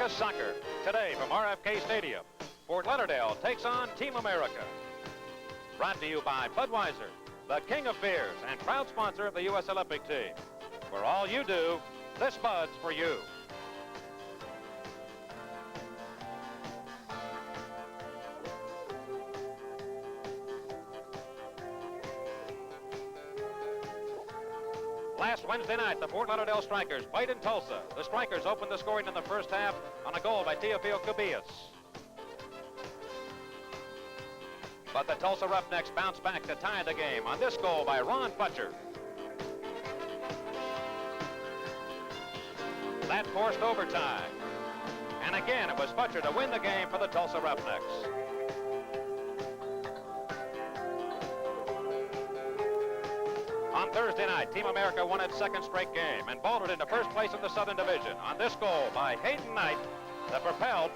America Soccer. Today from RFK Stadium, Fort Lauderdale takes on Team America. Brought to you by Budweiser, the king of beers and proud sponsor of the U.S. Olympic team. For all you do, this Bud's for you. Last Wednesday night, the Fort Lauderdale Strikers played in Tulsa. The Strikers opened the scoring in the first half on a goal by Teofil Cubillas. But the Tulsa Roughnecks bounced back to tie the game on this goal by Ron Butcher. That forced overtime. And again, it was Butcher to win the game for the Tulsa Roughnecks. On Thursday night, Team America won its second straight game and vaulted into first place in the Southern Division on this goal by Hayden Knight that propelled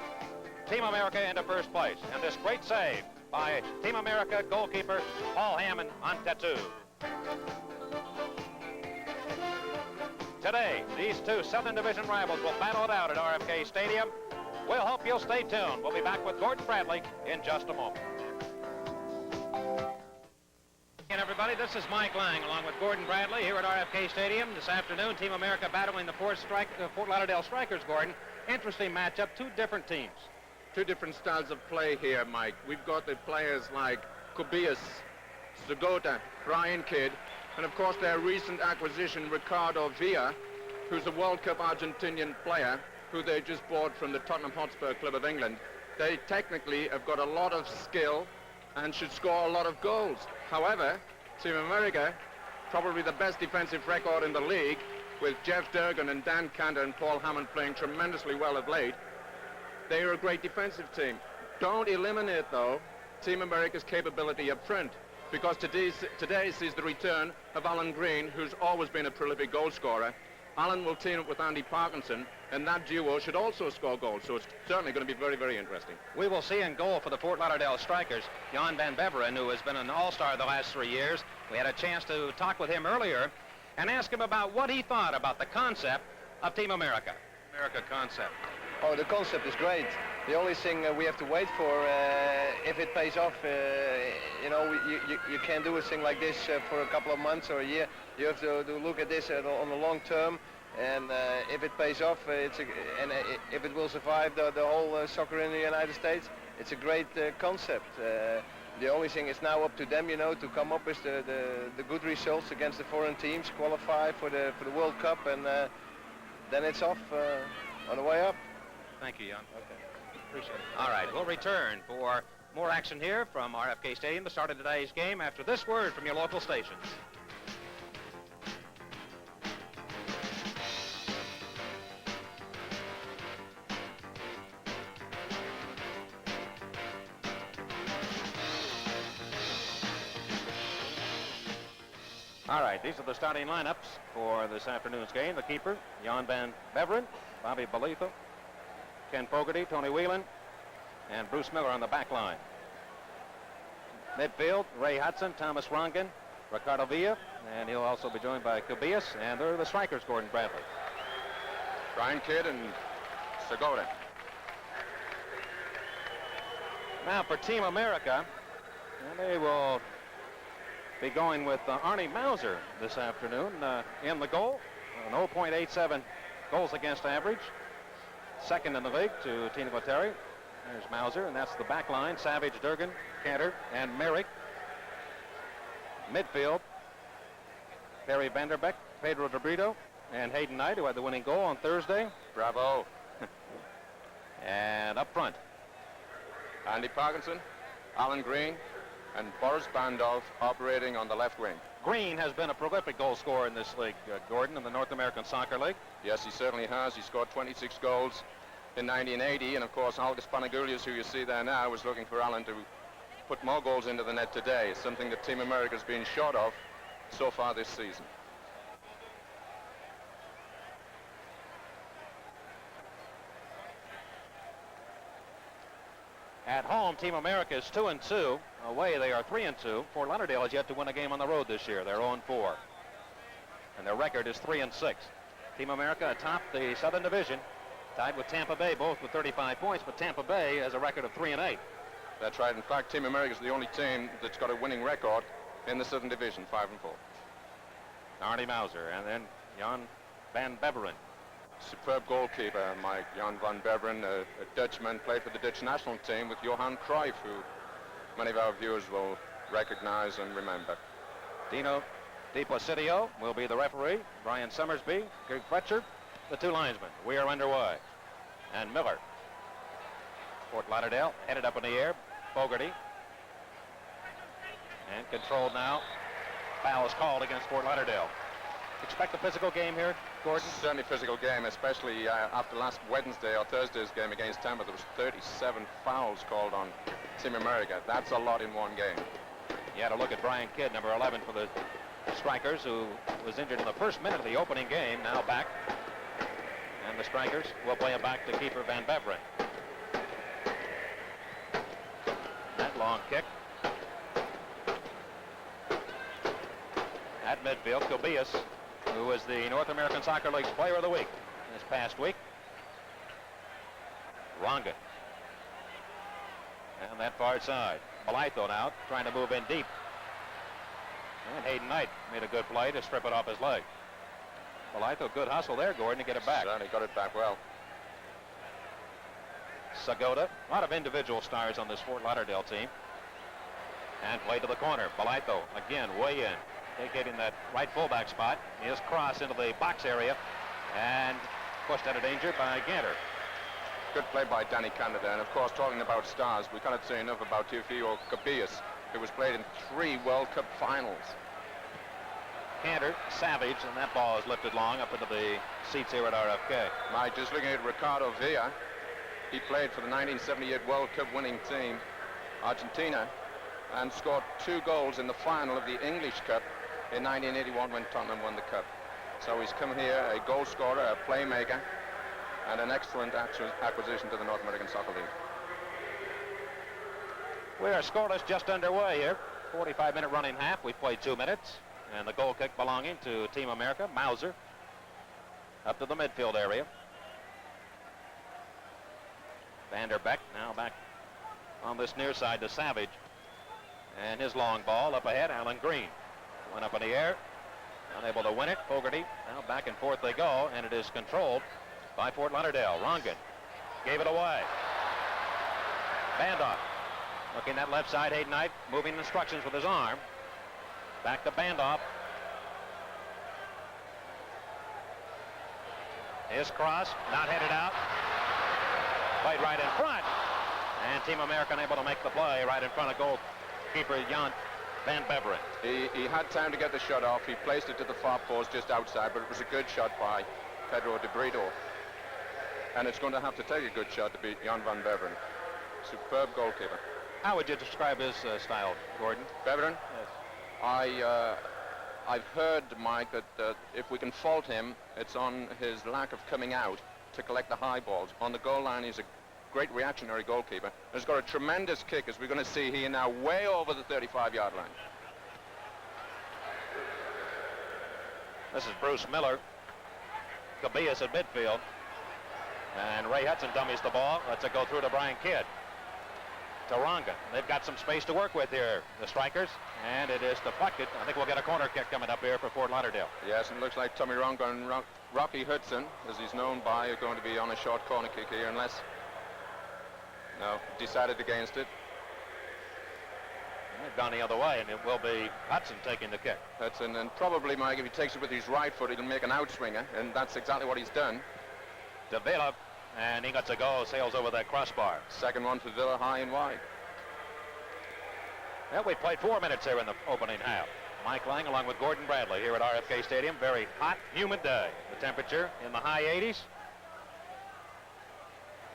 Team America into first place. And this great save by Team America goalkeeper Paul Hammond on Tattoo. Today, these two Southern Division rivals will battle it out at RFK Stadium. We'll hope you'll stay tuned. We'll be back with Gordon Bradley in just a moment. And everybody, this is Mike Lang along with Gordon Bradley here at RFK Stadium this afternoon. Team America battling the Fort Lauderdale Strikers, Gordon. Interesting matchup, two different teams. Two different styles of play here, Mike. We've got the players like Cubillas, Zagota, Brian Kidd, and of course their recent acquisition, Ricardo Villa, who's a World Cup Argentinian player who they just bought from the Tottenham Hotspur Club of England. They technically have got a lot of skill and should score a lot of goals. However, Team America, probably the best defensive record in the league, with Jeff Durgan and Dan Cantor and Paul Hammond playing tremendously well of late. They are a great defensive team. Don't eliminate, though, Team America's capability up front, because today sees the return of Alan Green, who's always been a prolific goal scorer. Alan will team up with Andy Parkinson, and that duo should also score goals, so it's certainly going to be very, very interesting. We will see in goal for the Fort Lauderdale Strikers, Jan van Beveren, who has been an all-star the last 3 years. We had a chance to talk with him earlier and ask him about what he thought about the concept of Team America. America concept. Oh, the concept is great. The only thing we have to wait for, if it pays off, you know, you can't do a thing like this for a couple of months or a year. You have to look at this on the long term, and if it pays off, if it will survive the whole soccer in the United States, it's a great concept. The only thing is now up to them, you know, to come up with the good results against the foreign teams, qualify for the World Cup, and then it's off on the way up. Thank you, Jan. Okay. Appreciate it. All right, we'll return for more action here from RFK Stadium, the start of today's game, after this word from your local stations. All right, these are the starting lineups for this afternoon's game. The keeper, Jan van Beveren, Bobby Bolitho, Ken Fogarty, Tony Whelan, and Bruce Miller on the back line. Midfield, Ray Hudson, Thomas Rongan, Ricardo Villa, and he'll also be joined by Cubillas, and they're the strikers, Gordon Bradley. Brian Kidd and Zagota. Now for Team America, and they will be going with Arnie Mauser this afternoon in the goal, an 0.87 goals against average. Second in the league to Tina Guattari. There's Mauser, and that's the back line. Savage, Durgan, Cantor, and Merrick. Midfield, Perry Vanderbeck, Pedro De Brito, and Hayden Knight, who had the winning goal on Thursday. Bravo. And up front, Andy Parkinson, Alan Green, and Boris Bandov operating on the left wing. Green has been a prolific goal scorer in this league, Gordon, in the North American Soccer League. Yes, he certainly has. He scored 26 goals in 1980, and of course, Algis Panagoulias, who you see there now, was looking for Alan to put more goals into the net today, something that Team America's been short of so far this season. At home, Team America is 2-2. Away, they are 3-2. Fort Lauderdale has yet to win a game on the road this year. They're 0-4. And their record is 3-6. Team America atop the Southern Division Tied with Tampa Bay, both with 35 points, but Tampa Bay has a record of 3-8. That's right. In fact, Team America is the only team that's got a winning record in the Southern Division, 5-4. Arnie Mauser, and then Jan van Beveren. Superb goalkeeper, Mike. Jan van Beveren, a Dutchman, played for the Dutch national team with Johan Cruyff, who many of our viewers will recognize and remember. Dino DiPlacidio will be the referee. Brian Summersby, Greg Fletcher, the two linesmen. We are underway. And Miller. Fort Lauderdale headed up in the air. Fogarty. And controlled now. Foul is called against Fort Lauderdale. Expect a physical game here, Gordon? Certainly physical game, especially after last Wednesday or Thursday's game against Tampa. There was 37 fouls called on Team America. That's a lot in one game. You had to look at Brian Kidd, number 11 for the Strikers, who was injured in the first minute of the opening game, now back. And the Strikers will play it back to keeper Van Beveren. That long kick. At midfield, Kobias, who was the North American Soccer League's Player of the Week this past week. Ronga. And that far side. Blytho now trying to move in deep. And Hayden Knight made a good play to strip it off his leg. Blytho, good hustle there, Gordon, to get it back. Certainly got it back well. Sagoda, a lot of individual stars on this Fort Lauderdale team. And play to the corner. Blytho, again, way in. Vacating that right fullback spot. His cross into the box area and pushed out of danger by Ganter. Good play by Danny Canada. And of course, talking about stars, we cannot say enough about Teofilo Kobias, who was played in 3 World Cup finals. Cantor, Savage, and that ball is lifted long up into the seats here at RFK. Mike, just looking at Ricardo Villa, he played for the 1978 World Cup winning team, Argentina, and scored 2 goals in the final of the English Cup in 1981 when Tottenham won the Cup. So he's come here, a goal scorer, a playmaker, and an excellent acquisition to the North American Soccer League. We are scoreless, just underway here. 45-minute running half. We've played 2 minutes. And the goal kick belonging to Team America, Mauser, up to the midfield area. Vanderbeck now back on this near side to Savage. And his long ball up ahead, Alan Green. Went up in the air, unable to win it. Fogarty, now back and forth they go, and it is controlled by Fort Lauderdale. Rongan gave it away. Bandoff looking at left side, Hayden Knight moving instructions with his arm. Back to Bandoff. His cross, not headed out. Played right in front. And Team America unable to make the play right in front of goalkeeper Jan van Beveren. He had time to get the shot off. He placed it to the far post just outside, but it was a good shot by Pedro de Brito. And it's going to have to take a good shot to beat Jan van Beveren. Superb goalkeeper. How would you describe his style, Gordon? Beveren? Yes. I've heard, Mike, that if we can fault him, it's on his lack of coming out to collect the high balls. On the goal line, he's a great reactionary goalkeeper. He's got a tremendous kick, as we're going to see here now, way over the 35-yard line. This is Bruce Miller. Kobias at midfield. And Ray Hudson dummies the ball. Lets it go through to Brian Kidd. Taranga. They've got some space to work with here, the Strikers. And it is deflected. I think we'll get a corner kick coming up here for Fort Lauderdale. Yes, and it looks like Tommy Ronga and Rocky Hudson, as he's known by, are going to be on a short corner kick here, unless... No, decided against it. They've gone the other way, and it will be Hudson taking the kick. Hudson, and probably, Mike, if he takes it with his right foot, he'll make an outswinger, and that's exactly what he's done. To Villa, and he gets a goal, sails over that crossbar. Second one for Villa, high and wide. Well, we played 4 minutes here in the opening half. Mike Lang along with Gordon Bradley here at RFK Stadium. Very hot, humid day. The temperature in the high 80s.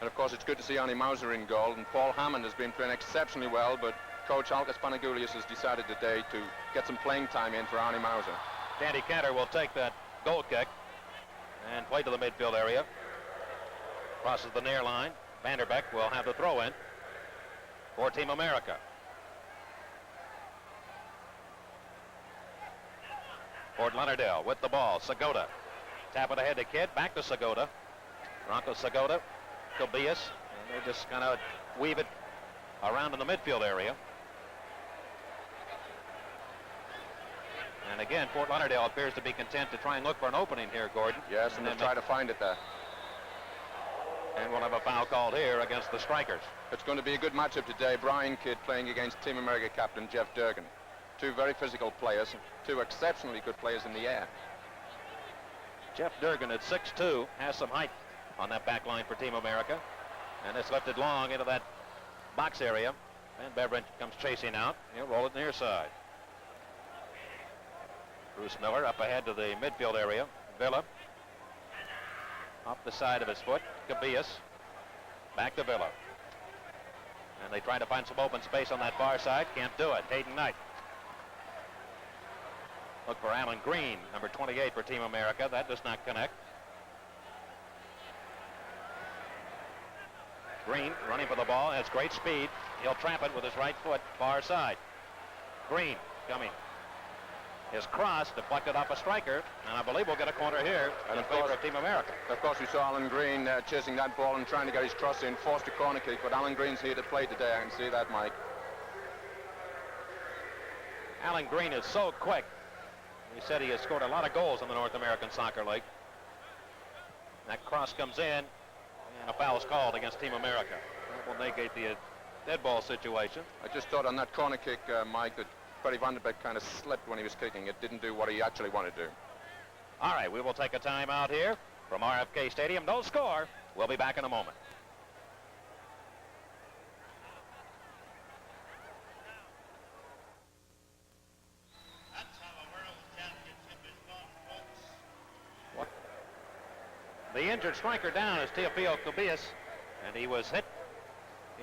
And of course, it's good to see Arnie Mauser in goal, and Paul Hammond has been playing exceptionally well, but Coach Alkas Panagoulias has decided today to get some playing time in for Arnie Mauser. Danny Cantor will take that goal kick and play to the midfield area. Crosses the near line. Vanderbeck will have the throw in for Team America. Fort Lauderdale with the ball. Sagoda. Tap it ahead to Kidd. Back to Sagoda. Bronco Segota, Tobias, and they just kind of weave it around in the midfield area. And again, Fort Lauderdale appears to be content to try and look for an opening here, Gordon. Yes, and they'll try to find it there. And we'll have a foul called here against the Strikers. It's going to be a good matchup today. Brian Kidd playing against Team America captain Jeff Durgan. Two very physical players, two exceptionally good players in the air. Jeff Durgan at 6'2", has some height on that back line for Team America. And it's lifted long into that box area. Van Beveridge comes chasing out. He'll roll it near side. Bruce Miller up ahead to the midfield area. Villa off the side of his foot. Cabillas back to Villa. And they try to find some open space on that far side. Can't do it. Hayden Knight. Look for Alan Green, number 28 for Team America. That does not connect. Green running for the ball, has great speed. He'll trap it with his right foot, far side. Green coming. His cross deflected off a striker, and I believe we'll get a corner here in favor of Team America. Of course, we saw Alan Green chasing that ball and trying to get his cross in, forced a corner kick, but Alan Green's here to play today. I can see that, Mike. Alan Green is so quick. He said he has scored a lot of goals in the North American Soccer League. That cross comes in, and a foul is called against Team America. That will negate the dead ball situation. I just thought on that corner kick, Mike, that Freddie Van der Beek kind of slipped when he was kicking. It didn't do what he actually wanted to do. All right, we will take a timeout here from RFK Stadium. No score. We'll be back in a moment. The injured striker down is Teofilo Cubillas, and he was hit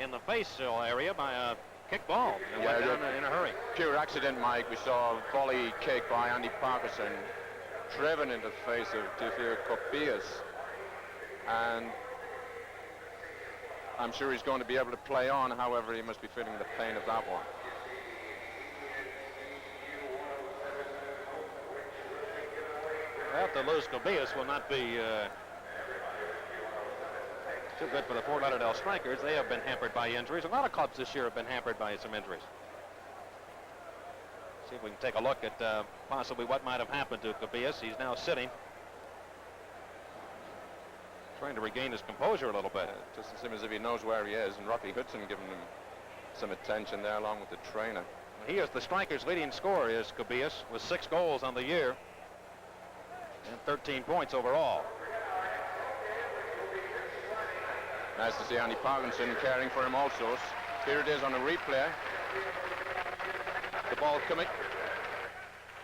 in the facial area by a kick ball and went down in a hurry. Pure accident, Mike. We saw a volley kick by Andy Parkinson driven in the face of Teofilo Cubillas, and I'm sure he's going to be able to play on. However, he must be feeling the pain of that one. Well, to lose Cubillas will not be too good for the Fort Lauderdale Strikers. They have been hampered by injuries. A lot of clubs this year have been hampered by some injuries. See if we can take a look at possibly what might have happened to Cubillas. He's now sitting, trying to regain his composure a little bit. It doesn't seem as if he knows where he is, and Rocky Hudson giving him some attention there along with the trainer. He is the Strikers' leading scorer, is Cubillas, with 6 goals on the year and 13 points overall. Nice to see Andy Parkinson caring for him also. Here it is on a replay. The ball coming.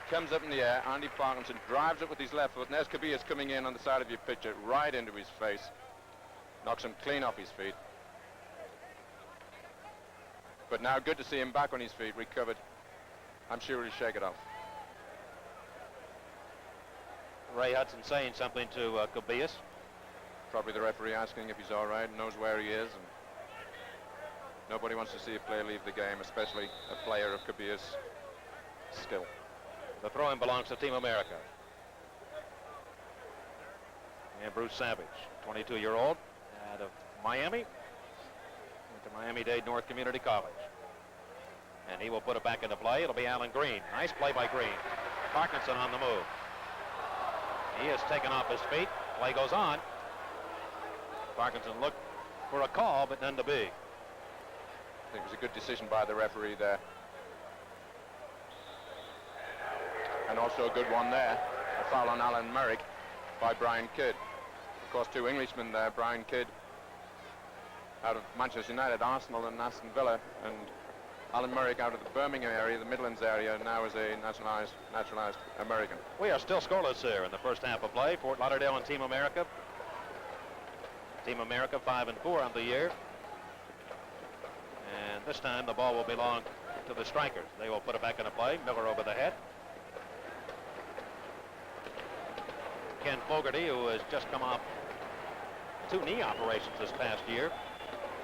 Comes up in the air. Andy Parkinson drives it with his left foot. And there's Cubillas coming in on the side of your picture, right into his face. Knocks him clean off his feet. But now good to see him back on his feet, recovered. I'm sure he'll shake it off. Ray Hudson saying something to Cubillas. Probably the referee asking if he's all right, knows where he is. And nobody wants to see a player leave the game, especially a player of Cubillas' skill. The throw-in belongs to Team America. And Bruce Savage, 22-year-old, out of Miami, went to Miami-Dade North Community College. And he will put it back into play. It'll be Alan Green. Nice play by Green. Parkinson on the move. He is taken off his feet. Play goes on. Parkinson looked for a call, but none to be. I think it was a good decision by the referee there. And also a good one there. A foul on Alan Merrick by Brian Kidd. Of course, 2 Englishmen there. Brian Kidd out of Manchester United, Arsenal and Aston Villa, and Alan Merrick out of the Birmingham area, the Midlands area, now as a naturalized American. We are still scoreless here in the first half of play. Fort Lauderdale and Team America. Team America 5-4 on the year. And this time the ball will belong to the Strikers. They will put it back into play. Miller over the head. Ken Fogarty, who has just come off 2 knee operations this past year.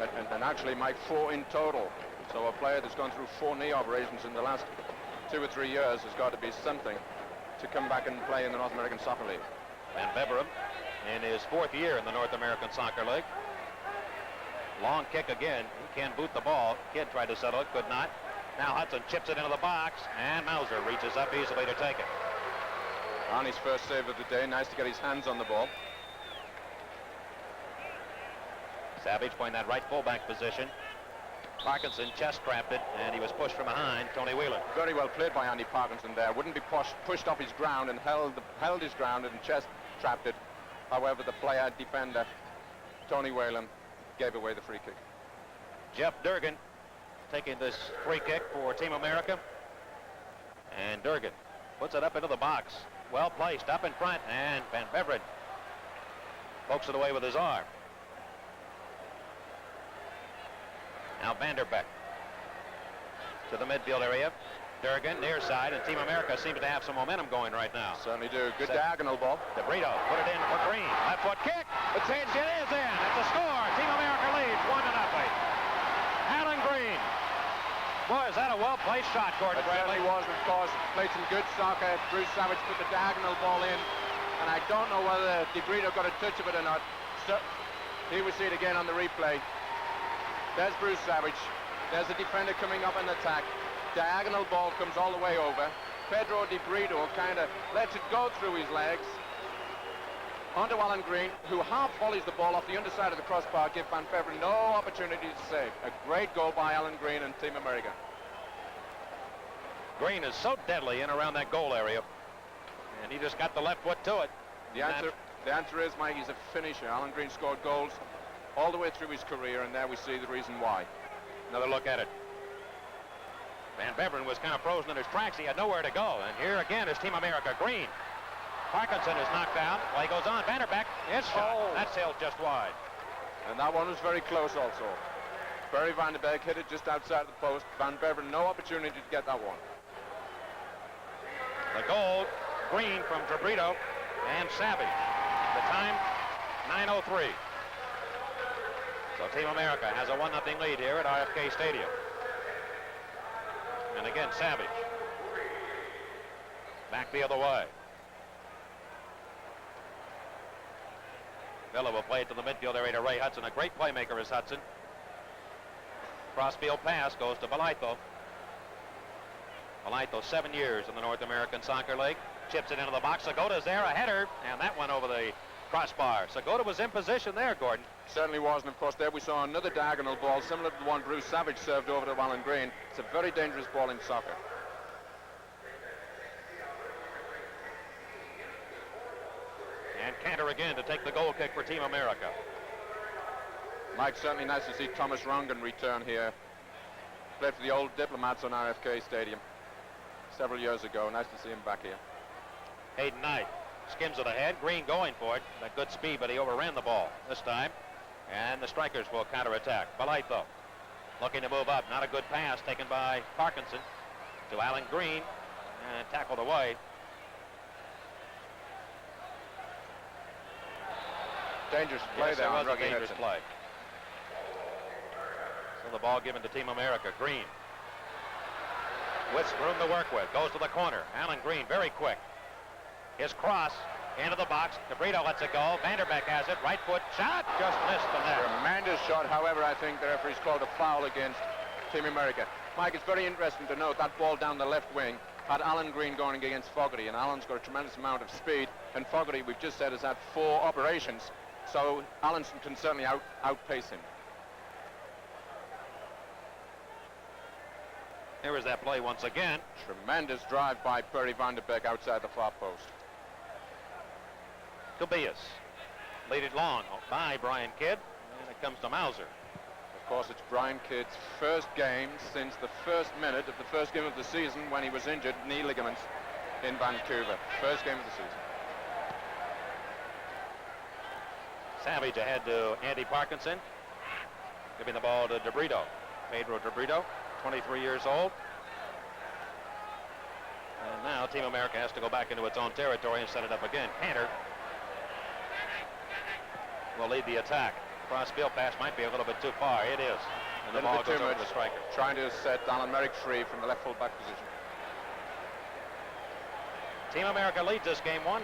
And actually, Mike, 4 in total. So a player that's gone through 4 knee operations in the last 2 or 3 years has got to be something to come back and play in the North American Soccer League. Van Beveren in his 4th year in the North American Soccer League. Long kick again. He can boot the ball. Kidd tried to settle it, could not. Now Hudson chips it into the box, and Mauser reaches up easily to take it. Arnie's first save of the day. Nice to get his hands on the ball. Savage playing that right fullback position. Parkinson chest trapped it, and he was pushed from behind. Tony Whelan. Very well played by Andy Parkinson there. Wouldn't be pushed off his ground and held his ground and chest trapped it. However, the defender, Tony Whelan, gave away the free kick. Jeff Durgan taking this free kick for Team America. And Durgan puts it up into the box. Well placed up in front, and Van Beveren pokes it away with his arm. Now Vanderbeck to the midfield area. Durgan near side, and Team America seems to have some momentum going right now. Certainly do. Good diagonal ball. DeBrito put it in for Green. Left foot kick. It is in. It's a score. Team America leads 1-0. Alan Green. Boy, is that a well-placed shot, Gordon It Bradley. certainly was, of course. Played some good soccer. Bruce Savage put the diagonal ball in, and I don't know whether DeBrito got a touch of it or not. So, here we see it again on the replay. There's Bruce Savage. There's a defender coming up in attack. Diagonal ball comes all the way over. Pedro DeBrito kind of lets it go through his legs onto Alan Green, who half volleys the ball off the underside of the crossbar, give Van Beveren no opportunity to save. A great goal by Alan Green and Team America. Green is so deadly in around that goal area, and he just got the left foot to it. The answer is, Mike, he's a finisher. Alan Green scored goals all the way through his career, and there we see the reason why. Another look at it. Van Beveren was kind of frozen in his tracks. He had nowhere to go. And here again is Team America. Green. Parkinson is knocked down. Well, he goes on. Vanderbeck is shot. That sailed just wide. And that one was very close also. Barry Vanderbeck hit it just outside the post. Van Beveren, no opportunity to get that one. The goal, Green from DeBrito and Savage. The time, 9:03. So Team America has a 1-0 lead here at RFK Stadium. And again, Savage. Back the other way. Villa will play it to the midfield area to Ray Hudson. A great playmaker is Hudson. Crossfield pass goes to Balaito. Balaito, 7 years in the North American Soccer League. Chips it into the box. Segoda's there, a header, and that went over the crossbar. Segota was in position there, Gordon. Certainly was, and of course there we saw another diagonal ball similar to the one Bruce Savage served over to Alan Green. It's a very dangerous ball in soccer. And Cantor again to take the goal kick for Team America. Mike, certainly nice to see Thomas Rongan return here. Played for the old Diplomats on RFK Stadium several years ago. Nice to see him back here. Hayden Knight skims it ahead. Green going for it. That good speed, but he overran the ball this time. And the strikers will counterattack. Balaito looking to move up. Not a good pass taken by Parkinson to Alan Green and tackled away. Dangerous play there. Yes, it was a dangerous play. So the ball given to Team America. Green with room to work with. Goes to the corner. Alan Green very quick. His cross into the box. DeBrito lets it go. Vanderbeck has it. Right foot shot. Just missed the net. Tremendous shot. However, I think the referee's called a foul against Team America. Mike, it's very interesting to note that ball down the left wing had Alan Green going against Fogarty, and Alan's got a tremendous amount of speed, and Fogarty, we've just said, has had 4 operations, so Alan can certainly outpace him. Here is that play once again. Tremendous drive by Perry Vanderbeck outside the far post. Tobias leaded long by Brian Kidd, and it comes to Mauser. Of course, it's Brian Kidd's first game since the first minute of the first game of the season when he was injured, knee ligaments in Vancouver. First game of the season. Savage ahead to Andy Parkinson, giving the ball to DeBrito. Pedro DeBrito, 23 years old. And now Team America has to go back into its own territory and set it up again. Cantor will lead the attack. Cross-field pass might be a little bit too far. It is. And the ball goes over to the striker. Trying to set Alan Merrick free from the left full-back position. Team America leads this game 1-0 on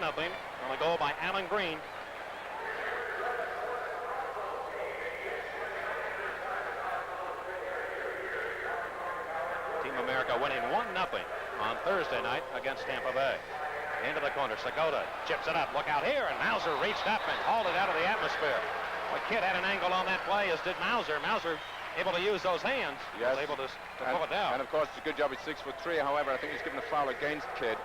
a goal by Alan Green. Team America winning 1-0 on Thursday night against Tampa Bay. Into the corner, Segota chips it up. Look out here, and Mauser reached up and hauled it out of the atmosphere. The kid had an angle on that play, as did Mauser. Mauser able to use those hands. Yes. Was able to pull it down. And of course, it's a good job he's 6'3". However, I think he's given a foul against Kidd.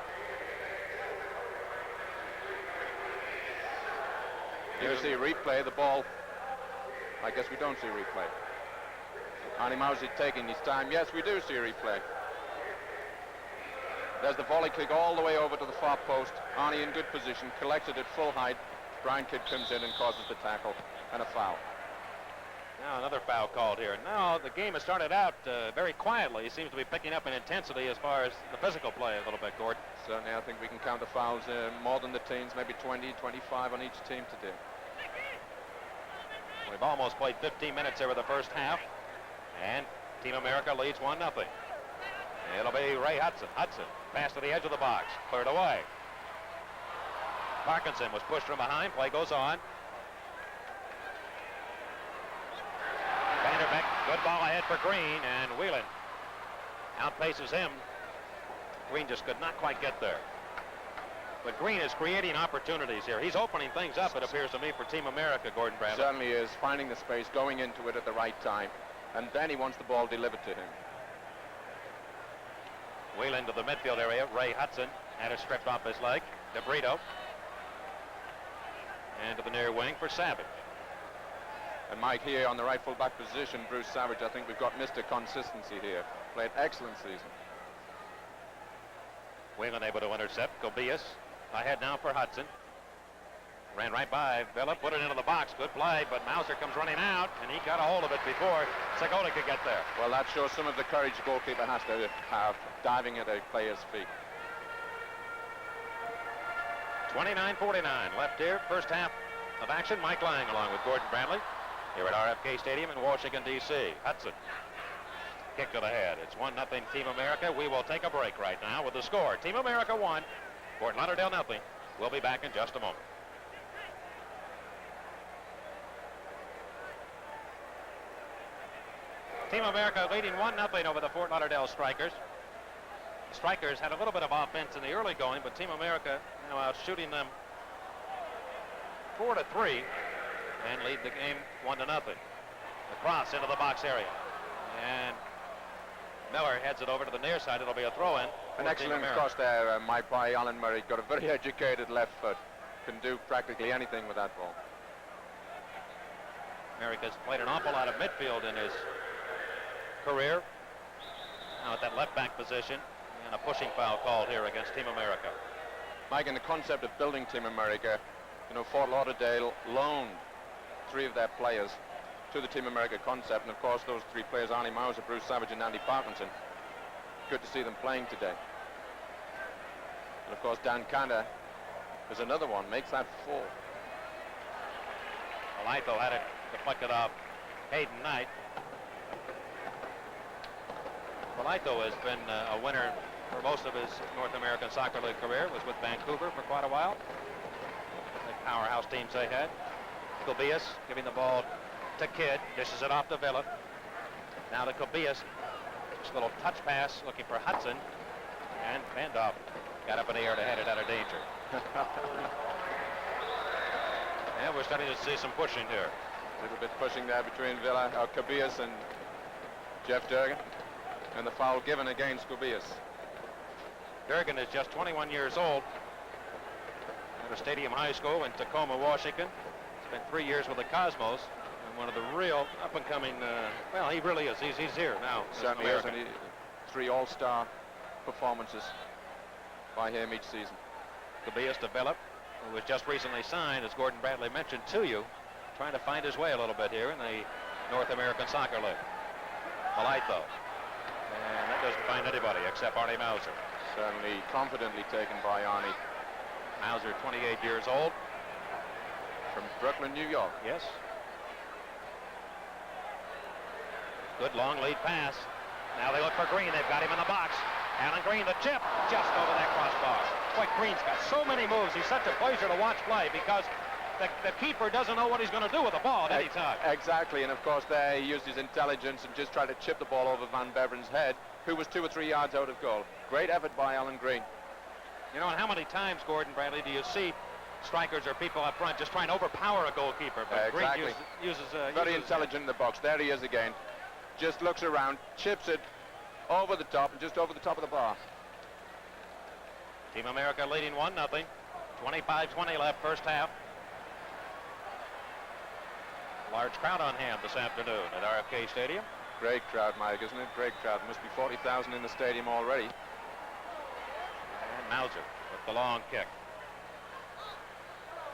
You see a replay, the ball. I guess we don't see a replay. Arnie Mauser taking his time. Yes, we do see a replay. There's the volley kick all the way over to the far post. Arnie in good position, collected at full height. Brian Kidd comes in and causes the tackle and a foul. Now another foul called here. Now the game has started out very quietly. It seems to be picking up in intensity as far as the physical play a little bit, Gordon. Certainly, I think we can count the fouls more than the teams, maybe 20, 25 on each team today. We've almost played 15 minutes here with the first half, and Team America leads 1-0. It'll be Ray Hudson. Hudson, pass to the edge of the box, cleared away. Parkinson was pushed from behind. Play goes on. Vanderbeek, good ball ahead for Green, and Whelan outpaces him. Green just could not quite get there. But Green is creating opportunities here. He's opening things up, it appears to me, for Team America, Gordon Bradley. Certainly is, finding the space, going into it at the right time, and then he wants the ball delivered to him. Whelan to the midfield area. Ray Hudson had it stripped off his leg. DeBrito. And to the near wing for Savage. And Mike, here on the right full-back position, Bruce Savage, I think we've got Mr. Consistency here. Played excellent season. Whelan able to intercept. Gobias ahead now for Hudson. Ran right by Villa, put it into the box. Good play, but Mauser comes running out, and he got a hold of it before Segota could get there. Well, that shows some of the courage the goalkeeper has to have, diving at a player's feet. 29-49 left here. First half of action. Mike Lang along with Gordon Bradley here at RFK Stadium in Washington, D.C. Hudson. Kick to the head. It's 1-0 Team America. We will take a break right now with the score. Team America 1, Fort Lauderdale 0. We'll be back in just a moment. Team America leading 1-0 over the Fort Lauderdale Strikers. The Strikers had a little bit of offense in the early going, but Team America now out shooting them 4-3 and lead the game 1-0. The cross into the box area. And Miller heads it over to the near side. It'll be a throw-in. An excellent cross there, Mike, by Alan Murray. Got a very educated left foot. Can do practically anything with that ball. America's played an awful lot of midfield in his career. Now at that left back position, and a pushing foul called here against Team America. Mike, in the concept of building Team America, you know, Fort Lauderdale loaned 3 of their players to the Team America concept, and of course those 3 players, Arnie Mauser, Bruce Savage, and Andy Parkinson. Good to see them playing today. And of course Dan Kanda is another one, makes that 4. Olitho had it deflected off Hayden Knight. Olitho has been a winner for most of his North American Soccer League career. Was with Vancouver for quite a while. The powerhouse teams they had. Gobias giving the ball to Kidd. Dishes it off to Villa. Now to Gobias. Just a little touch pass looking for Hudson. And Vandoff got up in the air to head it out of danger. And we're starting to see some pushing here. A little bit pushing there between Villa, Gobias and Jeff Durgan. And the foul given against Gobias. Durgan is just 21 years old. At a Stadium High School in Tacoma, Washington. Spent 3 years with the Cosmos. And one of the real up-and-coming, well, he really is. He's here now. Certainly is. And 3 all-star performances by him each season. Gobias developed, who was just recently signed, as Gordon Bradley mentioned to you, trying to find his way a little bit here in the North American Soccer League. Olitho. And that doesn't find anybody except Arnie Mauser. Certainly confidently taken by Arnie. Mauser, 28 years old. From Brooklyn, New York. Yes. Good long lead pass. Now they look for Green. They've got him in the box. Alan Green, the chip, just over that crossbar. Boy, Green's got so many moves. He's such a pleasure to watch play because the keeper doesn't know what he's going to do with the ball at any time. tuck. Exactly, and of course there he used his intelligence and just tried to chip the ball over Van Beveren's head, who was 2 or 3 yards out of goal. Great effort by Alan Green. You know, and how many times, Gordon Bradley, do you see strikers or people up front just trying to overpower a goalkeeper? But Exactly. Green uses Very intelligent in the box. There he is again. Just looks around, chips it over the top, and just over the top of the bar. Team America leading 1-0. 25-20 left first half. Large crowd on hand this afternoon at RFK Stadium. Great crowd, Mike, isn't it? Great crowd. Must be 40,000 in the stadium already. And Mauser with the long kick.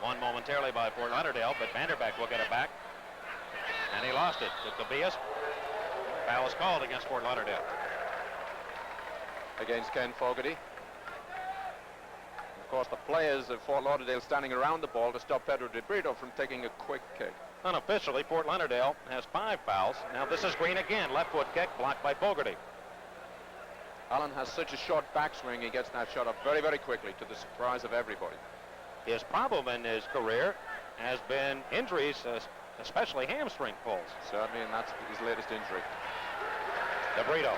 Won momentarily by Fort Lauderdale, but Vanderbeck will get it back. And he lost it to Tobias. Foul is called against Fort Lauderdale. Against Ken Fogarty. Of course, the players of Fort Lauderdale standing around the ball to stop Pedro de Brito from taking a quick kick. Unofficially, Fort Lauderdale has 5 fouls. Now this is Green again. Left foot kick blocked by Fogarty. Allen has such a short backswing, he gets that shot up very, very quickly to the surprise of everybody. His problem in his career has been injuries, especially hamstring pulls. Certainly, and that's his latest injury. De Brito.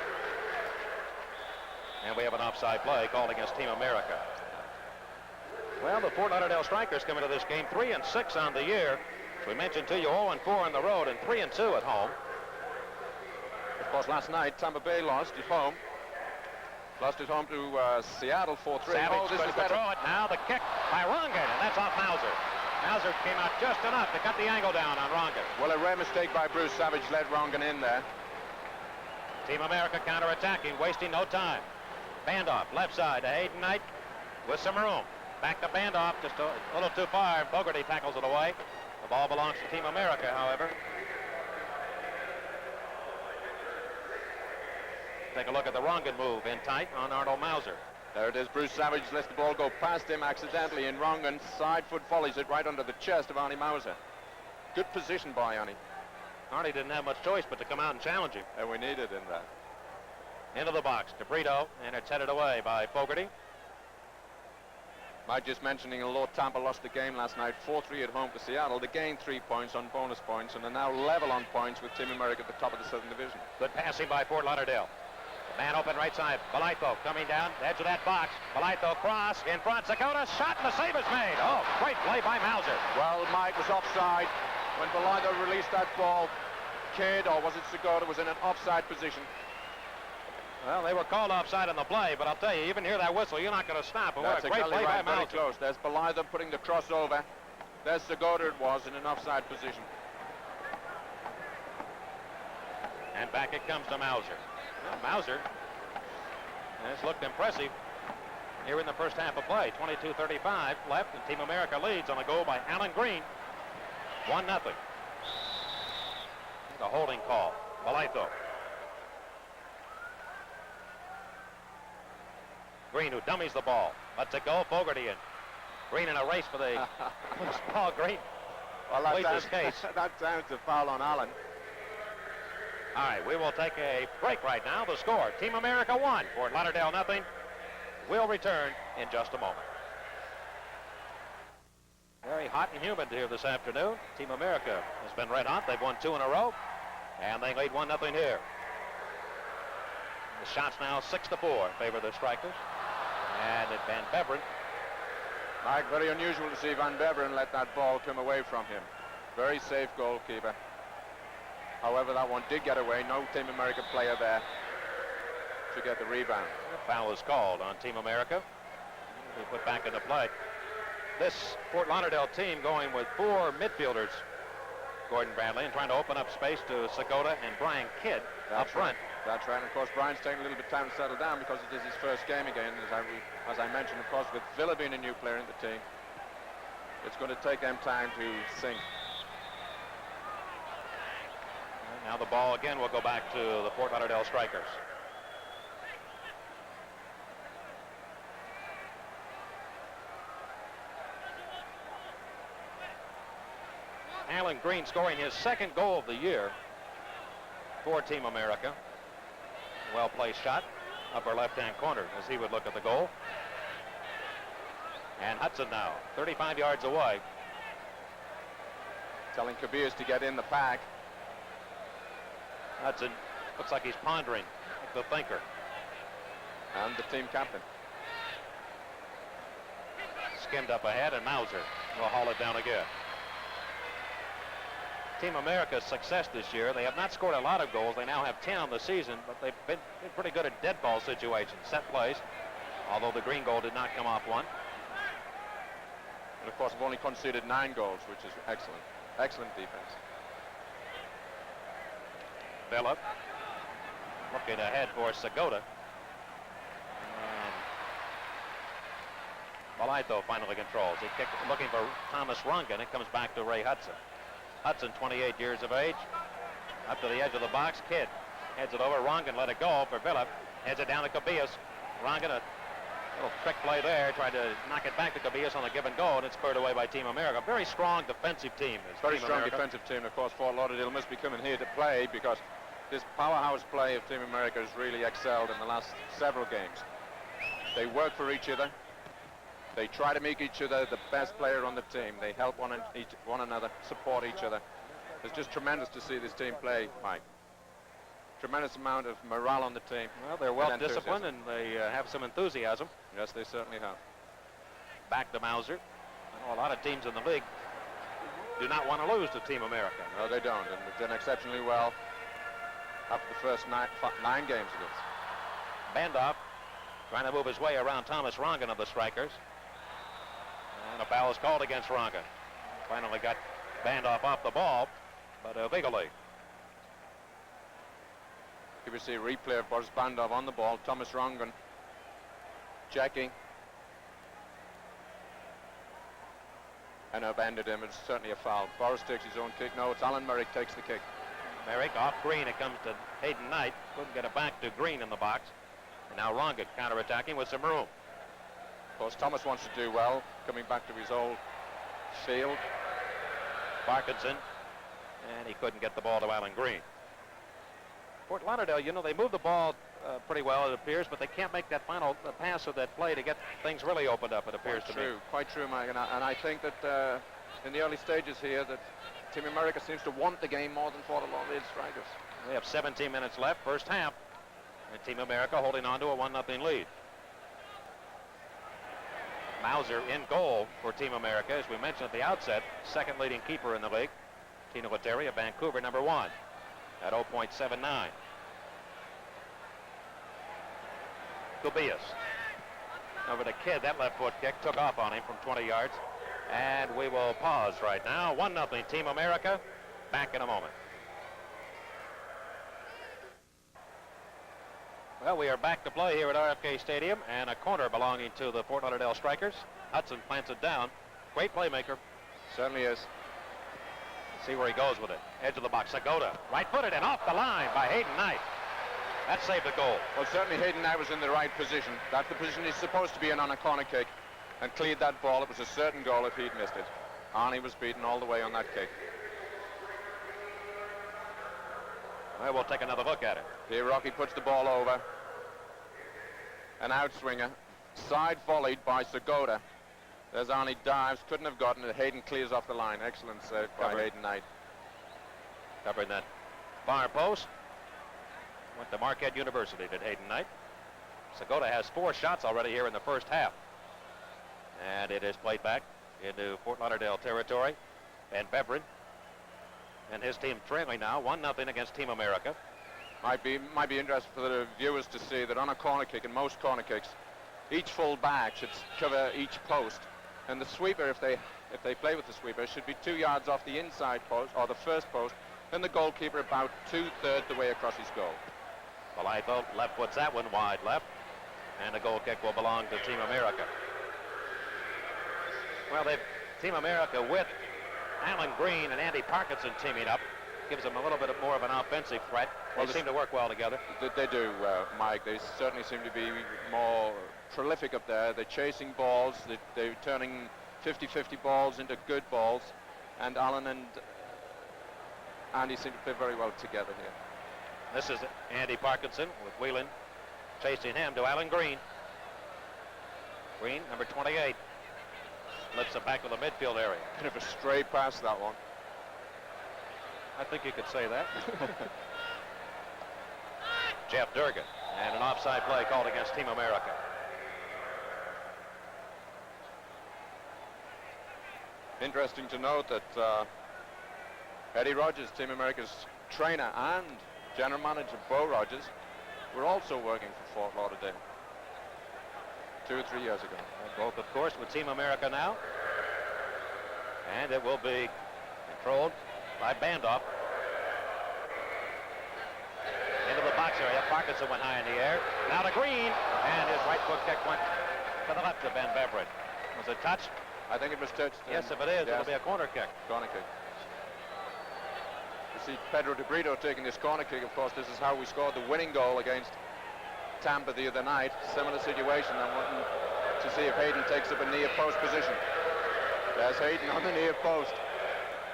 And we have an offside play called against Team America. Well, the Fort Lauderdale Strikers come into this game 3-6 on the year. As we mentioned to you, 0-4 on the road and 3-2 at home. Of course, last night, Tampa Bay lost at home. Lost at home to Seattle 4-3. Savage this is couldn't throw it. Now the kick by Rongan, and that's off Mauser. Mauser came out just enough to cut the angle down on Rongan. Well, a rare mistake by Bruce Savage led Rongan in there. Team America counter-attacking, wasting no time. Bandoff, left side to Hayden Knight with some room. Back to Bandoff, just a little too far. Fogarty tackles it away. The ball belongs to Team America, however. Take a look at the Rongan move in tight on Arnold Mauser. There it is. Bruce Savage lets the ball go past him accidentally, and Rongan side foot volleys it right under the chest of Arnie Mauser. Good position by Arnie. Arnie didn't have much choice but to come out and challenge him. And we needed in that. Into the box, De Brito, and it's headed away by Fogarty. Mike just mentioning, although Tampa lost the game last night, 4-3 at home to Seattle, they gained 3 points on bonus points and are now level on points with Team America at the top of the Southern Division. Good passing by Fort Lauderdale. The man open right side. Balaito coming down, edge of that box. Balaito cross in front. Sakota shot and the save is made. Oh, great play by Mauser. Well, Mike was offside when Balaito released that ball. Kidd, or was it Segota, was in an offside position. Well, they were called offside on the play, but I'll tell you, even hear that whistle, you're not going to stop. And what That's a great exactly play right, by very Mauser. close. There's Balaito putting the cross over. There's Segota it was in an offside position. And back it comes to Mauser. Well, Mauser has looked impressive here in the first half of play. 22:35 left, and Team America leads on a goal by Alan Green. 1-0. The holding call. Balaito. Green, who dummies the ball, lets it go. Fogarty in. Green in a race for the ball. Green. Well, Pleads his case. that sounds a foul on Allen. All right, we will take a break right now. The score, Team America 1, Fort Lauderdale 0. We'll return in just a moment. Very hot and humid here this afternoon. Team America has been red hot. They've won 2 in a row, and they lead 1-0 here. The shots now 6-4 in favor of the Strikers. And at Van Beveren. Mike, very unusual to see Van Beveren let that ball come away from him. Very safe goalkeeper. However, that one did get away. No Team America player there to get the rebound. The foul is called on Team America. Be put back into play. This Fort Lauderdale team going with 4 midfielders, Gordon Bradley, and trying to open up space to Sakota and Brian Kidd up front. That's right. And of course, Brian's taking a little bit of time to settle down because it is his first game again. As I mentioned, of course, with Villa being a new player in the team, it's going to take them time to sink. And now the ball again will go back to the Fort Lauderdale Strikers. Alan Green scoring his 2nd goal of the year for Team America. Well-placed shot, upper left-hand corner as he would look at the goal. And Hudson now, 35 yards away. telling Cabillas to get in the pack. Hudson looks like he's pondering, like the thinker. And the team captain. Skimmed up ahead, and Mauser will haul it down again. Team America's success this year, they have not scored a lot of goals. They now have 10 on the season, but they've been pretty good at dead ball situations, set plays, although the green goal did not come off one. And of course, have only conceded 9 goals, which is excellent. Excellent defense. Phillip looking ahead for Segota. Malaito finally controls. He kicked, looking for Thomas Rungan. It comes back to Ray Hudson. Hudson, 28 years of age, up to the edge of the box. Kidd heads it over. Rungan let it go for Phillip. Heads it down to Cabillas. Rungan, a little trick play there. Tried to knock it back to Cabillas on the give and go, and it's spurred away by Team America. Very strong defensive team. Very strong defensive team. Of course, Fort Lauderdale must be coming here to play because this powerhouse play of Team America has really excelled in the last several games. They work for each other. They try to make each other the best player on the team. They help one another, support each other. It's just tremendous to see this team play, Mike. Tremendous amount of morale on the team. Well, they're well disciplined, and they have some enthusiasm. Yes, they certainly have. Back to Mauser. I know a lot of teams in the league do not want to lose to Team America. No, they don't, and they've done exceptionally well after the first 9 games against. Bandoff trying to move his way around Thomas Rungan of the Strikers. And a foul is called against Rungan. Finally got Bandoff off the ball, but illegally. Here we see a replay of Boris Bandoff on the ball. Thomas Rungan checking. And abandoned him. It's certainly a foul. Boris takes his own kick. No, it's Alan Merrick takes the kick. Merrick off Green. It comes to Hayden Knight. Couldn't get it back to Green in the box. And now Rungan counterattacking with some room. Of course, Thomas wants to do well, coming back to his old field. Parkinson, and he couldn't get the ball to Alan Green. Fort Lauderdale, you know, they move the ball pretty well, it appears, but they can't make that final pass of that play to get things really opened up, it appears to me. Quite true, Mike. And I think that in the early stages here, that Team America seems to want the game more than Fort Lauderdale Strikers. We have 17 minutes left, first half, and Team America holding on to a 1-0 lead. Mauser in goal for Team America, as we mentioned at the outset, second leading keeper in the league. Tino Lettieri of Vancouver, number 1 at 0.79. Cabillas over to Kidd. That left foot kick took off on him from 20 yards. And we will pause right now. 1-0 Team America. Back in a moment. Well, we are back to play here at RFK Stadium, and a corner belonging to the Fort Lauderdale Strikers. Hudson plants it down. Great playmaker. Certainly is. See where he goes with it. Edge of the box. Segota, right-footed and off the line by Hayden Knight. That saved the goal. Well, certainly Hayden Knight was in the right position. That's the position he's supposed to be in on a corner kick, and cleared that ball. It was a certain goal if he'd missed it. Arnie was beaten all the way on that kick. Well, we'll take another look at it. Here Rocky puts the ball over. An outswinger. Side volleyed by Segota. There's Arnie dives. Couldn't have gotten it. Hayden clears off the line. Excellent save by Hayden Knight. Covering that far post. Went to Marquette University, did Hayden Knight. Segota has 4 shots already here in the first half. And it is played back into Fort Lauderdale territory. And Beveren and his team trailing now 1-0 against Team America. Might be interesting for the viewers to see that on a corner kick, in most corner kicks, each full back should cover each post, and the sweeper, if they play with the sweeper, should be 2 yards off the inside post or the first post, and the goalkeeper about 2/3 the way across his goal. Malaito left puts that one wide left, and the goal kick will belong to Team America. Well, Team America with Alan Green and Andy Parkinson teaming up gives them a little bit more of an offensive threat. They seem to work well together. They do, Mike. They certainly seem to be more prolific up there. They're chasing balls. They're turning 50-50 balls into good balls. And Alan and Andy seem to play very well together here. This is Andy Parkinson with Whelan chasing him to Alan Green. Green, number 28. Lifts it back to the midfield area. Bit of a stray pass, that one. I think you could say that. Jeff Durgan, and an offside play called against Team America. Interesting to note that Eddie Rogers, Team America's trainer and general manager Bo Rogers, were also working for Fort Lauderdale 2 or 3 years ago. Both, of course, with Team America now. And it will be controlled by Bandoff. Into the box area. Parkinson went high in the air. Now to Green. And his right foot kick went to the left of Ben Beveridge. Was it touched? I think it was touched. Yes, if it is, it'll be a corner kick. Corner kick. You see Pedro de Brito taking this corner kick. Of course, this is how we scored the winning goal against Tampa the other night. Similar situation. I'm wanting to see if Hayden takes up a near post position. There's Hayden on the near post.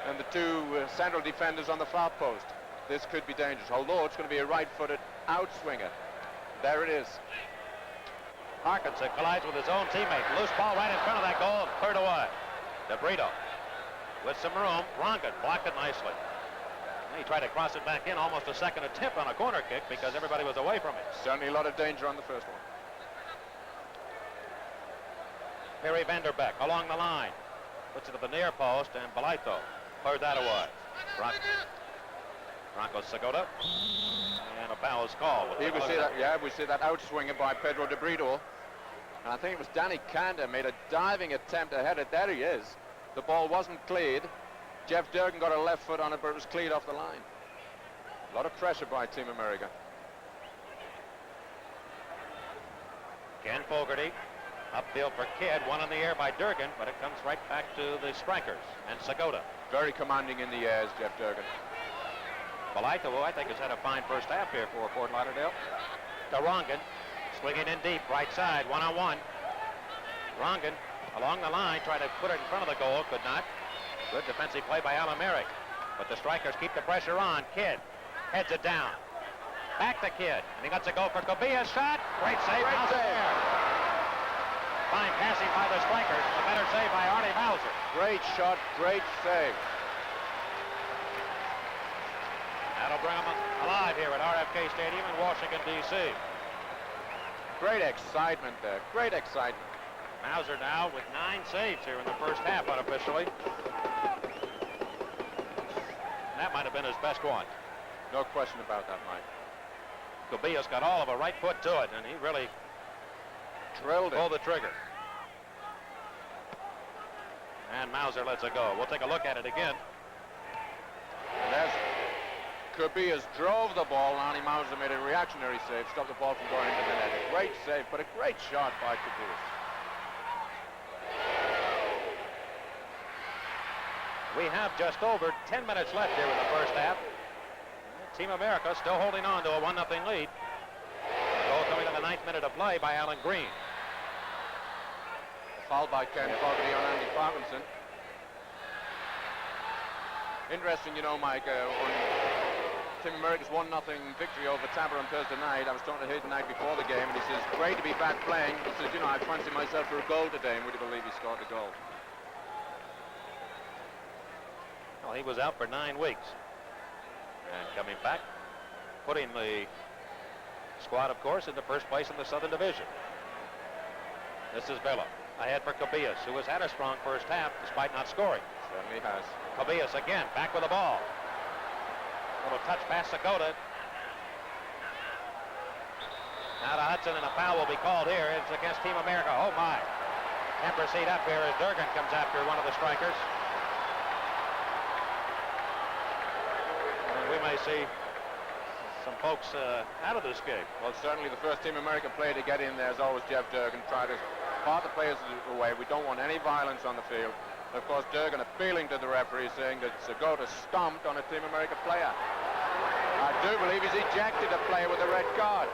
And the two central defenders on the far post. This could be dangerous, although it's going to be a right-footed outswinger. There it is. Parkinson collides with his own teammate. Loose ball right in front of that goal, cleared away. De Brito with some room. Rongan blocked it nicely. He tried to cross it back in, almost a second attempt on a corner kick because everybody was away from it. Certainly a lot of danger on the first one. Harry Vanderbeck along the line. Puts it to the near post, and Balaito cleared that away. Bronco Segota. And a foul is called. Here we see that, yeah, we see that outswinger by Pedro de Brito. And I think it was Danny Kanda made a diving attempt to head it. There he is. The ball wasn't cleared. Jeff Durgan got a left foot on it, but it was cleared off the line. A lot of pressure by Team America. Ken Fogarty. Upfield for Kidd. One in the air by Durgan, but it comes right back to the strikers. And Segota. Very commanding in the airs, Jeff Durgan. Balaito, who I think has had a fine first half here for Fort Lauderdale. To Rongan. Swinging in deep, right side, one-on-one. Rongan along the line, tried to put it in front of the goal, could not. Good defensive play by Alan Merrick. But the strikers keep the pressure on. Kidd heads it down. Back to Kidd. And he lets it go for Cabilla's shot. Great save. Great save. Fine passing by the strikers. A better save by Artie Mauser. Great shot, great save. That'll bring them alive here at RFK Stadium in Washington, D.C. Great excitement there. Great excitement. Mauser now with 9 saves here in the first half unofficially. And that might have been his best one. No question about that, Mike. Cabilla's got all of a right foot to it, and he really Drilled it. pulled the trigger. And Mauser lets it go. We'll take a look at it again. And there's Cabilla's drove the ball. Arnie Mauser made a reactionary save, stopped the ball from going into the net. A great save, but a great shot by Cabilla. We have just over 10 minutes left here in the first half. Team America still holding on to a 1-0 lead. Goal coming in the 9th minute of play by Alan Green. Foul by Ken Fogarty on Andy Parkinson. Interesting, you know, Mike, on Team America's 1-0 victory over Tampa on Thursday night. I was talking to him the night before the game, and he says, great to be back playing. He says, you know, I fancy myself for a goal today, and would you believe he scored the goal? Well, he was out for 9 weeks. And coming back, putting the squad, of course, in the first place in the Southern Division. This is Vela. Ahead for Cabillas, who has had a strong first half despite not scoring. Certainly has. Cabillas again, back with the ball. Little touch pass to Segota. Now to Hudson, and a foul will be called here. It's against Team America. Oh, my. Emperor seat up here as Durgan comes after one of the strikers. And we may see some folks out of this game. Well, certainly the first Team America player to get in there is always Jeff Durgan. Try to part the players away. We don't want any violence on the field. Of course, Durgan appealing to the referee, saying that Segota stomped on a Team America player. I do believe he's ejected a player with a red card.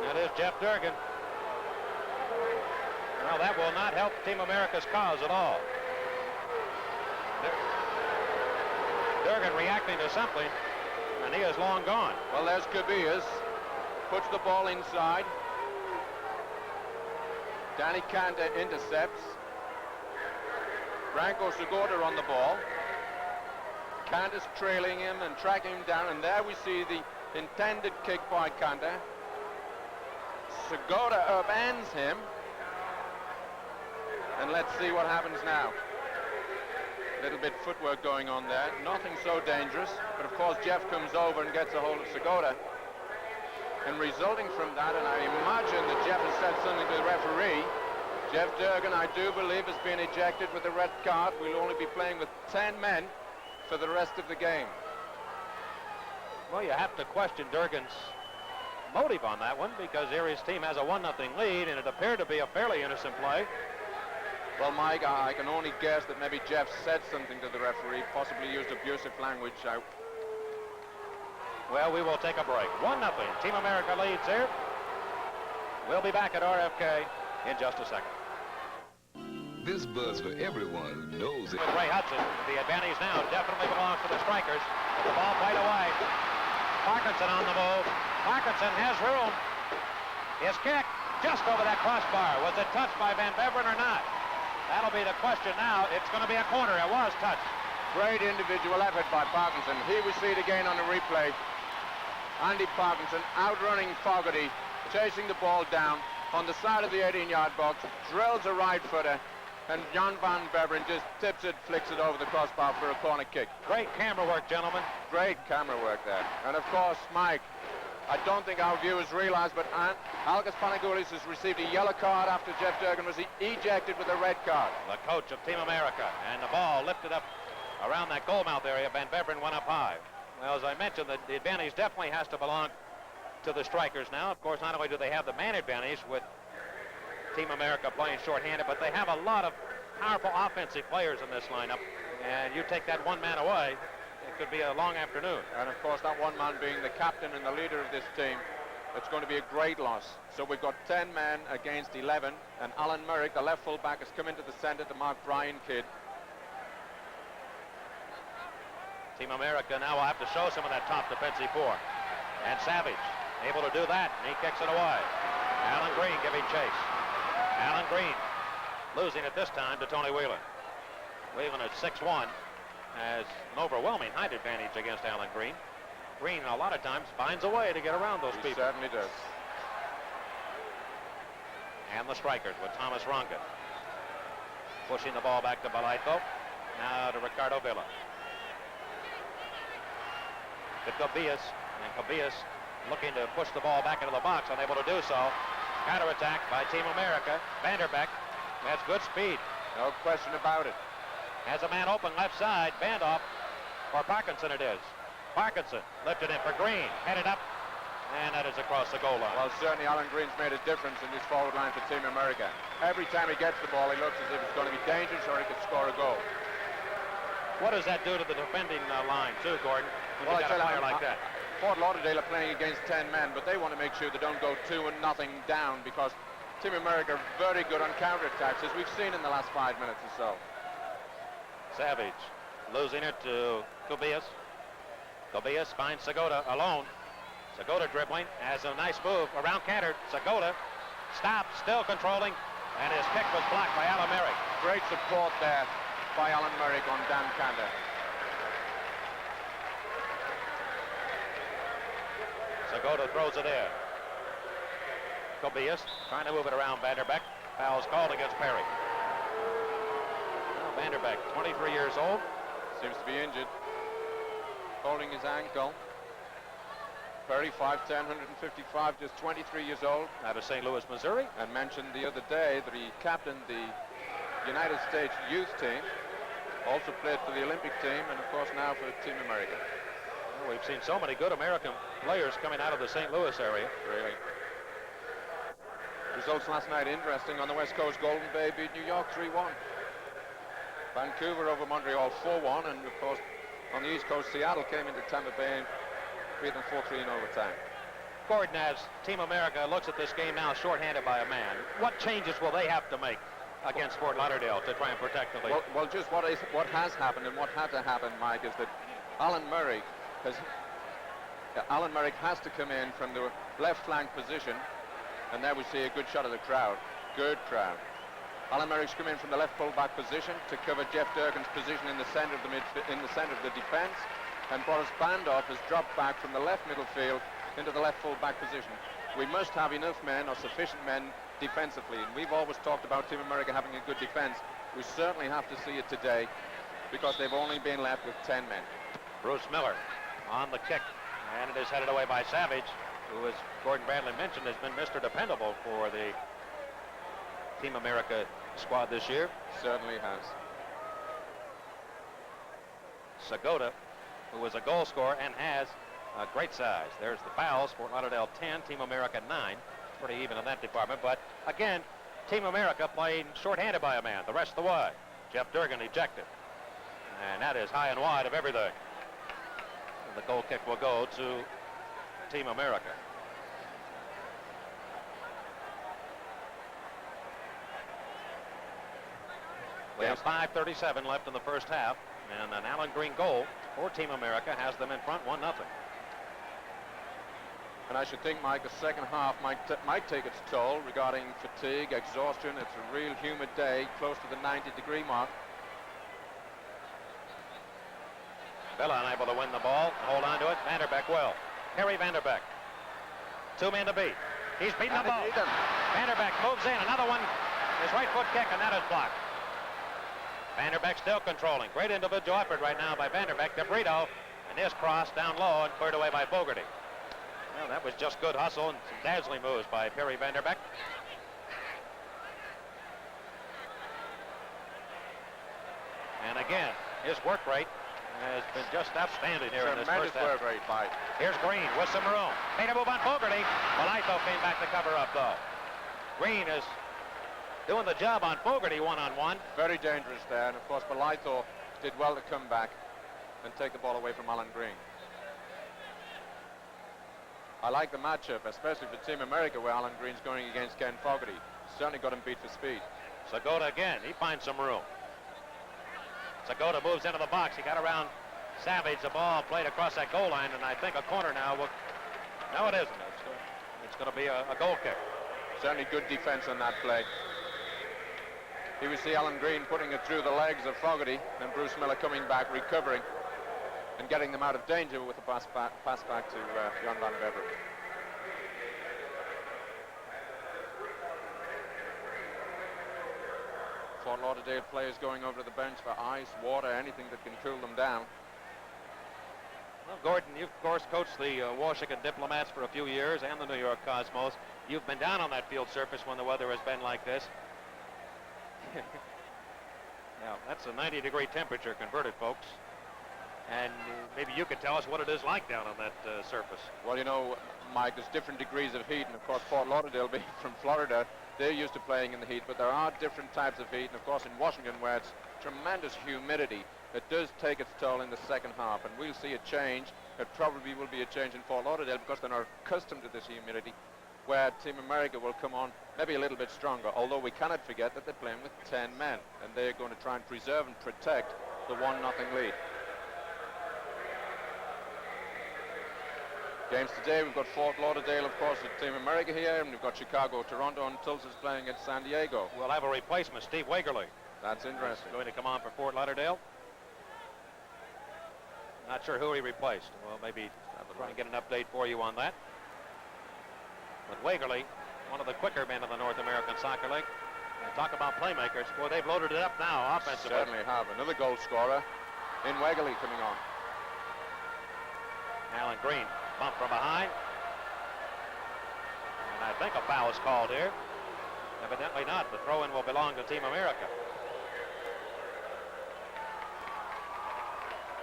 That is Jeff Durgan. Well, that will not help Team America's cause at all. Durgan reacting to something, and he is long gone. Well, there's Cabillas. Puts the ball inside. Danny Kanda intercepts. Branko Segota on the ball. Canda's trailing him and tracking him down, and there we see the intended kick by Kanda. Segota upends him, and let's see what happens now. A little bit footwork going on there, nothing so dangerous, but of course Jeff comes over and gets a hold of Segota, and resulting from that, and I imagine that Jeff has said something to the referee, Jeff Durgan, I do believe, has been ejected with a red card. We'll only be playing with 10 men for the rest of the game. Well, you have to question Durgan's motive on that one, because Erie's team has a 1-0 lead, and it appeared to be a fairly innocent play. Well, Mike, I can only guess that maybe Jeff said something to the referee, possibly used abusive language. Well, we will take a break. 1-0. Team America leads here. We'll be back at RFK in just a second. This buzz for everyone who knows it. With Ray Hudson, the advantage now definitely belongs to the strikers. The ball played away. Parkinson on the move. Parkinson has room. His kick just over that crossbar. Was it touched by Van Beveren or not? That'll be the question now. It's going to be a corner. It was touched. Great individual effort by Parkinson. Here we see it again on the replay. Andy Parkinson outrunning Fogarty, chasing the ball down on the side of the 18-yard box, drills a right footer, and Jan Van Beveren just tips it, flicks it over the crossbar for a corner kick. Great camera work, gentlemen. Great camera work there. And of course, Mike, I don't think our viewers realize, but Algis Panagoulis has received a yellow card after Jeff Durgan was ejected with a red card. The coach of Team America, and the ball lifted up around that goal mouth area. Van Beveren went up high. Well, as I mentioned, the advantage definitely has to belong to the strikers now. Of course, not only do they have the man advantage with Team America playing shorthanded, but they have a lot of powerful offensive players in this lineup, and you take that one man away, it could be a long afternoon. And of course, that one man being the captain and the leader of this team, it's going to be a great loss. So we've got 10 men against 11, and Alan Merrick, the left fullback, has come into the center to mark Brian Kidd. Team America now will have to show some of that top defensive four. And Savage able to do that, and he kicks it away. Alan Green giving chase. Alan Green losing it this time to Tony Whelan. Whelan at 6'1", has an overwhelming height advantage against Alan Green. Green a lot of times finds a way to get around those He people. certainly does. And the strikers with Thomas Ronka pushing the ball back to Balaito. Now to Ricardo Villa. To Cabillas, and Cabillas looking to push the ball back into the box, unable to do so. Counterattack by Team America. Vanderbeck has good speed. No question about it. Has a man open left side. Bandoff for Parkinson it is. Parkinson lifted in for Green. Headed up. And that is across the goal line. Well, certainly Alan Green's made a difference in this forward line for Team America. Every time he gets the ball, he looks as if it's going to be dangerous or he could score a goal. What does that do to the defending line, too, Gordon? When Well, you got a player like that. Fort Lauderdale are playing against 10 men, but they want to make sure they don't go 2-0 down, because Team America are very good on counterattacks, as we've seen in the last 5 minutes or so. Savage losing it to Cabillas. Cabillas finds Segota alone. Segota dribbling, has a nice move around Cantor. Segota stops, still controlling, and his kick was blocked by Alan Merrick. Great support there by Alan Merrick on Dan Cantor. Segota throws it in. Cabillas trying to move it around Vanderbeck. Foul's called against Perry. Well, Vanderbeck, 23 years old. Seems to be injured. Holding his ankle. Perry, 5'10", 155, just 23 years old. Out of St. Louis, Missouri. And mentioned the other day that he captained the United States youth team. Also played for the Olympic team, and of course now for Team America. Well, we've seen so many good American players coming out of the St. Louis area. Really. Results last night interesting. On the West Coast, Golden Bay beat New York 3-1. Vancouver over Montreal 4-1, and of course on the East Coast, Seattle came into Tampa Bay and beat them 4-3 in overtime. Gordon, as Team America looks at this game now shorthanded by a man, what changes will they have to make against Fort Lauderdale to try and protect the lead? Well, just what has happened and what had to happen, Mike, is that Alan Merrick has to come in from the left flank position, and there we see a good shot of the crowd. Good crowd. Alan Merrick's come in from the left full-back position to cover Jeff Durgan's position in the centre of the defence, and Boris Bandov has dropped back from the left middle field into the left full-back position. We must have enough men, or sufficient men, defensively, and we've always talked about Team America having a good defence. We certainly have to see it today, because they've only been left with 10 men. Bruce Miller on the kick, and it is headed away by Savage, who, as Gordon Bradley mentioned, has been Mr. Dependable for the Team America squad this year. Certainly has. Segota, who is a goal scorer and has a great size. There's the fouls. Fort Lauderdale 10, Team America 9. Pretty even in that department, but again, Team America playing shorthanded by a man the rest of the way. Jeff Durgan ejected, and that is high and wide of everything. And the goal kick will go to Team America. We have 5:37 left in the first half, and an Alan Green goal for Team America has them in front 1-0. And I should think, Mike, the second half might take its toll regarding fatigue, exhaustion. It's a real humid day, close to the 90-degree mark. Villa unable to win the ball, hold on to it. Vanderbeck will. Harry Vanderbeck. 2 men to beat. He's beaten the ball. Vanderbeck moves in. Another one. His right foot kick, and that is blocked. Vanderbeck still controlling. Great individual effort right now by Vanderbeck to Brito, and his cross down low and cleared away by Fogarty. Well, that was just good hustle and some dazzling moves by Perry Vanderbeck. And again, his work rate has been just outstanding here in this first half. Tremendous work rate by. Here's Green with some room. Made a move on Fogarty. Malito came back to cover up, though. Green is doing the job on Fogarty one-on-one. Very dangerous there, and of course Malito did well to come back and take the ball away from Alan Green. I like the matchup, especially for Team America, where Alan Green's going against Ken Fogarty. Certainly got him beat for speed. Segota again, he finds some room. Segota moves into the box. He got around Savage. The ball played across that goal line, and I think a corner now. No, it isn't. It's going to be a goal kick. Certainly good defense on that play. Here we see Alan Green putting it through the legs of Fogarty, and Bruce Miller coming back, recovering, and getting them out of danger with the pass back to Jan van Beveren. Fort Lauderdale players going over to the bench for ice, water, anything that can cool them down. Well, Gordon, you've of course coached the Washington Diplomats for a few years and the New York Cosmos. You've been down on that field surface when the weather has been like this. Now, that's a 90-degree temperature converted, folks. And maybe you could tell us what it is like down on that surface. Well, you know, Mike, there's different degrees of heat, and of course Fort Lauderdale being from Florida, they're used to playing in the heat, but there are different types of heat, and of course in Washington, where it's tremendous humidity, it does take its toll in the second half, and we'll see a change. It probably will be a change in Fort Lauderdale because they're not accustomed to this humidity, where Team America will come on maybe a little bit stronger, although we cannot forget that they're playing with 10 men, and they're going to try and preserve and protect the 1-0 lead. Games today, we've got Fort Lauderdale, of course, with Team America here, and we've got Chicago, Toronto, and Tulsa's playing at San Diego. We'll have a replacement, Steve Wagerly. That's interesting. He's going to come on for Fort Lauderdale. Not sure who he replaced. Well, maybe I'll try and get an update for you on that. But Wagerly, one of the quicker men in the North American Soccer League. And talk about playmakers. Boy, they've loaded it up now offensively. Certainly have. Another goal scorer in Wagerly coming on. Alan Green, bump from behind. And I think a foul is called here. Evidently not. The throw-in will belong to Team America.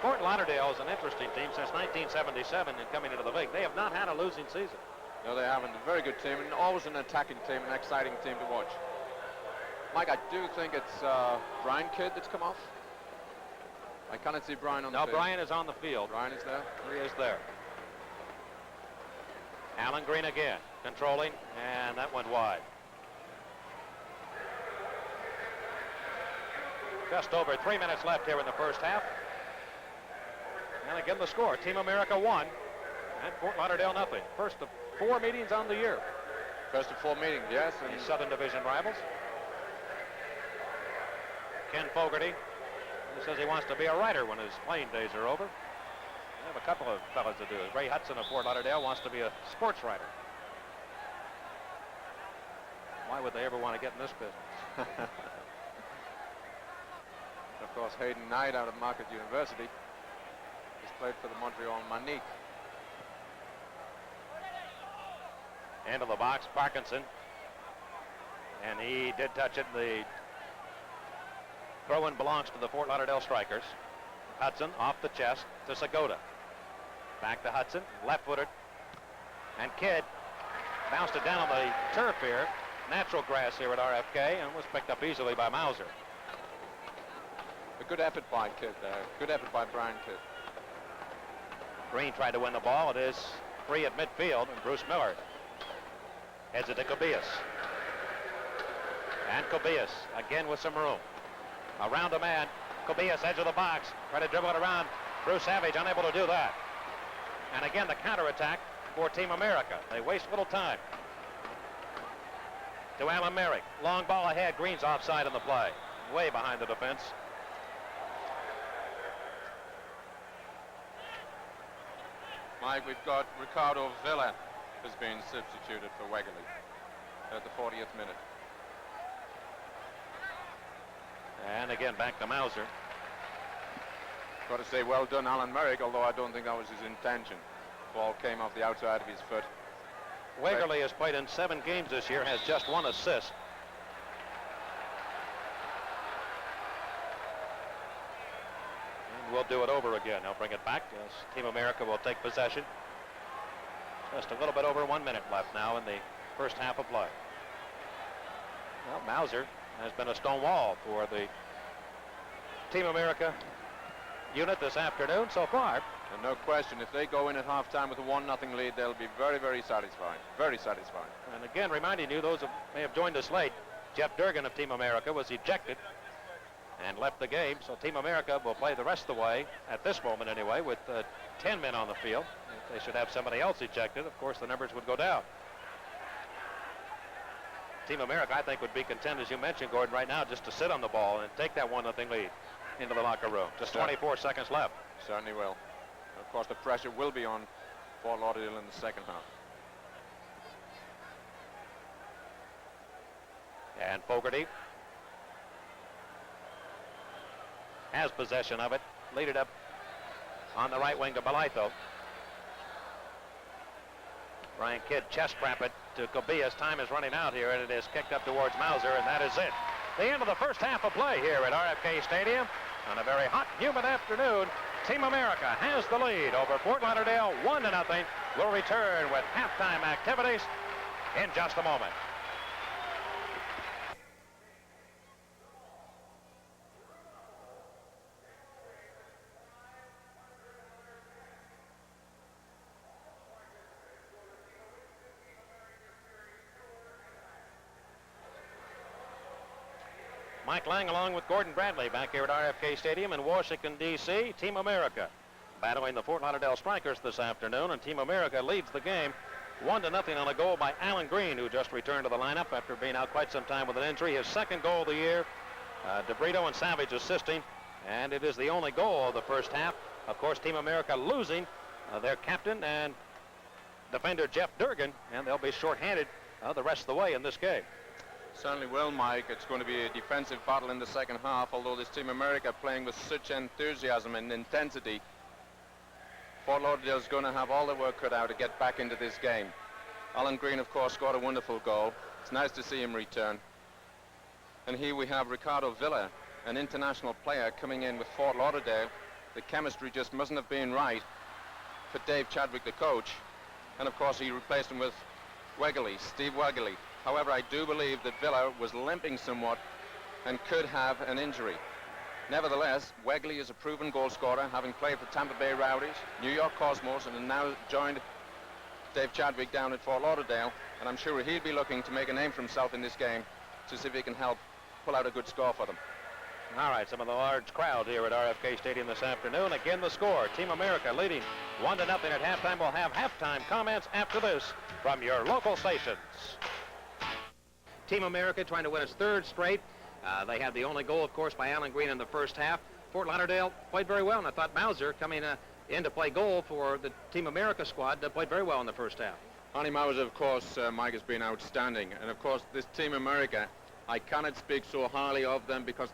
Fort Lauderdale is an interesting team since 1977 and coming into the league. They have not had a losing season. No, they haven't. A very good team, and always an attacking team, an exciting team to watch. Mike, I do think it's Brian Kidd that's come off. I cannot see Brian on the field. No, Brian is on the field. Brian is there? He is there. Alan Green again, controlling, and that went wide. Just over 3 minutes left here in the first half. And again, the score, Team America 1, and Fort Lauderdale nothing. First of 4 meetings on the year. First of 4 meetings, yes. And Southern Division rivals. Ken Fogarty. He says he wants to be a writer when his playing days are over. We have a couple of fellas to do it. Ray Hudson of Fort Lauderdale wants to be a sports writer. Why would they ever want to get in this business? Of course, Hayden Knight out of Marquette University has played for the Montreal Manique. Into the box, Parkinson. And he did touch it. The throw-in belongs to the Fort Lauderdale Strikers. Hudson off the chest to Segota. Back to Hudson, left-footed. And Kidd bounced it down on the turf here. Natural grass here at RFK, and was picked up easily by Mauser. A good effort by Kidd there. Good effort by Brian Kidd. Green tried to win the ball. It is free at midfield, and Bruce Miller heads it to Cobias. And Cobias again with some room. Around a man. Cobias, edge of the box. Try to dribble it around. Bruce Savage unable to do that. And again the counterattack for Team America. They waste little time. To Alan Merrick. Long ball ahead. Green's offside in the play. Way behind the defense. Mike, we've got Ricardo Villa has been substituted for Wegerle at the 40th minute. And again back to Mauser. Got to say well done Alan Merrick, although I don't think that was his intention. Ball came off the outside of his foot. Wegerle has played in 7 games this year, has just 1 assist. And we'll do it over again. They'll bring it back as Team America will take possession. Just a little bit over 1 minute left now in the first half of play. Well, Mauser has been a stone wall for the Team America unit this afternoon so far. And no question, if they go in at halftime with a 1-0 lead, they'll be very, very satisfied. Very satisfied. And again, reminding you, those who may have joined us late, Jeff Durgan of Team America was ejected and left the game. So Team America will play the rest of the way, at this moment anyway, with 10 men on the field. If they should have somebody else ejected, of course, the numbers would go down. Team America, I think, would be content, as you mentioned, Gordon, right now, just to sit on the ball and take that 1-0 lead into the locker room. Just 24 seconds left. Certainly will. Of course, the pressure will be on Fort Lauderdale in the second half. And Fogarty has possession of it. Lead it up on the right wing to Balaito. Brian Kidd chest wrap it to Cobias. Time is running out here, and it is kicked up towards Mauser, and that is it. The end of the first half of play here at RFK Stadium. On a very hot, humid afternoon, Team America has the lead over Fort Lauderdale, 1-0. We'll return with halftime activities in just a moment. Mike Lang along with Gordon Bradley back here at RFK Stadium in Washington, D.C. Team America battling the Fort Lauderdale Strikers this afternoon, and Team America leads the game 1-0 on a goal by Alan Green, who just returned to the lineup after being out quite some time with an injury. His second goal of the year. DeBrito and Savage assisting, and it is the only goal of the first half. Of course, Team America losing their captain and defender Jeff Durgan, and they'll be shorthanded the rest of the way in this game. Certainly will, Mike. It's going to be a defensive battle in the second half, although this Team America playing with such enthusiasm and intensity. Fort Lauderdale's going to have all the work cut out to get back into this game. Alan Green, of course, scored a wonderful goal. It's nice to see him return. And here we have Ricardo Villa, an international player coming in with Fort Lauderdale. The chemistry just mustn't have been right for Dave Chadwick, the coach. And, of course, he replaced him with Wegerle, Steve Wegerle. However, I do believe that Villa was limping somewhat and could have an injury. Nevertheless, Wegerle is a proven goal scorer, having played for Tampa Bay Rowdies, New York Cosmos, and now joined Dave Chadwick down at Fort Lauderdale. And I'm sure he'll be looking to make a name for himself in this game to see if he can help pull out a good score for them. All right, some of the large crowd here at RFK Stadium this afternoon. Again, the score. Team America leading 1-0 at halftime. We'll have halftime comments after this from your local stations. Team America trying to win its third straight They had the only goal, of course, by Alan Green in the first half. Fort Lauderdale played very well, and I thought Mauser, coming in to play goal for the Team America squad, played very well in the first half. Arnie Mauser, of course, Mike, has been outstanding. And, of course, this Team America, I cannot speak so highly of them because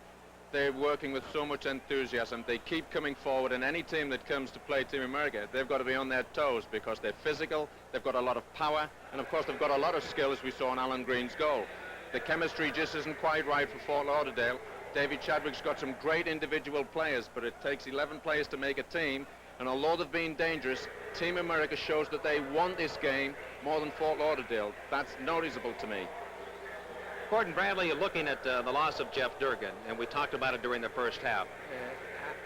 they're working with so much enthusiasm. They keep coming forward, and any team that comes to play Team America, they've got to be on their toes because they're physical, they've got a lot of power, and, of course, they've got a lot of skill, as we saw in Alan Green's goal. The chemistry just isn't quite right for Fort Lauderdale. David Chadwick's got some great individual players, but it takes 11 players to make a team. And although they've been dangerous, Team America shows that they want this game more than Fort Lauderdale. That's noticeable to me. Gordon Bradley, looking at the loss of Jeff Durgan, and we talked about it during the first half.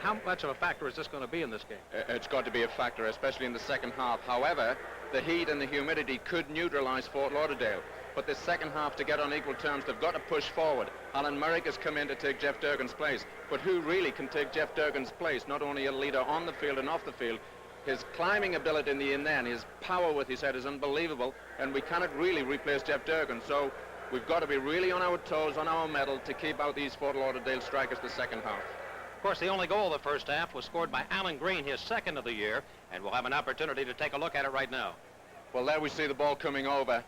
How much of a factor is this going to be in this game? It's got to be a factor, especially in the second half. However, the heat and the humidity could neutralize Fort Lauderdale. But the second half, to get on equal terms, they've got to push forward. Alan Merrick has come in to take Jeff Durgan's place. But who really can take Jeff Durgan's place? Not only a leader on the field and off the field, his climbing ability in the in there and his power with his head is unbelievable. And we cannot really replace Jeff Durgan. So we've got to be really on our toes, on our mettle, to keep out these Fort Lauderdale strikers the second half. Of course, the only goal of the first half was scored by Alan Green, his second of the year. And we'll have an opportunity to take a look at it right now. Well, there we see the ball coming over.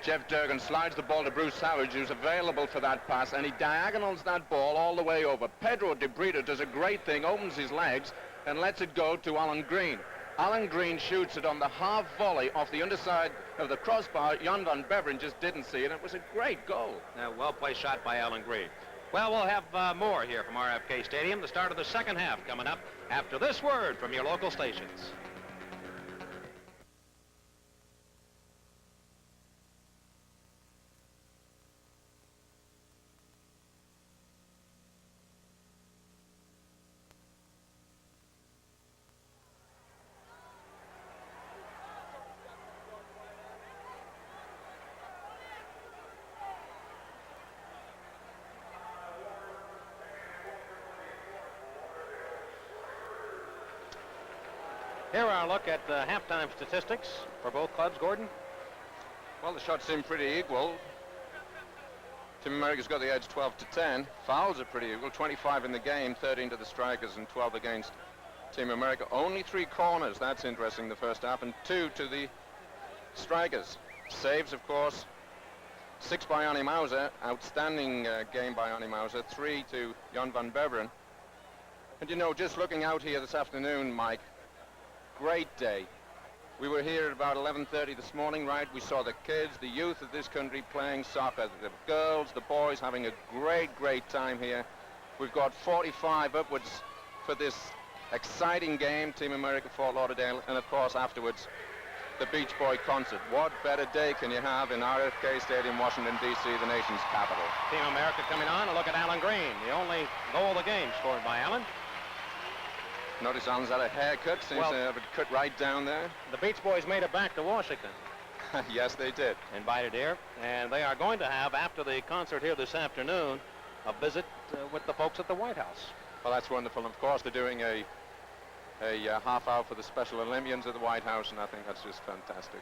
Jeff Durgan slides the ball to Bruce Savage, who's available for that pass, and he diagonals that ball all the way over. Pedro de Brito does a great thing, opens his legs, and lets it go to Alan Green. Alan Green shoots it on the half volley off the underside of the crossbar. Jan van Beveren just didn't see it. It was a great goal. Well-placed shot by Alan Green. Well, we'll have more here from RFK Stadium. The start of the second half coming up after this word from your local stations. Here our look at halftime statistics for both clubs, Gordon. Well, the shots seem pretty equal. Team America's got the edge 12-10. Fouls are pretty equal, 25 in the game, 13 to the strikers and 12 against Team America. Only 3 corners, that's interesting, the first half, and 2 to the strikers. Saves, of course, 6 by Arnie Mauser. Outstanding game by Arnie Mauser. 3 to Jan van Beveren. And you know, just looking out here this afternoon, Mike, great day. We were here at about 11:30 this morning, right? We saw the kids, the youth of this country playing soccer, the girls, the boys having a great time here. We've got 45 upwards for this exciting game, Team America Fort Lauderdale, and of course afterwards the Beach Boy concert. What better day can you have in RFK Stadium, Washington, D.C., the nation's capital? Team America coming on. A look at Alan Green, the only goal of the game scored by Alan. Notice Alan's had a haircut, seems to have it cut right down there. The Beach Boys made it back to Washington. Yes, they did. Invited here, and they are going to have, after the concert here this afternoon, a visit with the folks at the White House. Well, that's wonderful. And of course, they're doing a half hour for the Special Olympians at the White House, and I think that's just fantastic.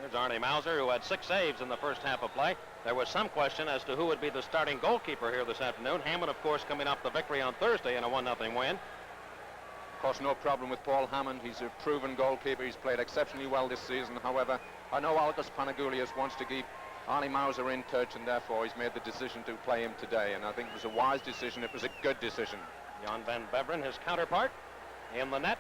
There's Arnie Mauser, who had 6 saves in the first half of play. There was some question as to who would be the starting goalkeeper here this afternoon. Hammond, of course, coming off the victory on Thursday in a 1-0 win. Of course, no problem with Paul Hammond. He's a proven goalkeeper. He's played exceptionally well this season. However, I know Algis Panagoulias wants to keep Arnie Mauser in touch, and therefore he's made the decision to play him today. And I think it was a wise decision. It was a good decision. Jan van Beveren, his counterpart, in the net.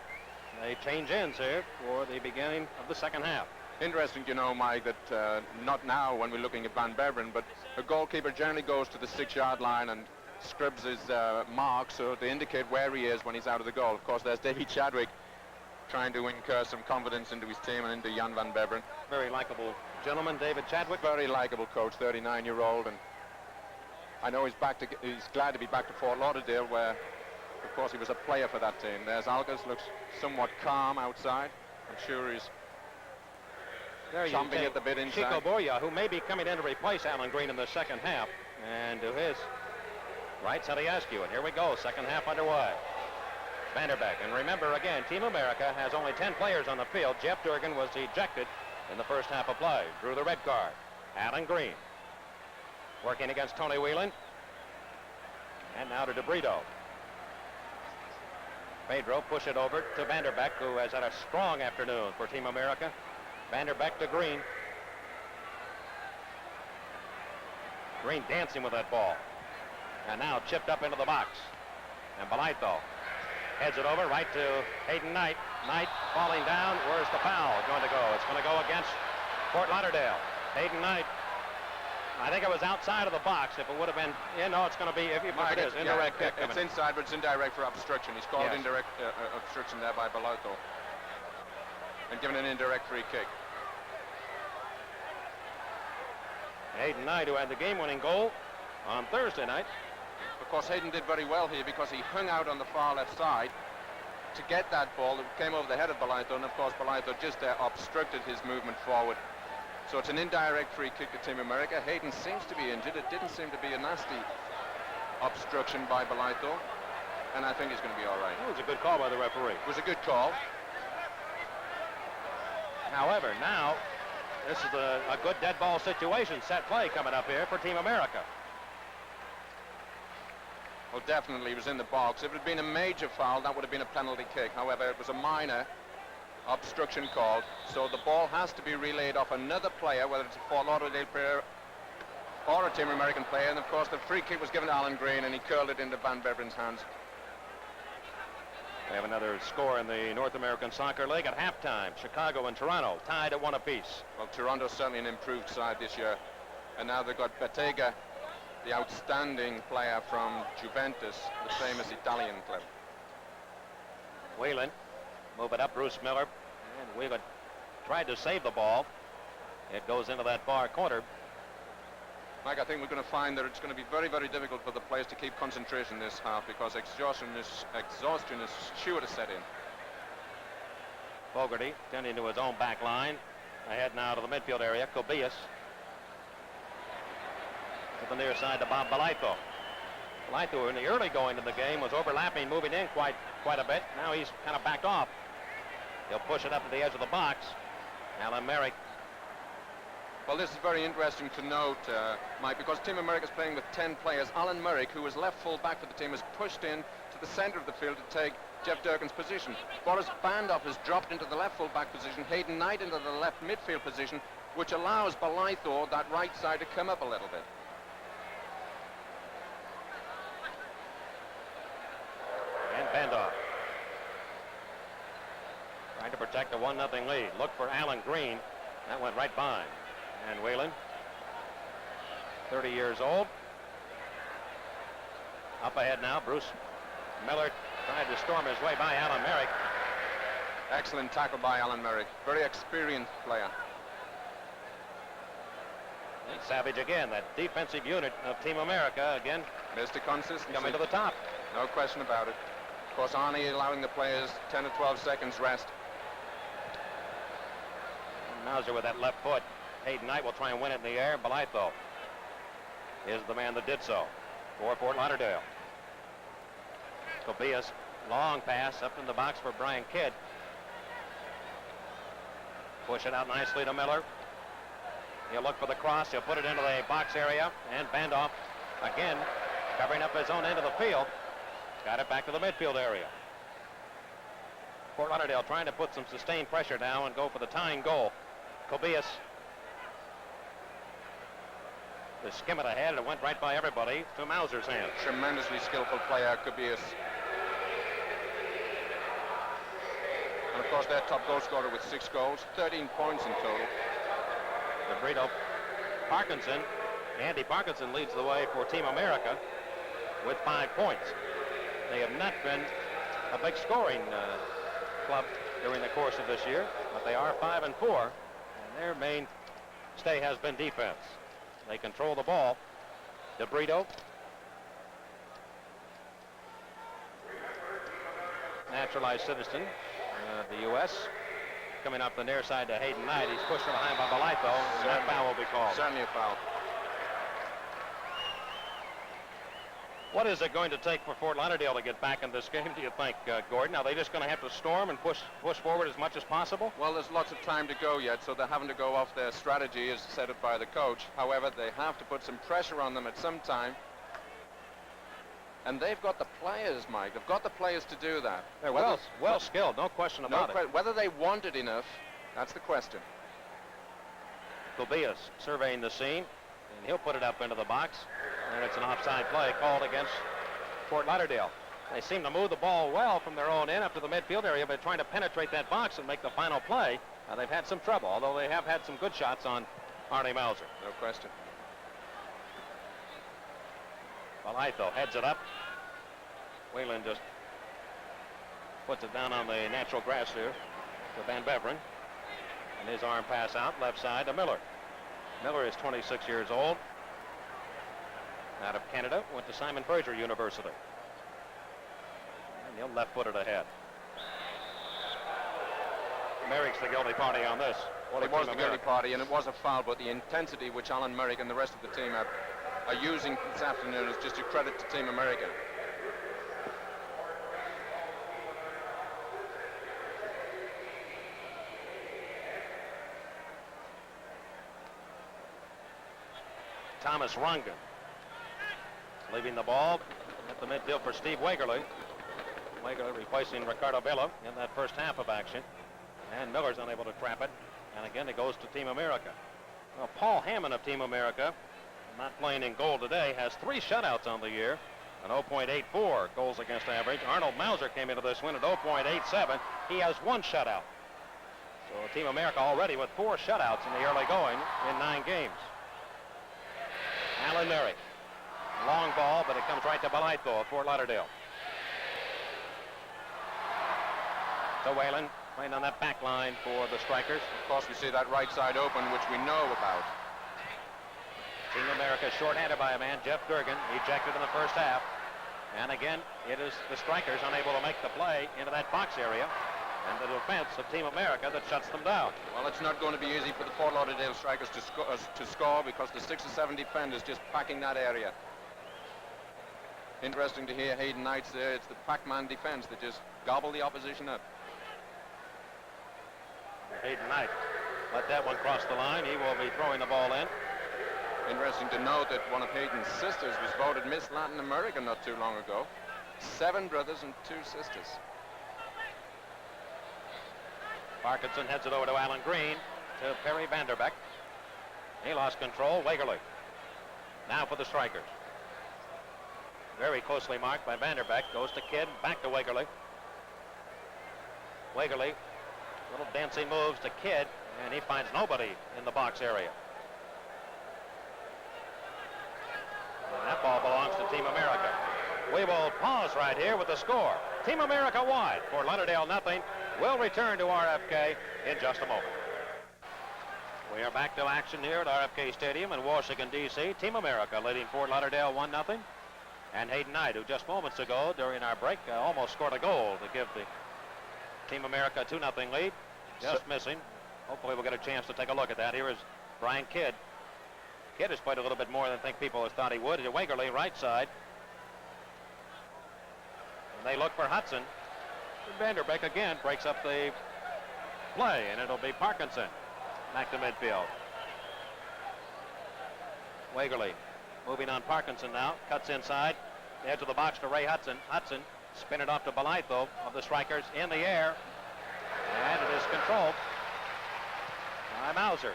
They change ends here for the beginning of the second half. Interesting, you know, Mike, that not now when we're looking at Van Beveren, but a goalkeeper generally goes to the 6-yard line and scribs his mark so to indicate where he is when he's out of the goal. Of course, there's David Chadwick trying to incur some confidence into his team and into Jan van Beveren. Very likable gentleman, David Chadwick. Very likable coach, 39-year-old, and I know he's glad to be back to Fort Lauderdale, where, of course, he was a player for that team. There's Algis, looks somewhat calm outside. I'm sure he's chomping at the bit inside. Chico Boya, who may be coming in to replace Alan Green in the second half. And to his right, Saliascu. And here we go, second half underway. Vanderbeck. And remember again, Team America has only 10 players on the field. Jeff Durgan was ejected in the first half of play. Drew the red card. Alan Green working against Tony Whelan. And now to DeBrito. Pedro push it over to Vanderbeck, who has had a strong afternoon for Team America. Vanderbeck to Green. Green dancing with that ball. And now chipped up into the box. And Balaito heads it over right to Hayden Knight. Knight falling down. Where's the foul going to go? It's going to go against Fort Lauderdale. Hayden Knight. I think it was outside of the box. If it would have been in, no, it's going to be, if it is, indirect kick. It's inside, but it's indirect for obstruction. He's called indirect obstruction there by Balaito. And given an indirect free kick. Hayden Knight, who had the game-winning goal on Thursday night. Of course, Hayden did very well here because he hung out on the far left side to get that ball that came over the head of Balaito, and of course Balaito just obstructed his movement forward. So it's an indirect free kick to Team America. Hayden seems to be injured. It didn't seem to be a nasty obstruction by Balaito, and I think he's going to be all right. It was a good call by the referee. It was a good call. However, now this is a good dead ball situation. Set play coming up here for Team America. Well, definitely, he was in the box. If it had been a major foul, that would have been a penalty kick. However, it was a minor obstruction called, so the ball has to be relayed off another player, whether it's a Fort Lauderdale player or a Team American player. And of course, the free kick was given to Alan Green, and he curled it into Van Beveren's hands. We have another score in the North American Soccer League at halftime. Chicago and Toronto tied at 1 apiece. Well, Toronto's certainly an improved side this year, and now they've got Bettega, the outstanding player from Juventus, the famous Italian club. Whelan, move it up, Bruce Miller, and Whelan tried to save the ball. It goes into that far corner. Mike, I think we're going to find that it's going to be very, very difficult for the players to keep concentration this half because exhaustion is sure to set in. Fogarty tending to his own back line. Ahead now to the midfield area. Kobias to the near side to Bob Balaito. Balaito in the early going of the game was overlapping, moving in quite a bit. Now he's kind of backed off. He'll push it up to the edge of the box. Alan Merrick. Well, this is very interesting to note, Mike, because Team America is playing with 10 players. Alan Merrick, who was left full back for the team, is pushed in to the center of the field to take Jeff Durgan's position. Boris Bandoff has dropped into the left full back position, Hayden Knight into the left midfield position, which allows Balaito, that right side, to come up a little bit. And Bandoff trying to protect the 1-0 lead. Look for Alan Green. That went right by. And Whelan, 30 years old. Up ahead now, Bruce Miller tried to storm his way by Alan Merrick. Excellent tackle by Alan Merrick. Very experienced player. And Savage again, that defensive unit of Team America again. Mr. Consistency. Coming to the top. No question about it. Of course, Arnie allowing the players 10 to 12 seconds rest. Mauser with that left foot. Hayden Knight will try and win it in the air. Balaito is the man that did so for Fort Lauderdale. Kobias, long pass up in the box for Brian Kidd. Push it out nicely to Miller. He'll look for the cross. He'll put it into the box area. And Bandoff, again, covering up his own end of the field. Got it back to the midfield area. Fort Lauderdale trying to put some sustained pressure now and go for the tying goal. Kobias to skim it ahead, and it went right by everybody to Mauser's hand. Tremendously skillful player, Kobias. And of course, their top goal scorer with 6 goals, 13 points in total. DeBrito Parkinson. Andy Parkinson leads the way for Team America with 5 points. They have not been a big scoring club during the course of this year, but they are 5-4, and their mainstay has been defense. They control the ball. DeBrito. Naturalized citizen of the U.S. Coming up the near side to Hayden Knight. He's pushed from behind by Balaito, and that foul will be called. Certainly a foul. What is it going to take for Fort Lauderdale to get back in this game, do you think, Gordon? Are they just going to have to storm and push forward as much as possible? Well, there's lots of time to go yet, so they're having to go off their strategy as set up by the coach. However, they have to put some pressure on them at some time. And they've got the players, Mike. They've got the players to do that. They're well skilled, no question about it. Whether they want it enough, that's the question. Tobias surveying the scene, and he'll put it up into the box. And it's an offside play called against Fort Lauderdale. They seem to move the ball well from their own end up to the midfield area, but trying to penetrate that box and make the final play, they've had some trouble, although they have had some good shots on Arnie Mauser. No question. Balaito heads it up. Whalen just puts it down on the natural grass here to Van Beveren. And his arm pass out left side to Miller. Miller is 26 years old. Out of Canada, went to Simon Fraser University. And he'll left-footed ahead. Merrick's the guilty party on this. Well, it was the guilty party, and it was a foul, but the intensity which Alan Merrick and the rest of the team are using this afternoon is just a credit to Team America. Thomas Rungan leaving the ball at the midfield for Steve Wagerly. Wagerly replacing Ricardo Villa in that first half of action. And Miller's unable to trap it. And again, it goes to Team America. Well, Paul Hammond of Team America, not playing in goal today, has 3 shutouts on the year. An 0.84 goals against average. Arnold Mauser came into this one at 0.87. He has 1 shutout. So Team America already with 4 shutouts in the early going in 9 games. Alan Merrick. Long ball, but it comes right to Balaito of Fort Lauderdale. So Whalen playing on that back line for the Strikers. Of course, we see that right side open, which we know about. Team America shorthanded by a man, Jeff Durgan, ejected in the first half. And again, it is the Strikers unable to make the play into that box area. And the defense of Team America that shuts them down. Well, it's not going to be easy for the Fort Lauderdale Strikers to score because the 6 or 7 defenders just packing that area. Interesting to hear Hayden Knight's there. It's the Pac-Man defense that just gobble the opposition up. Hayden Knight let that one cross the line. He will be throwing the ball in. Interesting to note that one of Hayden's sisters was voted Miss Latin America not too long ago. 7 brothers and 2 sisters. Parkinson heads it over to Alan Green, to Perry Vanderbeck. He lost control. Wagerly now for the Strikers. Very closely marked by Vanderbeck. Goes to Kidd, back to Wagerly. Wagerly, little dancing moves to Kidd, and he finds nobody in the box area. And that ball belongs to Team America. We will pause right here with the score. Team America wide. Fort Lauderdale nothing. We'll return to RFK in just a moment. We are back to action here at RFK Stadium in Washington, D.C. Team America leading Fort Lauderdale 1-0. And Hayden Knight, who just moments ago during our break almost scored a goal to give the Team America 2-0 lead. Just missing. Hopefully we'll get a chance to take a look at that. Here is Brian Kidd. Kidd has played a little bit more than I think people thought he would. Wagerly, right side. And they look for Hudson. Vanderbeck again breaks up the play, and it'll be Parkinson back to midfield. Wagerly moving on Parkinson now, cuts inside, the edge of the box to Ray Hudson. Hudson spin it off to Balaito of the Strikers in the air, and it is controlled by Mauser.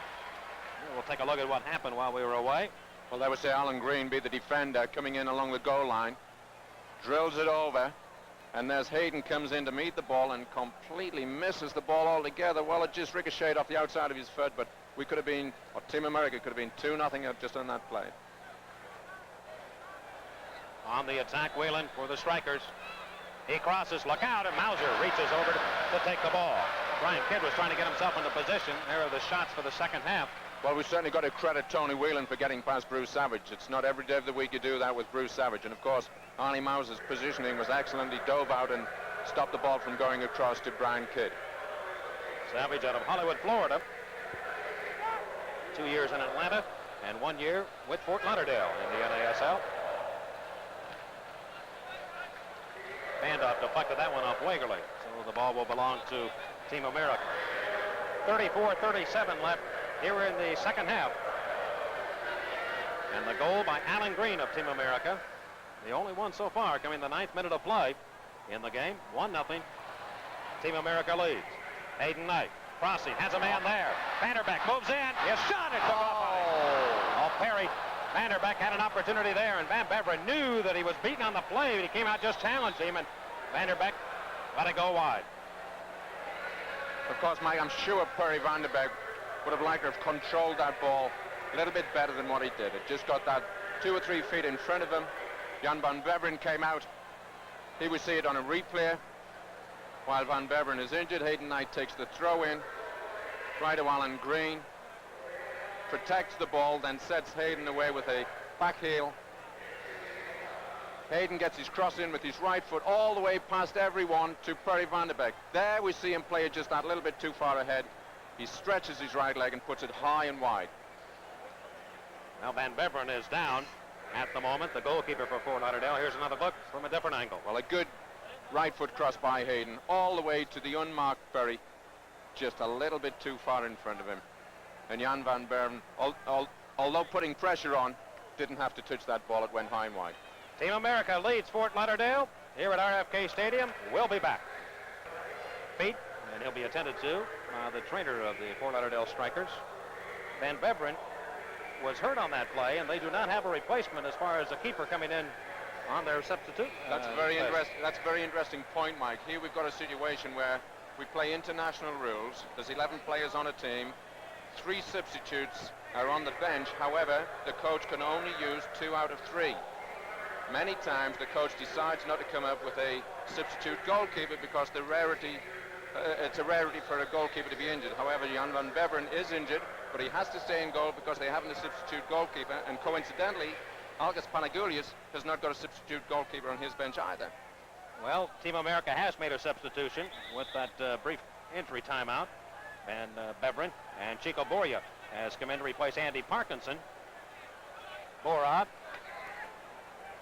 We'll take a look at what happened while we were away. Well, that would say Alan Green be the defender coming in along the goal line, drills it over, and there's Hayden comes in to meet the ball and completely misses the ball altogether. Well, it just ricocheted off the outside of his foot, but we could have been, or Team America could have been 2-0 up just on that play. On the attack, Whalen for the Strikers. He crosses, look out, and Mauser reaches over to take the ball. Brian Kidd was trying to get himself into position. There are the shots for the second half. Well, we certainly got to credit Tony Whelan for getting past Bruce Savage. It's not every day of the week you do that with Bruce Savage. And, of course, Arnie Mauser's positioning was excellent. He dove out and stopped the ball from going across to Brian Kidd. Savage out of Hollywood, Florida. 2 years in Atlanta and 1 year with Fort Lauderdale in the NASL. Handoff deflected that one off Wagerly. So the ball will belong to Team America. 34-37 left here in the second half. And the goal by Alan Green of Team America. The only one so far coming the 9th minute of play in the game. 1-0. Team America leads. Hayden Knight crossing, has a man there. Vanderbeck moves in. His shot, it took off. Perry. Vanderbeck had an opportunity there, and Van Beveren knew that he was beaten on the play, but he came out just challenged him, and Vanderbeck let it go wide. Of course, Mike, I'm sure Perry Vanderbeck would have liked to have controlled that ball a little bit better than what he did. It just got that 2 or 3 feet in front of him. Jan Van Beveren came out. He would see it on a replay. While Van Beveren is injured, Hayden Knight takes the throw in. Right to Alan Green. Protects the ball, then sets Hayden away with a back heel. Hayden gets his cross in with his right foot all the way past everyone to Perry Vanderbeck. There we see him play it just that little bit too far ahead. He stretches his right leg and puts it high and wide. Now Van Beveren is down at the moment, the goalkeeper for Fort Lauderdale. Here's another look from a different angle. Well, a good right foot cross by Hayden all the way to the unmarked Perry, just a little bit too far in front of him. And Jan Van Beveren, although putting pressure on, didn't have to touch that ball. It went high and wide. Team America leads Fort Lauderdale here at RFK Stadium. We'll be back. Feet, and he'll be attended to the trainer of the Fort Lauderdale Strikers. Van Beveren was hurt on that play, and they do not have a replacement as far as a keeper coming in on their substitute. That's a very interesting point, Mike. Here we've got a situation where we play international rules. There's 11 players on a team. 3 substitutes are on the bench. However, the coach can only use 2 out of 3. Many times the coach decides not to come up with a substitute goalkeeper because it's a rarity for a goalkeeper to be injured. However, Jan Van Beveren is injured, but he has to stay in goal because they haven't a substitute goalkeeper, and coincidentally, Algis Panagoulias has not got a substitute goalkeeper on his bench either. Well, Team America has made a substitution with that brief injury timeout. Van Beveren and Chico Boria has come in to replace Andy Parkinson. Borod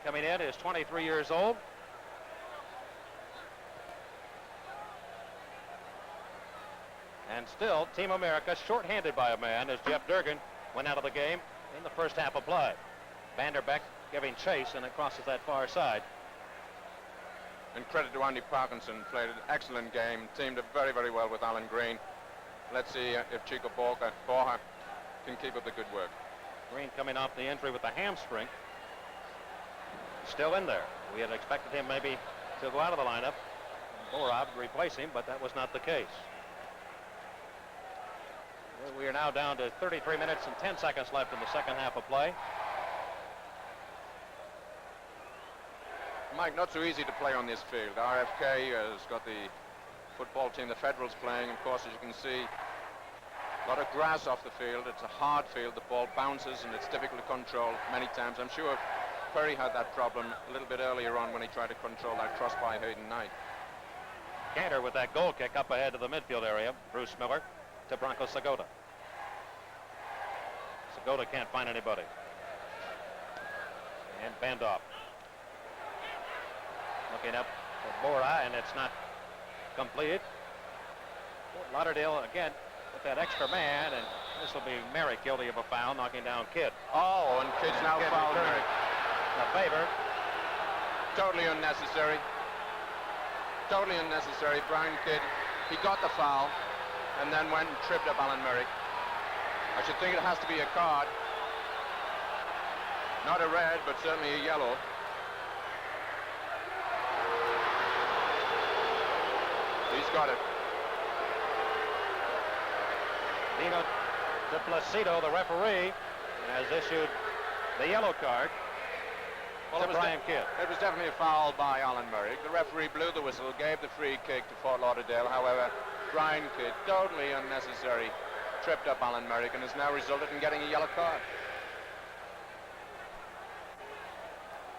coming in is 23 years old. And still, Team America short-handed by a man as Jeff Durgan went out of the game in the first half of play. Vanderbeck giving chase, and it crosses that far side. And credit to Andy Parkinson, played an excellent game, teamed up very, very well with Alan Green. Let's see if Chico Borja can keep up the good work. Green coming off the injury with the hamstring. Still in there. We had expected him maybe to go out of the lineup. Borov to replace him, but that was not the case. We are now down to 33 minutes and 10 seconds left in the second half of play. Mike, not so easy to play on this field. RFK has got the football team, the Federals, playing. Of course, as you can see, a lot of grass off the field. It's a hard field. The ball bounces, and it's difficult to control many times. I'm sure Perry had that problem a little bit earlier on when he tried to control that cross by Hayden Knight. Cantor with that goal kick up ahead to the midfield area. Bruce Miller to Branko Segota. Segota can't find anybody. And Bandoff looking up for Bora, and it's not completed. Fort Lauderdale again with that extra man, and this will be Merrick guilty of a foul, knocking down Kidd. Oh, and Kidd's now fouled Merrick. A favor. Totally unnecessary. Totally unnecessary. Brian Kidd, he got the foul and then went and tripped up Alan Merrick. I should think it has to be a card. Not a red, but certainly a yellow. He's got it. Dino de Placido, the referee, has issued the yellow card. Well, Brian Kidd. It was definitely a foul by Alan Merrick. The referee blew the whistle, gave the free kick to Fort Lauderdale. However, Brian Kidd, totally unnecessary, tripped up Alan Merrick and has now resulted in getting a yellow card.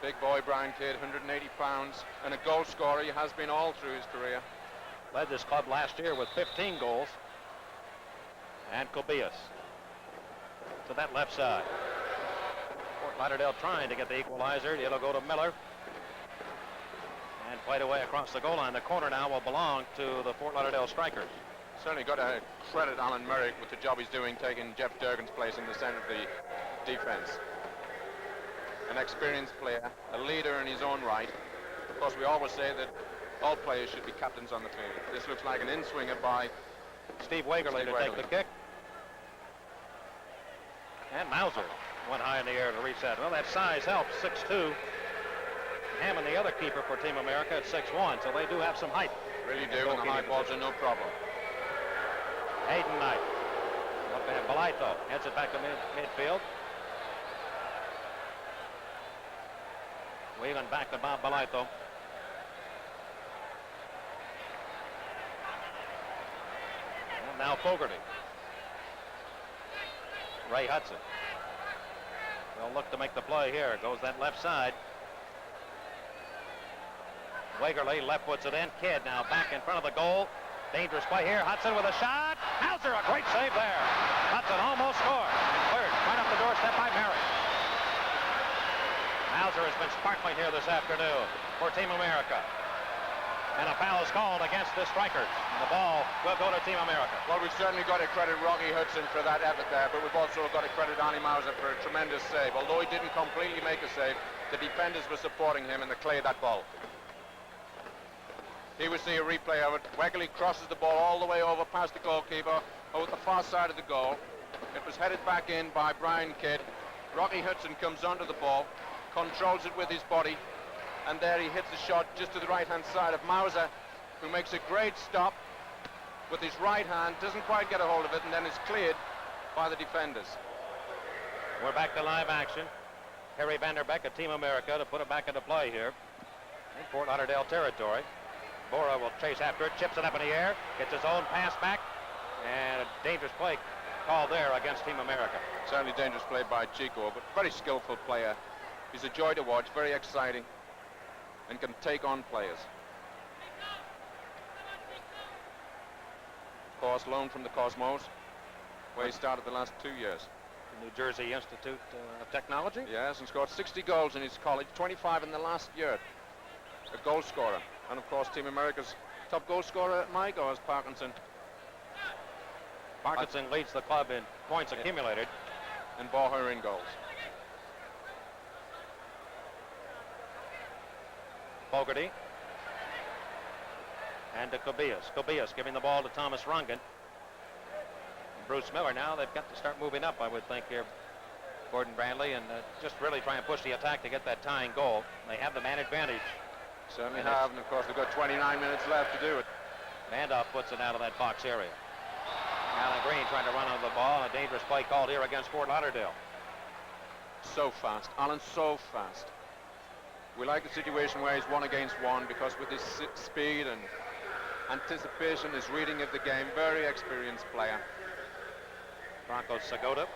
Big boy Brian Kidd, 180 pounds, and a goal scorer. He has been all through his career. Led this club last year with 15 goals. And Kobias to that left side. Fort Lauderdale trying to get the equalizer. It'll go to Miller. And played away across the goal line. The corner now will belong to the Fort Lauderdale Strikers. Certainly got to credit Alan Merrick with the job he's doing, taking Jeff Durgan's place in the center of the defense. An experienced player, a leader in his own right. Of course, we always say that all players should be captains on the field. This looks like an in-swinger by Steve Wagerly to take the kick. And Mauser went high in the air to reach that. Well, that size helps, 6'2". Hammond, the other keeper for Team America, at 6'1", so they do have some height. Really do, and the high balls are no problem. Hayden Knight. Up ahead, Balaito heads it back to midfield. Wheeling back to Bob Balaito. And now Fogarty. Ray Hudson. They'll look to make the play here. Goes that left side. Wagerly left puts it in. Kidd now back in front of the goal. Dangerous play here. Hudson with a shot. Hauser, a great save there. Hudson almost scored. Cleared right up the doorstep by Merrick. Hauser has been sparkling here this afternoon for Team America. And a foul is called against the Strikers. The ball will go to Team America. Well, we've certainly got to credit Rocky Hudson for that effort there, but we've also got to credit Arnie Mauser for a tremendous save. Although he didn't completely make a save, the defenders were supporting him and they cleared that ball. Here we see a replay of it. Wegerly crosses the ball all the way over past the goalkeeper, over the far side of the goal. It was headed back in by Brian Kidd. Rocky Hudson comes onto the ball, controls it with his body, and there he hits the shot just to the right-hand side of Mauser, who makes a great stop with his right hand, doesn't quite get a hold of it, and then is cleared by the defenders. We're back to live action. Harry Vanderbeck of Team America to put it back into play here in Fort Lauderdale territory. Bora will chase after it, chips it up in the air, gets his own pass back, and a dangerous play called there against Team America. Certainly dangerous play by Chico, but very skillful player. He's a joy to watch, very exciting, and can take on players. Of course, loaned from the Cosmos, where he started the last 2 years. The New Jersey Institute of Technology. Yes, and scored 60 goals in his college, 25 in the last year. A goal scorer. And of course, Team America's top goal scorer, Mike, or is Parkinson? Parkinson leads the club in points accumulated. And Borja in goals. Fogarty. And to Cobillas. Cobillas giving the ball to Thomas Rungan. Bruce Miller now, they've got to start moving up, I would think, here, Gordon Brandley, and just really try and push the attack to get that tying goal. They have the man advantage. Certainly have, and of course they've got 29 minutes left to do it. Vandoff puts it out of that box area. Alan Green trying to run on the ball, and a dangerous play called here against Fort Lauderdale. So fast, Alan, so fast. We like the situation where he's 1 against 1, because with his speed and anticipation, his reading of the game, very experienced player. Bronco Segota.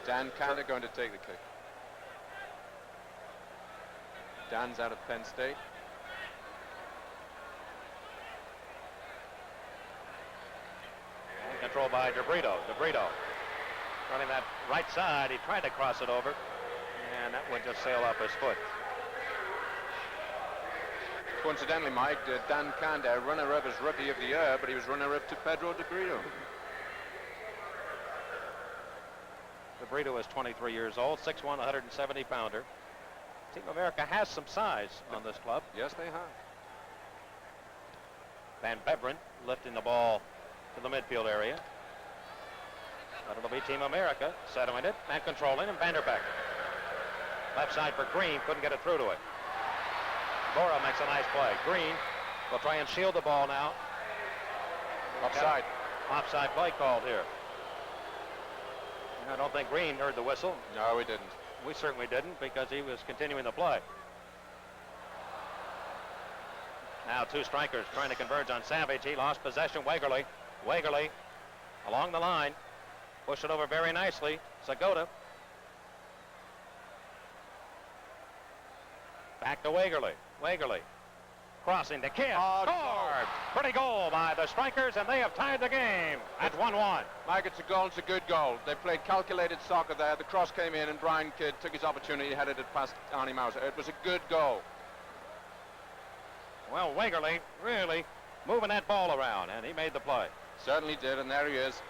Dan Canada going to take the kick. Dan's out of Penn State. And controlled by DeBrito. DeBrito running that right side. He tried to cross it over, and that would just sail off his foot. Coincidentally, Mike, Dan Canada, runner-up as Rookie of the Year, but he was runner-up to Pedro DeBrito. DeBrito is 23 years old, 6'1", 170-pounder. Team America has some size on this club. Yes, they have. Van Beveren lifting the ball to the midfield area. But it'll be Team America settling it and controlling, and Vanderbeck. Left side for Green, couldn't get it through to it. Bora makes a nice play. Green will try and shield the ball now. Offside. Offside play called here. I don't think Green heard the whistle. No, we didn't. We certainly didn't, because he was continuing the play. Now 2 strikers trying to converge on Savage. He lost possession. Wagerly along the line. Push it over very nicely. Segota. Back to Wagerly. Crossing to Kidd. Scored! Pretty goal by the Strikers, and they have tied the game at 1-1. Mike, it's a goal. It's a good goal. They played calculated soccer there. The cross came in, and Brian Kidd took his opportunity, headed it past Arnie Mauser. It was a good goal. Well, Wegerle really moving that ball around, and he made the play. Certainly did, and there he is.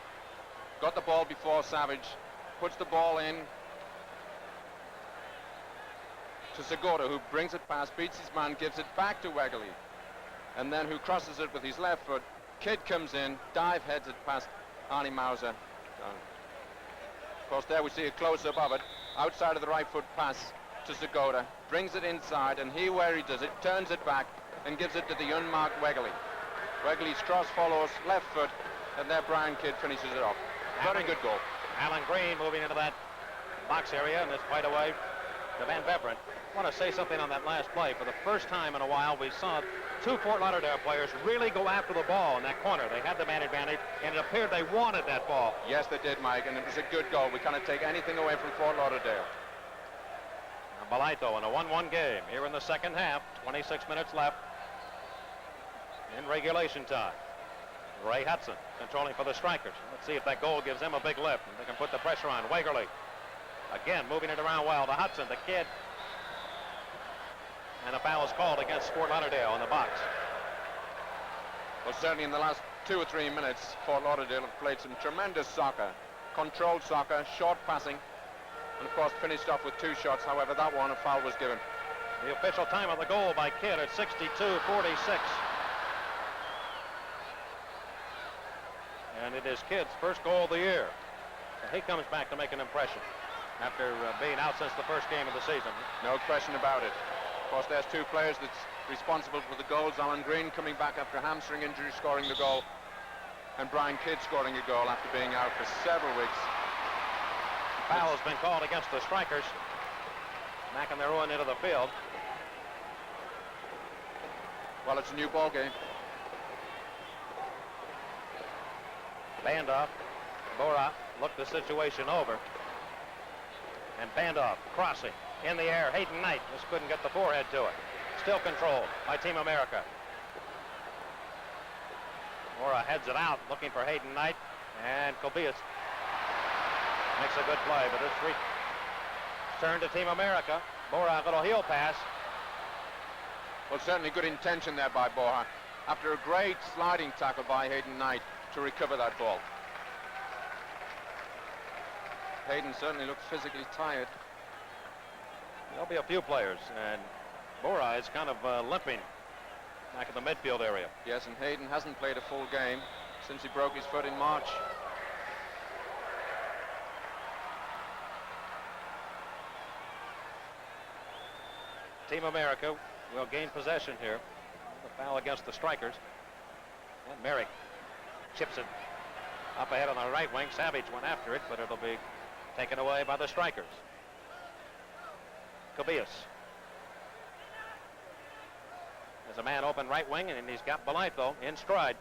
Got the ball before Savage. Puts the ball in to Segota, who brings it past, beats his man, gives it back to Wegerle, and then who crosses it with his left foot. Kidd comes in, dive heads it past Arnie Mauser. Of course, there we see a close-up of it. Outside of the right foot pass to Segota, brings it inside, and where he does it, turns it back and gives it to the unmarked Wegerle. Wegerle's cross follows, left foot, and there Brian Kidd finishes it off. Very good goal. Alan Green moving into that box area, and it's right away to Van Beveren. I want to say something on that last play. For the first time in a while, we saw two Fort Lauderdale players really go after the ball in that corner. They had the man advantage, and it appeared they wanted that ball. Yes, they did, Mike, and it was a good goal. We cannot take anything away from Fort Lauderdale. Balaito in a 1-1 game here in the second half. 26 minutes left in regulation time. Ray Hudson controlling for the Strikers. Let's see if that goal gives them a big lift. They can put the pressure on. Wegerle again moving it around well to Hudson, the Kidd. And a foul is called against Fort Lauderdale in the box. Well, certainly in the last 2 or 3 minutes, Fort Lauderdale have played some tremendous soccer. Controlled soccer, short passing, and of course finished off with 2 shots. However, that one, a foul was given. The official time of the goal by Kidd at 62:46. And it is Kidd's first goal of the year. So he comes back to make an impression after being out since the first game of the season. No question about it. Of course, there's 2 players that's responsible for the goals. Alan Green coming back after hamstring injury, scoring the goal. And Brian Kidd scoring a goal after being out for several weeks. Foul has been called against the Strikers. Knocking their own into the field. Well, it's a new ball game. Bandoff. Bora looked the situation over. And Bandoff crossing in the air. Hayden Knight just couldn't get the forehead to it. Still controlled by Team America. Bora heads it out looking for Hayden Knight. And Kobias makes a good play, but it's returned to Team America. Bora, a little heel pass. Well, certainly good intention there by Bora. After a great sliding tackle by Hayden Knight to recover that ball. Hayden certainly looked physically tired. There'll be a few players, and Bora is kind of limping back in the midfield area. Yes, and Hayden hasn't played a full game since he broke his foot in March. Team America will gain possession here. The foul against the Strikers. And Merrick chips it up ahead on the right wing. Savage went after it, but it'll be taken away by the Strikers. Kobias. There's a man open right wing, and he's got Balaito in stride.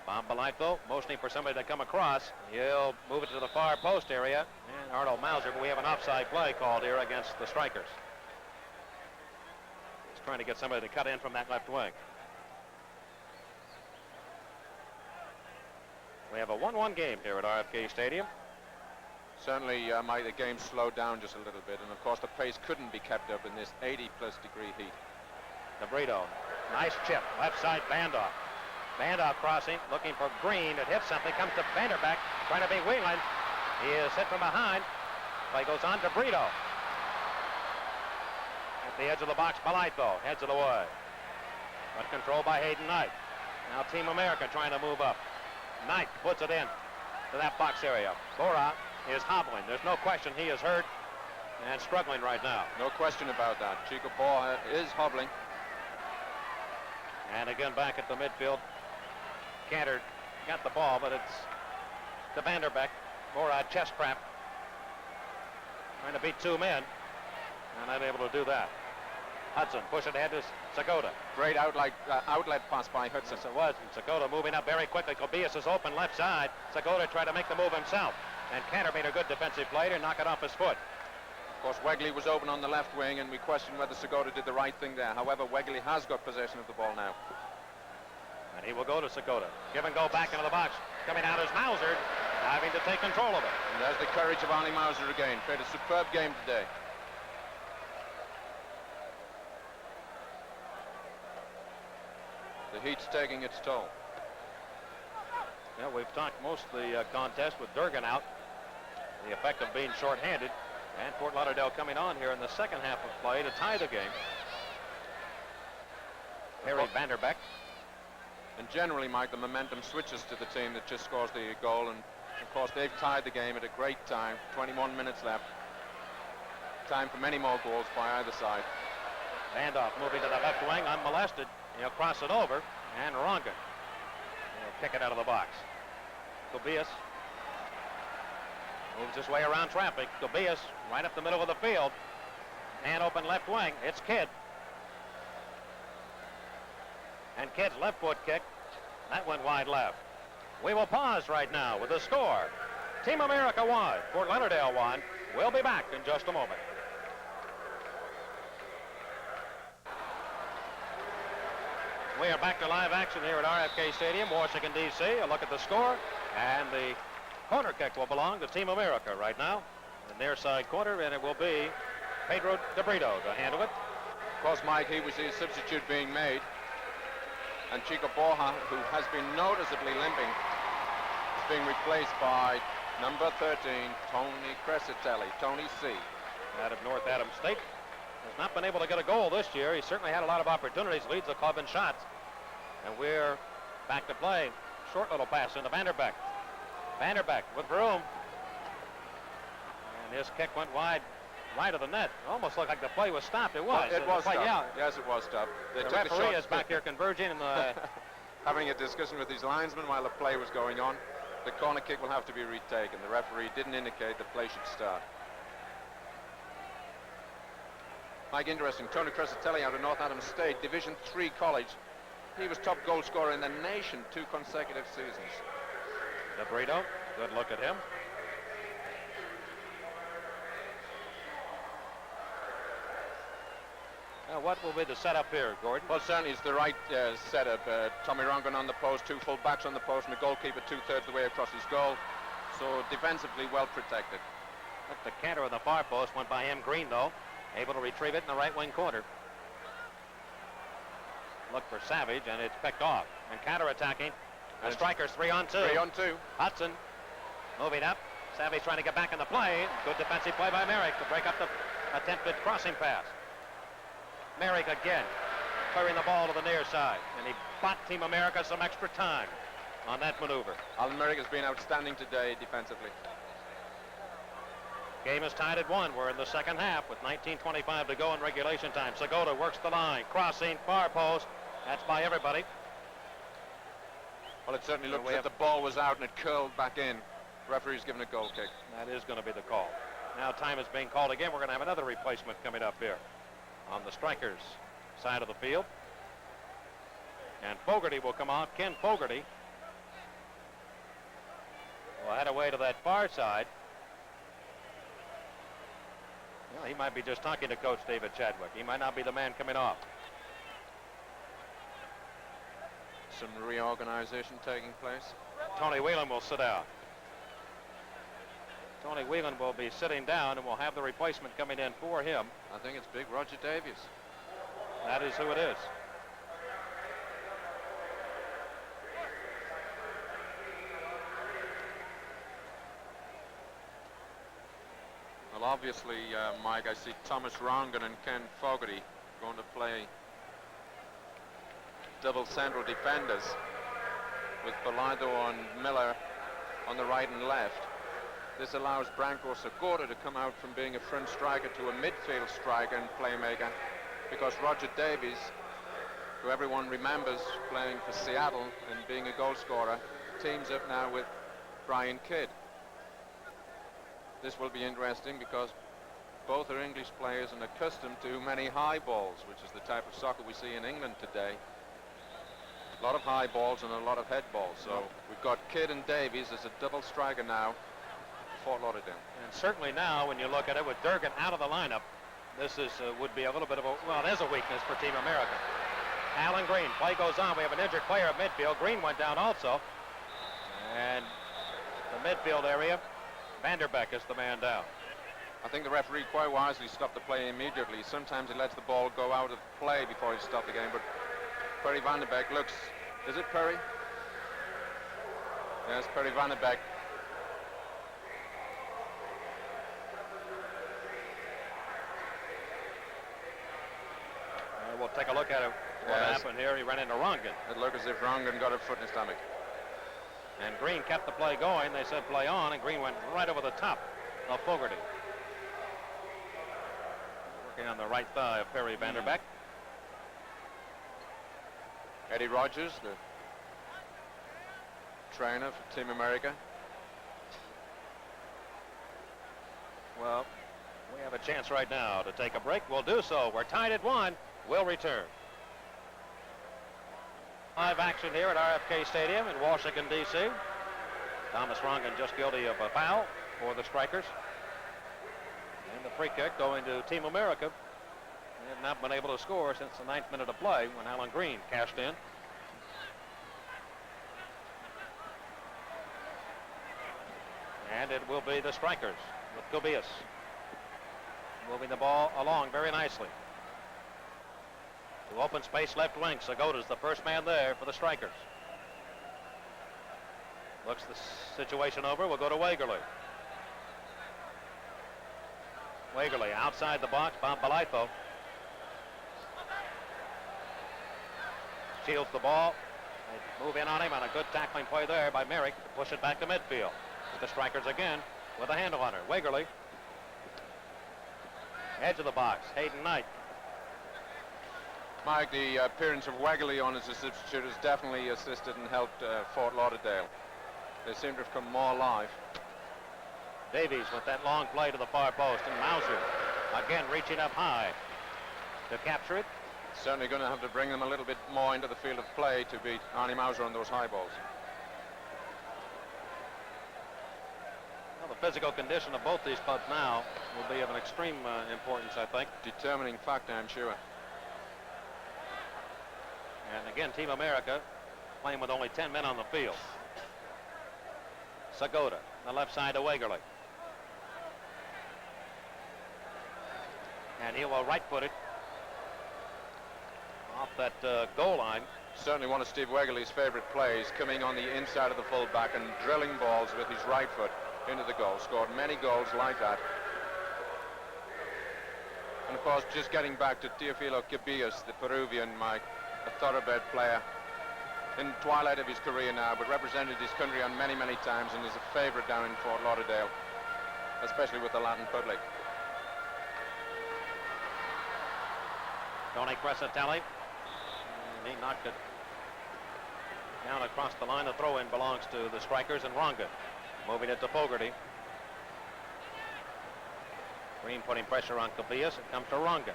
Bob Balaito motioning for somebody to come across. He'll move it to the far post area. And Arnold Mauser, but we have an offside play called here against the Strikers. He's trying to get somebody to cut in from that left wing. We have a 1-1 game here at RFK Stadium. Certainly, the game slowed down just a little bit, and of course the pace couldn't be kept up in this 80+ degree heat. DeBrito, nice chip, left side Bandoff. Bandoff crossing, looking for Green. It hits something, comes to Vanderbeck, trying to beat Whelan. He is hit from behind. Play goes on to Brito. At the edge of the box, Balaito heads it away. But controlled by Hayden Knight. Now Team America trying to move up. Knight puts it in to that box area. Bora is hobbling. There's no question he is hurt and struggling right now. No question about that. Chico Bora is hobbling. And again back at the midfield. Cantor got the ball, but it's to Vanderbeck. Bora chest cramp. Trying to beat 2 men. And unable to do that. Hudson push it ahead to Segota. Great outlet pass by Hudson. Yes, it was. And Segota moving up very quickly. Kobias is open left side. Segota tried to make the move himself. And Cantor made a good defensive play to knock it off his foot. Of course, Wegerle was open on the left wing, and we question whether Segota did the right thing there. However, Wegerle has got possession of the ball now. And he will go to Segota. Give and go back into the box. Coming out is Mauser, having to take control of it. And there's the courage of Arnie Mauser again. Played a superb game today. The heat's taking its toll. Yeah, we've talked most of the contest with Durgan out. The effect of being shorthanded. And Fort Lauderdale coming on here in the second half of play to tie the game. Harry Vanderbeck. And generally, Mike, the momentum switches to the team that just scores the goal. And, of course, they've tied the game at a great time. 21 minutes left. Time for many more goals by either side. Handoff moving to the left wing, unmolested. He'll cross it over, and Rongan will kick it out of the box. Tobias moves his way around traffic. Tobias right up the middle of the field. And open left wing. It's Kidd. And Kidd's left foot kick. That went wide left. We will pause right now with the score. Team America 1, Fort Lauderdale 1. We'll be back in just a moment. We are back to live action here at RFK Stadium, Washington, D.C. A look at the score, and the corner kick will belong to Team America right now. The near side corner, and it will be Pedro De Brito to handle it. Of course, Mike, he was the substitute being made. And Chico Borja, who has been noticeably limping, is being replaced by number 13, Tony Crescitelli, Tony C. Out of North Adams State. Has not been able to get a goal this year. He certainly had a lot of opportunities, leads the club in shots. And we're back to play. Short little pass into Vanderbeck. Vanderbeck with room. And his kick went wide of the net. Almost looked like the play was stopped. It was. It was stopped. Yeah. Yes, it was stopped. The referee is back here converging and having a discussion with his linesman while the play was going on. The corner kick will have to be retaken. The referee didn't indicate the play should start. Mike, interesting. Tony Crescitelli out of North Adams State, Division III college. He was top goal scorer in the nation 2 consecutive seasons. De Brito, good look at him. Now, what will be the setup here, Gordon? Well, certainly it's the right setup. Tommy Rongan on the post, 2 full backs on the post, and the goalkeeper 2/3 the way across his goal. So defensively well protected. Look, the canter on the far post went by him. Green, though, able to retrieve it in the right wing corner. Look for Savage, and it's picked off. And counter-attacking. The strikers 3-on-2. 3-on-2. Hudson moving up. Savage trying to get back in the play. Good defensive play by Merrick to break up the attempted crossing pass. Merrick again, clearing the ball to the near side. And he bought Team America some extra time on that maneuver. Alan Merrick has been outstanding today defensively. Game is tied at 1. We're in the second half with 19:25 to go in regulation time. Segota works the line, crossing, far post. That's by everybody. Well, it certainly looked like the ball was out and it curled back in. Referee's given a goal kick. That is going to be the call. Now time is being called again. We're going to have another replacement coming up here on the strikers' side of the field. And Fogarty will come off. Ken Fogarty will head away to that far side. Well, he might be just talking to Coach David Chadwick. He might not be the man coming off. Some reorganization taking place. Tony Whelan will sit down. Tony Whelan will be sitting down, and we'll have the replacement coming in for him. I think it's big Roger Davies. That is who it is. Well, obviously, Mike, I see Thomas Rongan and Ken Fogarty going to play double central defenders with Bellardo and Miller on the right and left. This allows Branko Segota to come out from being a front striker to a midfield striker and playmaker, because Roger Davies, who everyone remembers playing for Seattle and being a goal scorer, teams up now with Brian Kidd. This will be interesting because both are English players and accustomed to many high balls, which is the type of soccer we see in England today. A lot of high balls and a lot of head balls. So we've got Kidd and Davies as a double striker now for Fort Lauderdale. And certainly now, when you look at it with Durgan out of the lineup, this is would be a little bit of a, well, there's a weakness for Team America. Alan Green. Play goes on. We have an injured player at midfield. Green went down also. And the midfield area, Vanderbeck is the man down. I think the referee quite wisely stopped the play immediately. Sometimes he lets the ball go out of play before he stopped the game, but Perry Vanderbeck looks... Is it Perry? Yes, Perry Vanderbeck. We'll take a look at it. What happened here? He ran into Rongan. It looked as if Rongan got a foot in his stomach. And Green kept the play going. They said play on, and Green went right over the top of Fogarty. Working on the right thigh of Perry Vanderbeck. Eddie Rogers, the trainer for Team America. Well, we have a chance right now to take a break. We'll do so. We're tied at 1. We'll return. Live action here at RFK Stadium in Washington, D.C. Thomas Rongan just guilty of a foul for the Strikers. And the free kick going to Team America. They have not been able to score since the 9th minute of play when Alan Green cashed in. And it will be the Strikers with Kubias moving the ball along very nicely. To open space left wing. Sagota's the first man there for the Strikers. Looks the situation over. We'll go to Wagerly. Wagerly outside the box. Bob Balaito shields the ball. They move in on him, and a good tackling play there by Merrick to push it back to midfield. The Strikers again with a handle on her. Wagerly. Edge of the box. Hayden Knight. Mike, the appearance of Wagerly on as a substitute has definitely assisted and helped Fort Lauderdale. They seem to have come more alive. Davies with that long play to the far post, and Mauser again reaching up high to capture it. Certainly going to have to bring them a little bit more into the field of play to beat Arnie Mauser on those high balls. Well, the physical condition of both these clubs now will be of an extreme importance, I think. Determining factor, I'm sure. And again, Team America playing with only 10 men on the field. Sagota, the left side to Wagerly. And he will right-foot it off that goal line. Certainly one of Steve Wagerly's favorite plays, coming on the inside of the fullback and drilling balls with his right foot into the goal. Scored many goals like that. And of course, just getting back to Teofilo Cubillas, the Peruvian, Mike, a thoroughbred player in the twilight of his career now, but represented his country on many, many times and is a favorite down in Fort Lauderdale, especially with the Latin public. Tony Crescitelli. He knocked it down across the line. The throw-in belongs to the Strikers, and Ronga moving it to Fogarty. Green putting pressure on Cubillas. It comes to Ronga.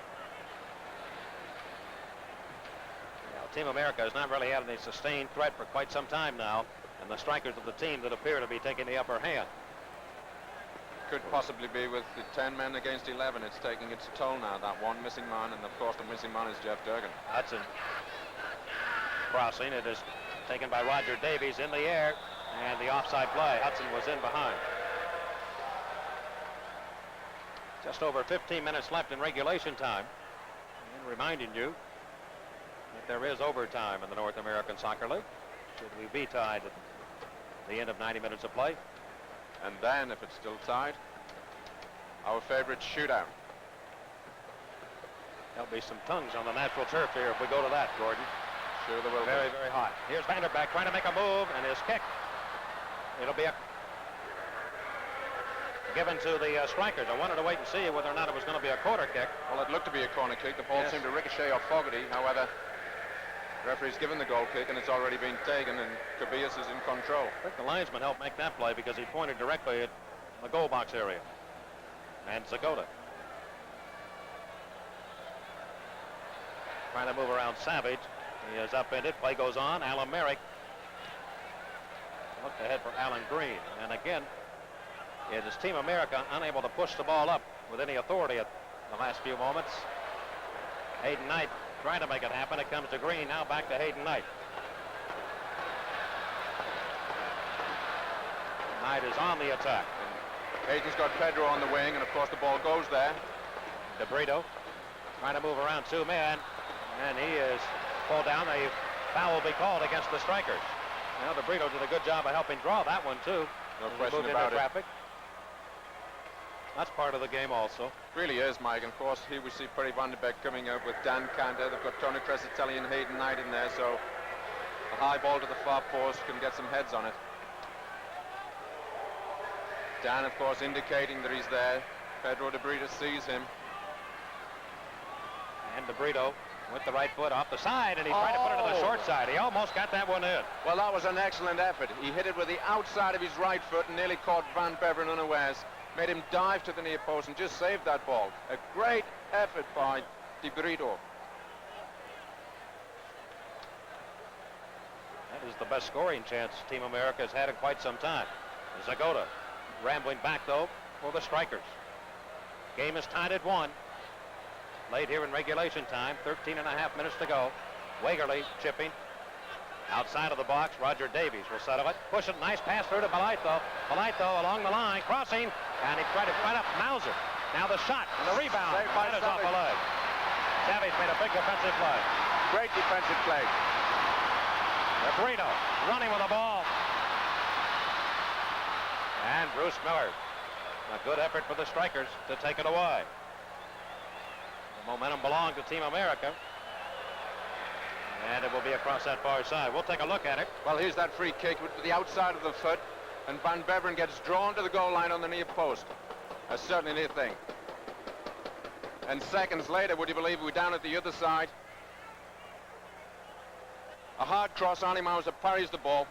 Team America has not really had any sustained threat for quite some time now, and the Strikers are the team that appear to be taking the upper hand. Could possibly be with the 10 men against 11. It's taking its toll now, that one missing man, and of course the missing man is Jeff Durgan. Hudson crossing. It is taken by Roger Davies in the air, and the offside play. Hudson was in behind. Just over 15 minutes left in regulation time. And reminding you that there is overtime in the North American Soccer League. Should we be tied at the end of 90 minutes of play? And then, if it's still tied, our favorite shootout. There'll be some tongues on the natural turf here if we go to that, Gordon. Sure there will. Very, very hot. Here's Vanderbeck trying to make a move, and his kick. It'll be a given to the Strikers. I wanted to wait and see whether or not it was going to be a corner kick. Well, it looked to be a corner kick. The ball seemed to ricochet off Fogarty. However, the referee's given the goal kick, and it's already been taken, and Cubillas is in control. I think the linesman helped make that play because he pointed directly at the goal box area. And Zagota trying to move around Savage. He is upended. Play goes on. Alan Merrick looked ahead for Alan Green. And again, it is Team America unable to push the ball up with any authority at the last few moments. Hayden Knight trying to make it happen. It comes to Green, now back to Hayden Knight. Knight is on the attack. Hayden's got Pedro on the wing, and of course the ball goes there. DeBrito trying to move around two men, and he is pulled down. A foul will be called against the strikers. Now DeBrito did a good job of helping draw that one too. No As he question moved about into it. traffic. That's part of the game also. Really is, Mike. And of course, here we see Perry Van der Beek coming up with Dan Cantor. They've got Tony Crescitelli and Hayden Knight in there, so a high ball to the far post can get some heads on it. Dan, of course, indicating that he's there. Pedro DeBrito sees him. And DeBrito with the right foot off the side, and he tried to put it to the short side. He almost got that one in. Well, that was an excellent effort. He hit it with the outside of his right foot and nearly caught Van Beveren unawares. Made him dive to the near post and just saved that ball. A great effort by DeBrito. That is the best scoring chance Team America has had in quite some time. Zagota rambling back, though, for the strikers. Game is tied at 1. Late here in regulation time, 13 and a half minutes to go. Wagerly chipping. Outside of the box, Roger Davies will settle it. Push it, nice pass through to Balaito. Balaito along the line, crossing, and he tried to fight up Mauser. Now the shot and the rebound. Saved by That is off the leg. Savage made a big defensive play. Great defensive play. DeBrito running with the ball. And Bruce Miller. A good effort for the strikers to take it away. The momentum belongs to Team America. And it will be across that far side. We'll take a look at it. Well, here's that free kick with the outside of the foot, and Van Beveren gets drawn to the goal line on the near post. That's certainly a near thing. And seconds later, would you believe, we're down at the other side. A hard cross, Arnie Mauser parries the ball.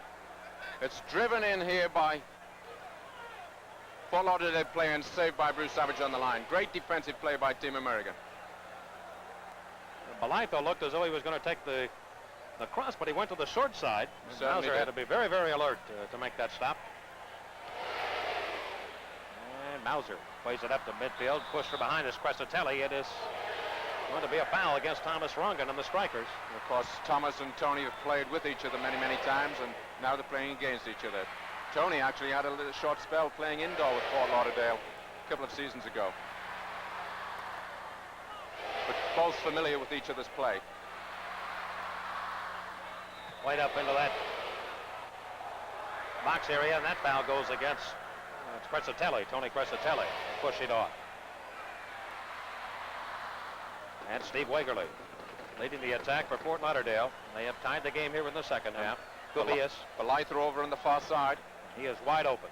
It's driven in here by Fort Lauderdale player and saved by Bruce Savage on the line. Great defensive play by Team America. Balaito looked as though he was going to take the cross, but he went to the short side. Certainly Mauser had did. to be very, very alert to make that stop. And Mauser plays it up to midfield, pushed from behind is Crescitelli. It is going to be a foul against Thomas Rongan and the strikers. And of course, Thomas and Tony have played with each other many, many times, and now they're playing against each other. Tony actually had a little short spell playing indoor with Fort Lauderdale a couple of seasons ago. But both familiar with each other's play. Right up into that box area, and that foul goes against Crescitelli, Tony Crescitelli, pushing off. And Steve Wagerly leading the attack for Fort Lauderdale. They have tied the game here in the second half. Gubias, Balaito over on the far side. he is wide open.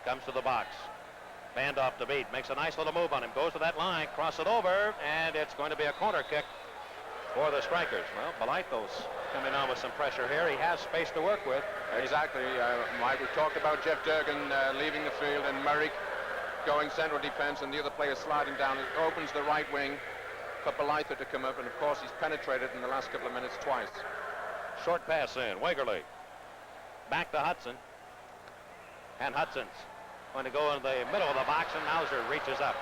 Comes to the box. Band off the beat, makes a nice little move on him, goes to that line, cross it over, and it's going to be a corner kick for the strikers. Well, Balaito's coming on with some pressure here. He has space to work with. Exactly, Mike. We talked about Jeff Durgan leaving the field and Merrick going central defense and the other player sliding down. It opens the right wing for Balaito to come up, and of course he's penetrated in the last couple of minutes twice. Short pass in, Wagerly. Back to Hudson. And Hudson's going to go in the middle of the box, and Mauser reaches up.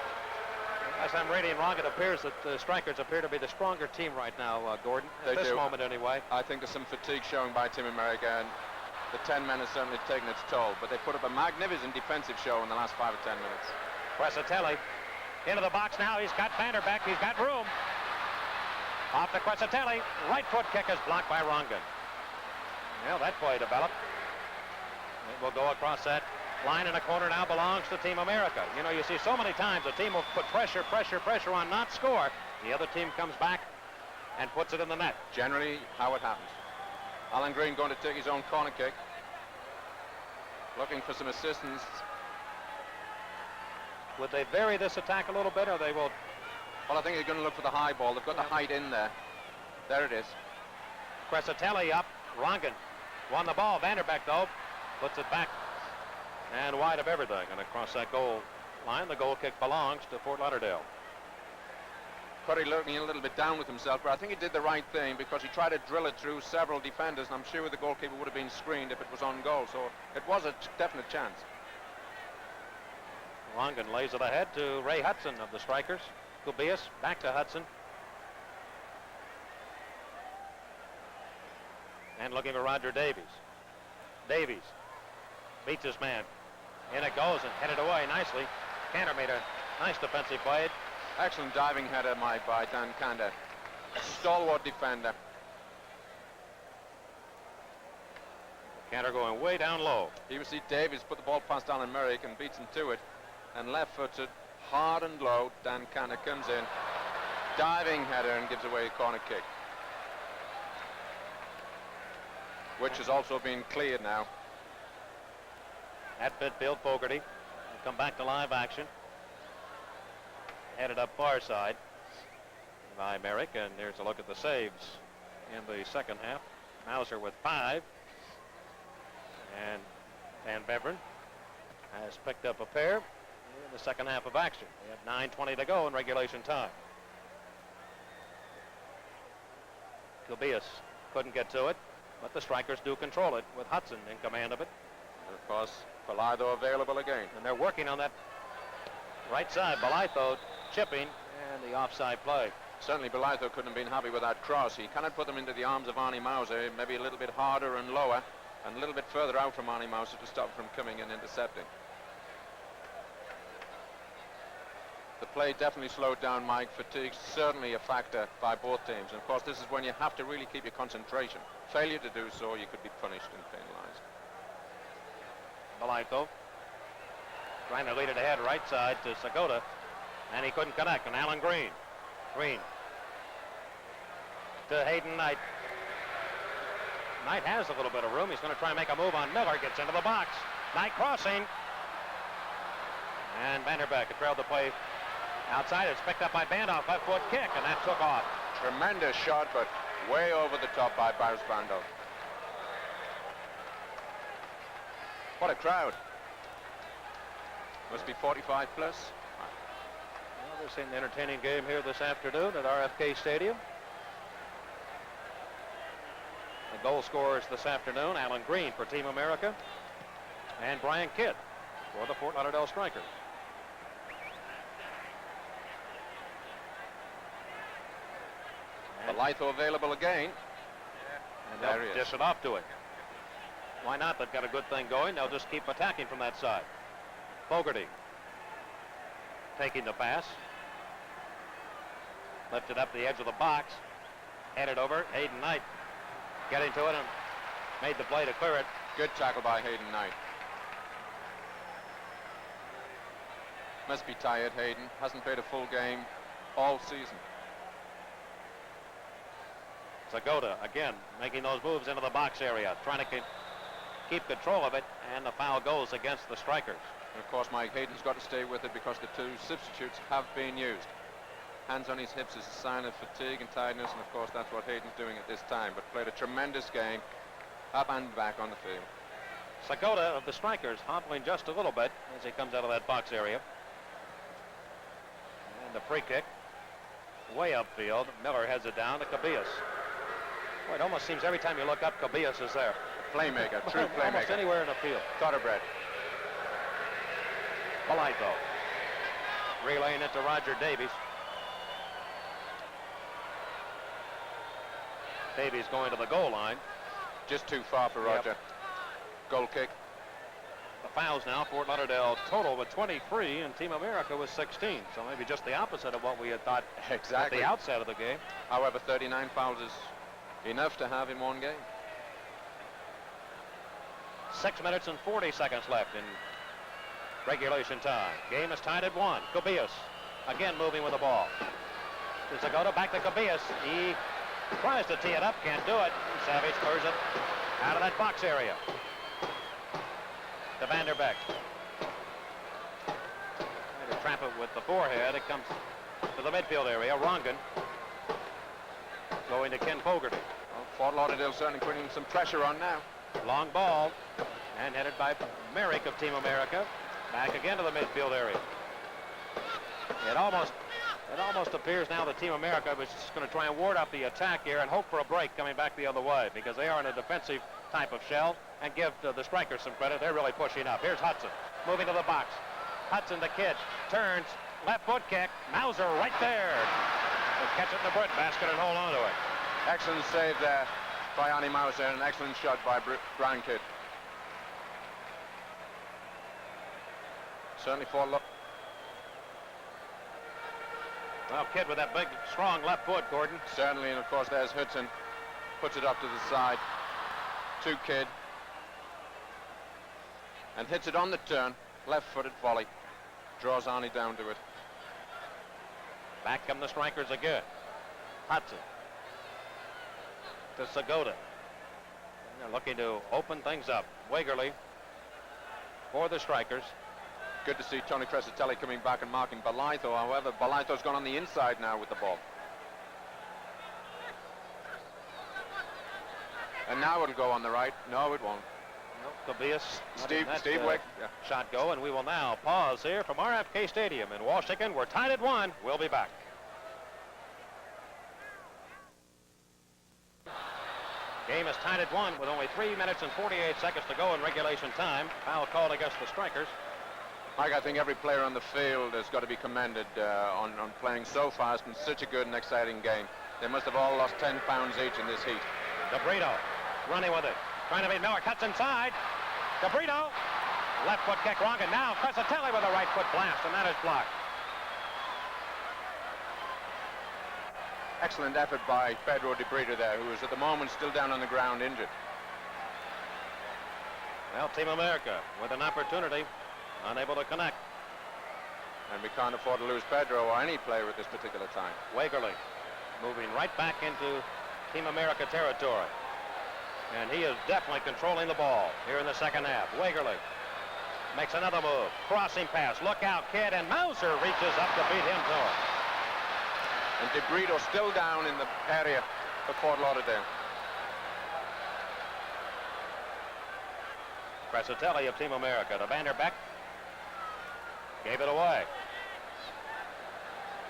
As I'm reading wrong, it appears that the strikers appear to be the stronger team right now, Gordon. At this moment, anyway. I think there's some fatigue showing by Team America, and the 10 men has certainly taken its toll. But they put up a magnificent defensive show in the last 5 or 10 minutes. Crescitelli into the box now. He's got Vanderbeck. He's got room. Off to Crescitelli. Right foot kick is blocked by Rongan. Well, that play developed. It will go across that line in a corner now belongs to Team America. You know, you see so many times a team will put pressure on, not score. The other team comes back and puts it in the net. Generally, how it happens. Alan Green going to take his own corner kick. Looking for some assistance. Would they vary this attack a little bit, or they will? Well, I think they're going to look for the high ball. They've got the height in there. There it is. Crescitelli up. Rongan won the ball. Vanderbeck, though, puts it back and wide of everything. And across that goal line, the goal kick belongs to Fort Lauderdale. Curry looking a little bit down with himself, but I think he did the right thing because he tried to drill it through several defenders, and I'm sure the goalkeeper would have been screened if it was on goal. So it was a definite chance. Rongan lays it ahead to Ray Hudson of the strikers. Kubias back to Hudson. And looking for Roger Davies. Davies beats his man. In it goes and headed away nicely. Cantor made a nice defensive play. Excellent diving header, Mike, by Dan Cantor. Stalwart defender. Cantor going way down low. Here we see Davies put the ball past Alan Merrick and beats him to it. And left-footed, hard and low, Dan Cantor comes in. Diving header and gives away a corner kick, which has also been cleared now. At midfield, Fogarty will come back to live action. Headed up far side by Merrick, and there's a look at the saves in the second half. Mauser with 5, and Van Beveren has picked up a pair in the second half of action. We have 9:20 to go in regulation time. Kubias couldn't get to it, but the Strikers do control it with Hudson in command of it. And of course, Belitho available again. And they're working on that right side. Belitho chipping and the offside play. Certainly Belitho couldn't have been happy with that cross. He cannot put them into the arms of Arnie Mauser, maybe a little bit harder and lower, and a little bit further out from Arnie Mauser to stop from coming and intercepting. The play definitely slowed down, Mike. Fatigue certainly a factor by both teams. And of course, this is when you have to really keep your concentration. Failure to do so, you could be punished and penalized. Belitho trying to lead it ahead right side to Segota, and he couldn't connect. And Alan Green to Hayden Knight. Knight has a little bit of room. He's going to try and make a move on Miller. Gets into the box. Knight crossing. And Vanderbeck trailed the play outside. It's picked up by Bandoff. Left foot kick, and that took off. Tremendous shot, but way over the top by Boris Bandoff. What a crowd. Must be 45 plus. Well, we're seeing an entertaining game here this afternoon at RFK Stadium. The goal scorers this afternoon, Alan Green for Team America and Brian Kidd for the Fort Lauderdale Strikers. Belitho available again. And There he they'll is. dish it off to him. Why not? They've got a good thing going. They'll just keep attacking from that side. Fogarty taking the pass. Lifted up the edge of the box. Headed over. Hayden Knight getting to it and made the play to clear it. Good tackle by Hayden Knight. Must be tired, Hayden. Hasn't played a full game all season. Segota again making those moves into the box area, trying to keep control of it, and the foul goes against the Strikers. And of course, Mike, Hayden's got to stay with it because the two substitutes have been used. Hands on his hips is a sign of fatigue and tiredness, and of course that's what Hayden's doing at this time, but played a tremendous game, up and back on the field. Segota of the Strikers hobbling just a little bit as he comes out of that box area. And the free kick way upfield. Miller heads it down to Kubias. Boy, it almost seems every time you look up, Kubias is there. Playmaker, true playmaker. Almost anywhere in the field. Thoroughbred. Belitho relaying it to Roger Davies. Davies going to the goal line. Just too far for Roger. Yep. Goal kick. The fouls now, Fort Lauderdale total with 23 and Team America with 16. So maybe just the opposite of what we had thought Exactly. at the outset of the game. However, 39 fouls is enough to have in one game. 6 minutes and 40 seconds left in regulation time. Game is tied at 1. Kubias again moving with the ball. To Segota, back to Kubias. He tries to tee it up, can't do it. Savage clears it out of that box area. To Vanderbeck. Trying to trap it with the forehead. It comes to the midfield area. Rongan going to Ken Fogarty. Well, Fort Lauderdale certainly putting some pressure on now. Long ball and headed by Merrick of Team America. Back again to the midfield area. It almost appears now that Team America was just going to try and ward up the attack here and hope for a break coming back the other way, because they are in a defensive type of shell, and give the Strikers some credit. They're really pushing up. Here's Hudson moving to the box. Hudson, the kid, turns, left foot kick. Mauser right there. He'll catch it in the bread basket and hold on to it. Excellent save there by Arnie Mauser, and an excellent shot by Brian Kidd. Certainly for Well, Kidd with that big, strong left foot, Gordon. Certainly, and of course there's Hudson. Puts it up to the side to Kidd. And hits it on the turn. Left-footed volley. Draws Arnie down to it. Back come the strikers again. Hudson to Segota. They're looking to open things up. Wagerly for the strikers. Good to see Tony Crescitelli coming back and marking Balaito. However, Balaito's gone on the inside now with the ball. And now it'll go on the right. No, it won't. Tobias. Steve Wick. Yeah. Shot go, and we will now pause here from RFK Stadium in Washington. We're tied at 1. We'll be back. Game is tied at 1 with only 3 minutes and 48 seconds to go in regulation time. Foul called against the strikers. Mike, I think every player on the field has got to be commended on playing so fast in such a good and exciting game. They must have all lost 10 pounds each in this heat. DeBrito running with it. Trying to beat Miller. Cuts inside. DeBrito. Left foot kick wrong. And now Crescitelli with a right foot blast. And that is blocked. Excellent effort by Pedro DeBrito there, who is at the moment still down on the ground injured. Well, Team America with an opportunity. Unable to connect. And we can't afford to lose Pedro or any player at this particular time. Wagerly moving right back into Team America territory. And he is definitely controlling the ball here in the second half. Wagerly makes another move. Crossing pass. Look out, Kidd. And Mauser reaches up to beat him to it. And DeBrito still down in the area of Fort Lauderdale. Crescitelli of Team America to Vanderbeck. Gave it away.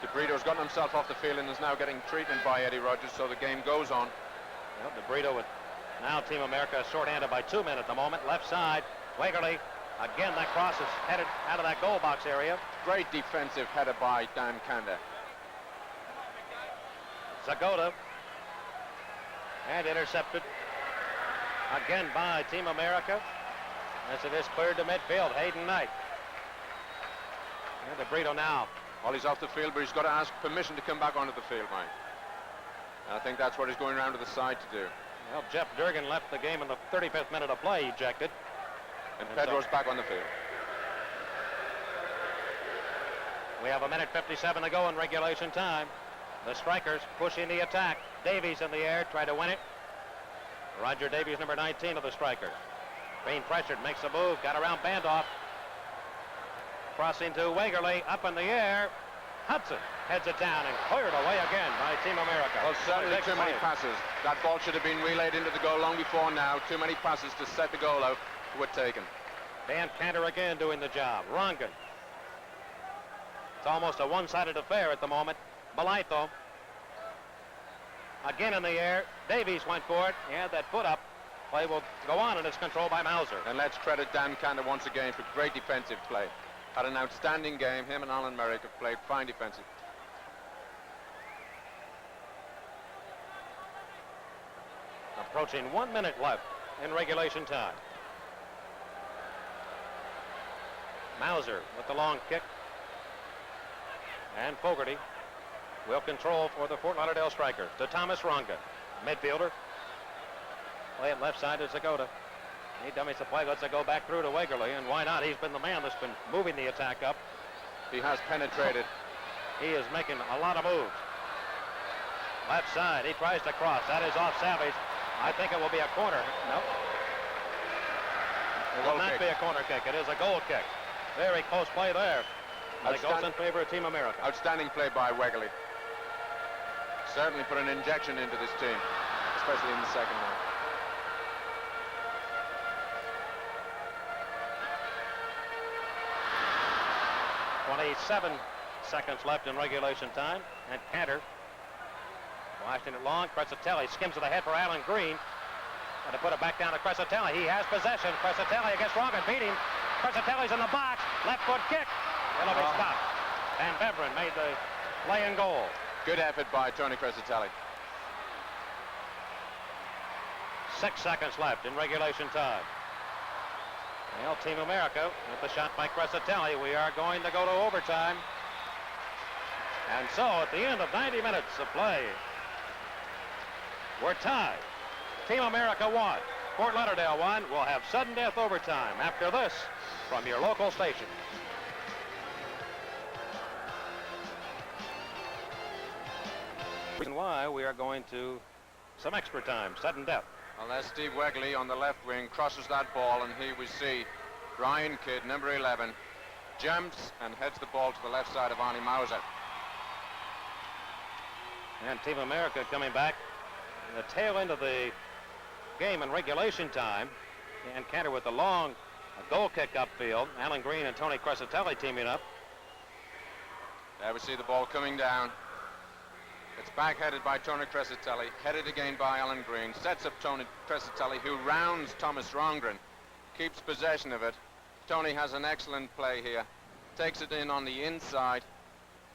DeBrito's gotten himself off the field and is now getting treatment by Eddie Rogers, so the game goes on. Well, DeBrito with now Team America shorthanded by 2 men at the moment. Left side. Wagerly. Again, that cross is headed out of that goal box area. Great defensive header by Dan Kanda. Segota. And intercepted again by Team America as it is cleared to midfield. Hayden Knight. And DeBrito now. Well, he's off the field, but he's got to ask permission to come back onto the field, Mike. And I think that's what he's going around to the side to do. Well, Jeff Durgan left the game in the 35th minute of play, ejected. And Pedro's back on the field. We have 1:57 to go in regulation time. The strikers pushing the attack. Davies in the air, try to win it. Roger Davies, number 19 of the strikers. Being pressured, makes a move, got around Bandoff. Crossing to Wagerly, up in the air. Hudson heads it down and cleared away again by Team America. Well, certainly too many passes. That ball should have been relayed into the goal long before now. Too many passes to set the goal out were taken. Dan Cantor again doing the job. Rongan. It's almost a one-sided affair at the moment. Balaito. Again in the air. Davies went for it. He had that foot up. Play will go on, and it's controlled by Mauser. And let's credit Dan Cantor once again for great defensive play. Had an outstanding game. Him and Alan Merrick have played fine defensive. Approaching 1 minute left in regulation time. Mauser with the long kick. And Fogarty will control for the Fort Lauderdale Strikers to Thomas Rongan, midfielder. Play it left side to Segota. He dummies the play, lets it go back through to Wagerly, and why not? He's been the man that's been moving the attack up. He has penetrated. He is making a lot of moves. Left side, he tries to cross. That is off Savage. I think it will be a corner. Nope. It will not be a corner kick. It is a goal kick. Very close play there. But it goes in favor of Team America. Outstanding play by Wagerly. Certainly put an injection into this team, especially in the second half. .27 seconds left in regulation time, and Cantor blasting it long. Crescitelli skims to the head for Alan Green. And to put it back down to Crescitelli. He has possession. Crescitelli against Rongan, beating. Crescitelli's in the box. Left foot kick. It'll be stopped. And Beveren made the play and goal. Good effort by Tony Crescitelli. 6 seconds left in regulation time. Well, Team America with the shot by Crescitelli. We are going to go to overtime. And so at the end of 90 minutes of play, we're tied. Team America won. Fort Lauderdale won. We'll have sudden death overtime after this from your local station. Reason why we are going to some extra time, sudden death. Well, there's Steve Wegley on the left wing, crosses that ball, and here we see Ryan Kidd, number 11, jumps and heads the ball to the left side of Arnie Mauser. And Team America coming back in the tail end of the game in regulation time. And Cantor with the long goal kick upfield. Alan Green and Tony Crescitelli teaming up. There we see the ball coming down. It's back-headed by Tony Crescitelli, headed again by Alan Green, sets up Tony Crescitelli, who rounds Thomas Rongren, keeps possession of it. Tony has an excellent play here, takes it in on the inside.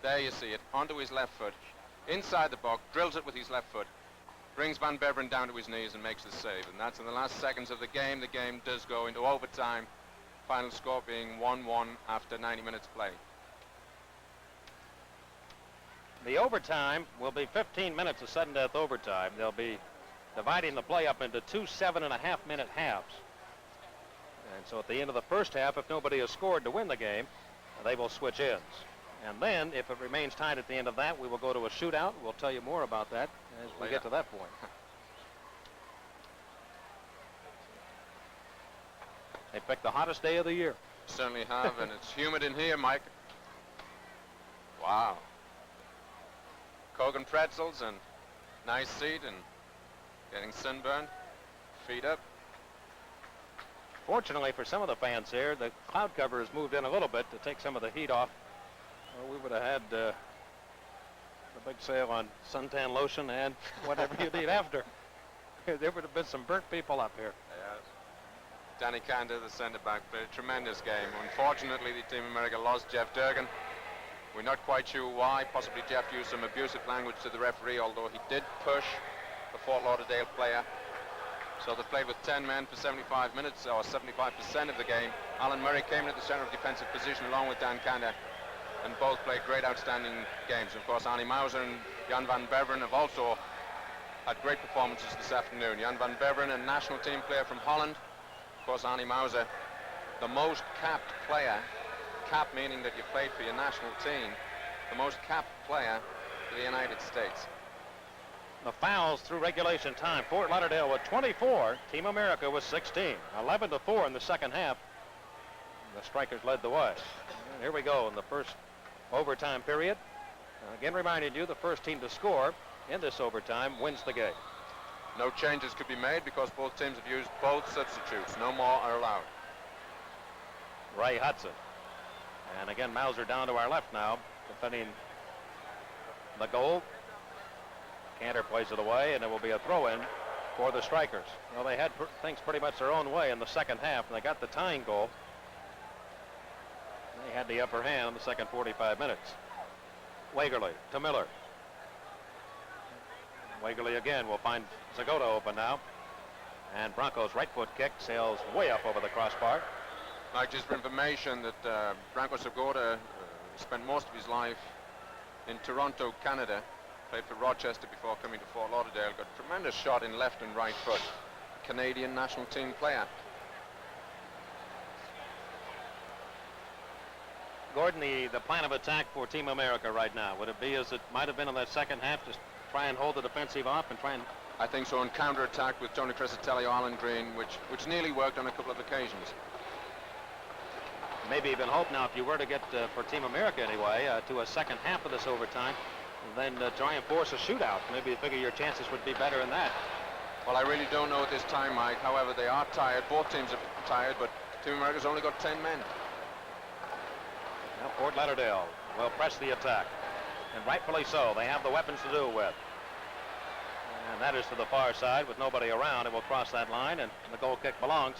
There you see it, onto his left foot, inside the box, drills it with his left foot, brings Van Beveren down to his knees and makes the save. And that's in the last seconds of the game. The game does go into overtime, final score being 1-1 after 90 minutes play. The overtime will be 15 minutes of sudden death overtime. They'll be dividing the play up into 2 7.5-minute halves. And so at the end of the first half, if nobody has scored to win the game, they will switch ends. And then, if it remains tied at the end of that, we will go to a shootout. We'll tell you more about that as we get to that point. They picked the hottest day of the year. Certainly have, and it's humid in here, Mike. Wow. Coke and pretzels and nice seat and getting sunburned, feet up. Fortunately for some of the fans here, the cloud cover has moved in a little bit to take some of the heat off. Or we would have had the big sale on suntan lotion and whatever you need after. There would have been some burnt people up here. Yes. Danny Cantor, the center back, played a tremendous game. Unfortunately, the Team America lost Jeff Durgan. We're not quite sure why. Possibly Jeff used some abusive language to the referee, although he did push the Fort Lauderdale player. So they played with 10 men for 75 minutes, or 75% of the game. Alan Murray came in at the center of defensive position along with Dan Cantor, and both played great, outstanding games. Of course, Arnie Mauser and Jan van Beveren have also had great performances this afternoon. Jan van Beveren, a national team player from Holland. Of course, Arnie Mauser, the most capped player, cap meaning that you played for your national team, the most capped player for the United States. The fouls through regulation time. Fort Lauderdale with 24. Team America with 16. 11-4 in the second half. The Strikers led the way. And here we go in the first overtime period. Again, reminding you, the first team to score in this overtime wins the game. No changes could be made because both teams have used both substitutes. No more are allowed. Ray Hudson. And again, Mauser down to our left now, defending the goal. Cantor plays it away, and it will be a throw-in for the Strikers. Well, they had things pretty much their own way in the second half, and they got the tying goal. They had the upper hand in the second 45 minutes. Wagerly to Miller. Wagerly again will find Zagota open now. And Bronco's right foot kick sails way up over the crossbar. Like, just for information, that Branko Zagota spent most of his life in Toronto, Canada. Played for Rochester before coming to Fort Lauderdale. Got a tremendous shot in left and right foot. Canadian national team player. Gordon, the plan of attack for Team America right now, would it be as it might have been in the second half, just try and hold the defensive off and try and... I think so, on counter-attack with Tony Crescitelli or Alan Green, which nearly worked on a couple of occasions. Maybe even hope now, if you were to get, for Team America anyway, to a second half of this overtime, then try and force a shootout. Maybe you figure your chances would be better in that. Well, I really don't know at this time, Mike. However, they are tired. Both teams are tired, but Team America's only got 10 men. Now Fort Lauderdale will press the attack, and rightfully so. They have the weapons to do it with. And that is to the far side with nobody around. It will cross that line, and the goal kick belongs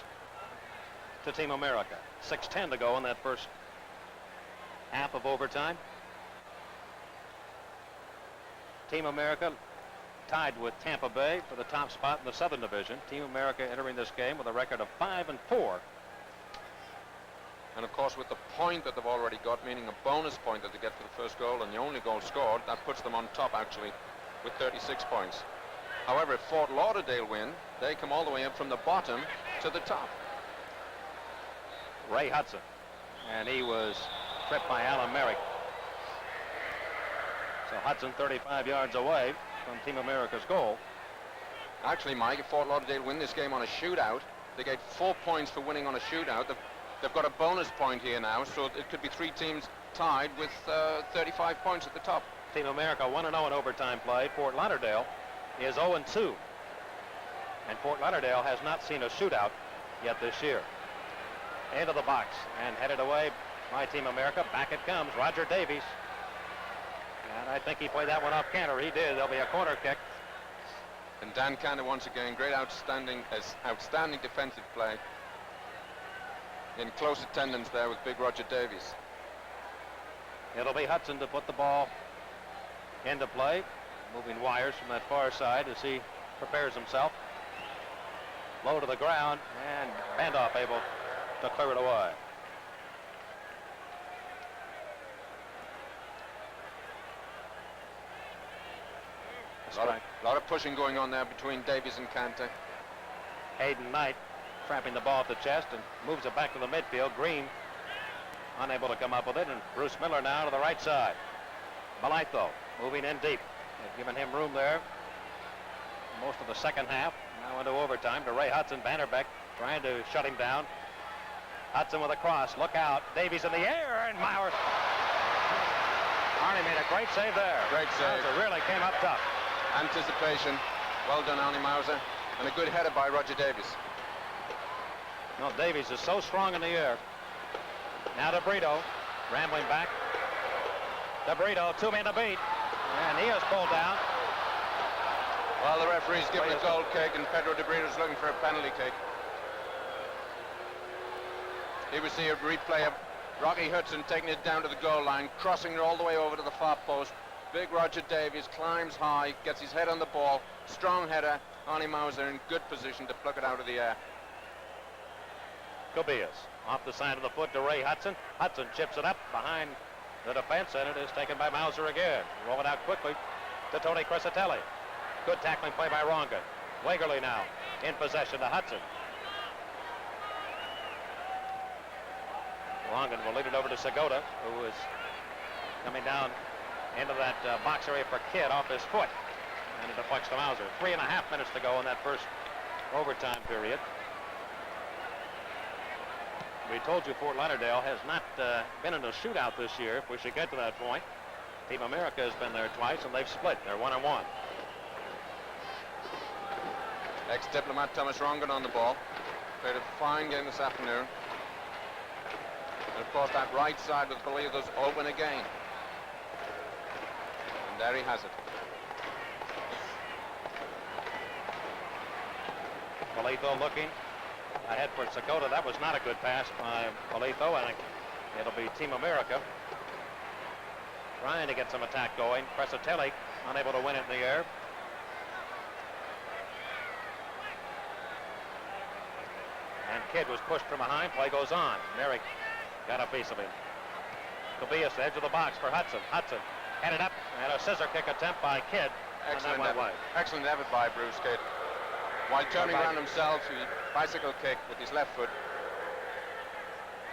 to Team America. 6:10 to go in that first half of overtime. Team America tied with Tampa Bay for the top spot in the Southern Division. Team America entering this game with a record of 5-4. And of course, with the point that they've already got, meaning a bonus point that they get for the first goal and the only goal scored, that puts them on top actually with 36 points. However, if Fort Lauderdale win, they come all the way up from the bottom to the top. Ray Hudson, and he was tripped by Alan Merrick. So Hudson 35 yards away from Team America's goal. Actually, Mike, if Fort Lauderdale win this game on a shootout, they get 4 points for winning on a shootout. They've got a bonus point here now, so it could be 3 teams tied with 35 points at the top. Team America 1-0 in overtime play. Fort Lauderdale is 0-2. And Fort Lauderdale has not seen a shootout yet this year. Into the box and headed away by Team America. Back it comes. Roger Davies. And I think he played that one off canter. He did. There'll be a corner kick. And Dan Cantor once again, great outstanding defensive play. In close attendance there with big Roger Davies. It'll be Hudson to put the ball into play. Moving wires from that far side as he prepares himself. Low to the ground, and Bandoff able to clear it away. A lot of pushing going on there between Davies and Cantor. Hayden Knight trapping the ball at the chest and moves it back to the midfield. Green unable to come up with it, and Bruce Miller now to the right side. Belitho moving in deep. They've given him room there most of the second half. Now into overtime to Ray Hudson. Vanderbeck trying to shut him down. Hudson with a cross. Look out. Davies in the air, and Maurer. Arnie made a great save there. Great save. Mauser really came up tough. Anticipation. Well done, Arnie Mauser. And a good header by Roger Davies. No, Davies is so strong in the air. Now to Brito, rambling back. De Brito, 2 men to beat. And he is pulled down. Well, the referee's giving a goal kick, and Pedro De Brito's looking for a penalty kick. Here we see a replay of Rocky Hudson taking it down to the goal line, crossing it all the way over to the far post. Big Roger Davies climbs high, gets his head on the ball. Strong header. Arnie Mauser in good position to pluck it out of the air. Cobillas off the side of the foot to Ray Hudson. Hudson chips it up behind the defense, and it is taken by Mauser again. Roll it out quickly to Tony Crescitelli. Good tackling play by Rongan. Wagerly now in possession to Hudson. Rongan will lead it over to Segota, who is coming down into that box area for Kidd off his foot. And it deflects to Mauser. 3.5 minutes to go in that first overtime period. We told you Fort Lauderdale has not been in a shootout this year, if we should get to that point. Team America has been there twice, and they've split. They're 1-1. Ex-diplomat Thomas Rongan on the ball. Played a fine game this afternoon. And of course, that right side with Belitho's open again. And there he has it. Belitho looking ahead for Segota. That was not a good pass by Belitho. I think it'll be Team America trying to get some attack going. Crescitelli unable to win it in the air. And Kidd was pushed from behind. Play goes on. Merrick got a piece of him. Cobillas, the edge of the box for Hudson. Hudson headed up, and a scissor kick attempt by Kidd. Excellent effort. Excellent effort by Bruce Kidd. While turning around himself, he bicycle kick with his left foot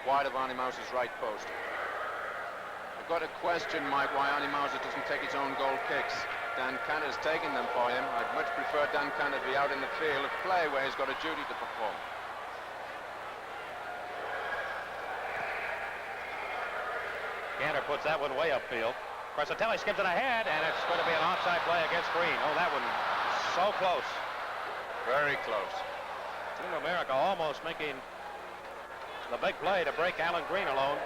wide of Arnie Mauser's right post. I've got a question, Mike, why Arnie Mauser doesn't take his own goal kicks. Dan Cantor's taking them for him. I'd much prefer Dan Cantor to be out in the field of play where he's got a duty to perform. Cantor puts that one way upfield. Crescitelli skips it ahead, and it's going to be an offside play against Green. Oh, that one so close. Very close. Team America almost making the big play to break Alan Green alone.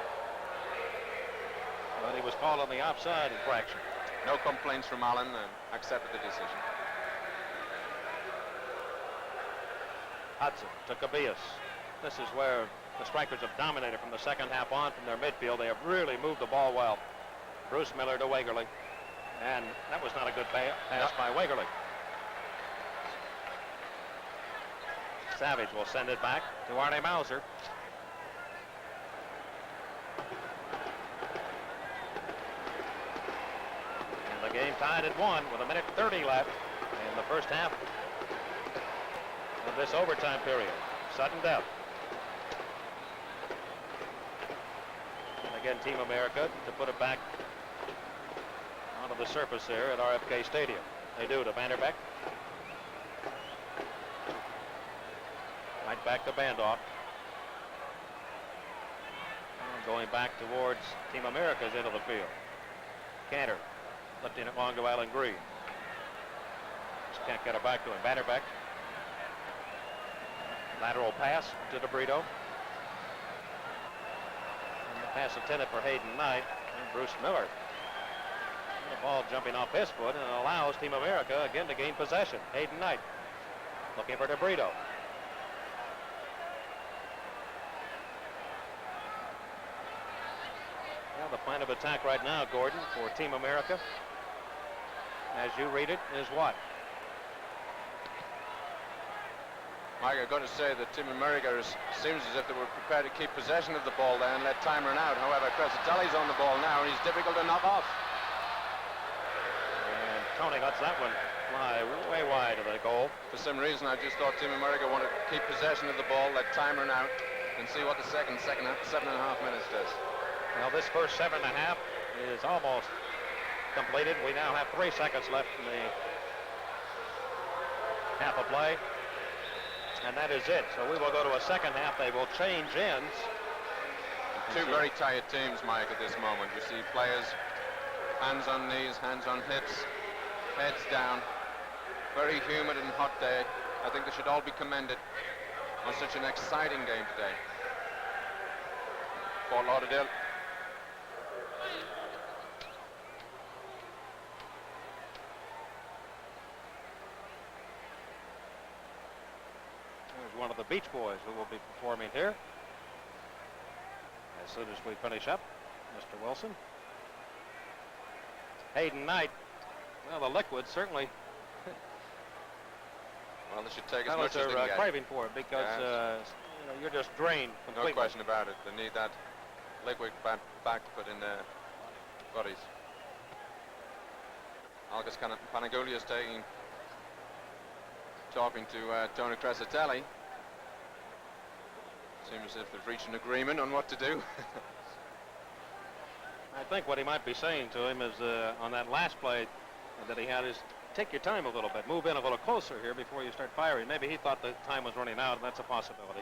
But he was called on the offside infraction. No complaints from Alan, and accepted the decision. Hudson to Cobillas. This is where the strikers have dominated from the second half on from their midfield. They have really moved the ball well. Bruce Miller to Wagerly. And that was not a good pass by Wegerle. Savage will send it back to Arnie Mauser. And the game tied at 1 with 1:30 left in the first half of this overtime period. Sudden death. And again, Team America to put it back onto the surface there at RFK Stadium. They do to Vanderbeck. Right back to Bandoff. Going back towards Team America's end of the field. Cantor lifting it long to Alan Green. Just can't get it back to him. Vanderbeck. Lateral pass to DeBrito. And the pass intended for Hayden Knight and Bruce Miller. And the ball jumping off his foot and allows Team America again to gain possession. Hayden Knight looking for DeBrito. The plan of attack right now, Gordon, for Team America, as you read it, is what? Mike, I've got to say that Team America seems as if they were prepared to keep possession of the ball there and let time run out. However, Crescitelli's on the ball now, and he's difficult to knock off. And Tony lets that one fly way wide of the goal. For some reason, I just thought Team America wanted to keep possession of the ball, let time run out, and see what the second 7.5 minutes does. Now this first 7.5 is almost completed. We now have 3 seconds left in the half of play. And that is it. So we will go to a second half. They will change ends. Two very tired teams, Mike, at this moment. You see players, hands on knees, hands on hips, heads down. Very humid and hot day. I think they should all be commended on such an exciting game today. Fort Lauderdale. One of the Beach Boys who will be performing here as soon as we finish up. Mr. Wilson. Hayden Knight. Well, the liquid certainly. Well, they should take as That much was as they their can get. craving for it because you know, you're just drained completely. No question about it. They need that liquid back to put in their bodies. Algis Panagoulia is talking to Tony Crescitelli. Seems as if they've reached an agreement on what to do. I think what he might be saying to him is on that last play that he had is take your time a little bit, move in a little closer here before you start firing. Maybe he thought the time was running out, and that's a possibility.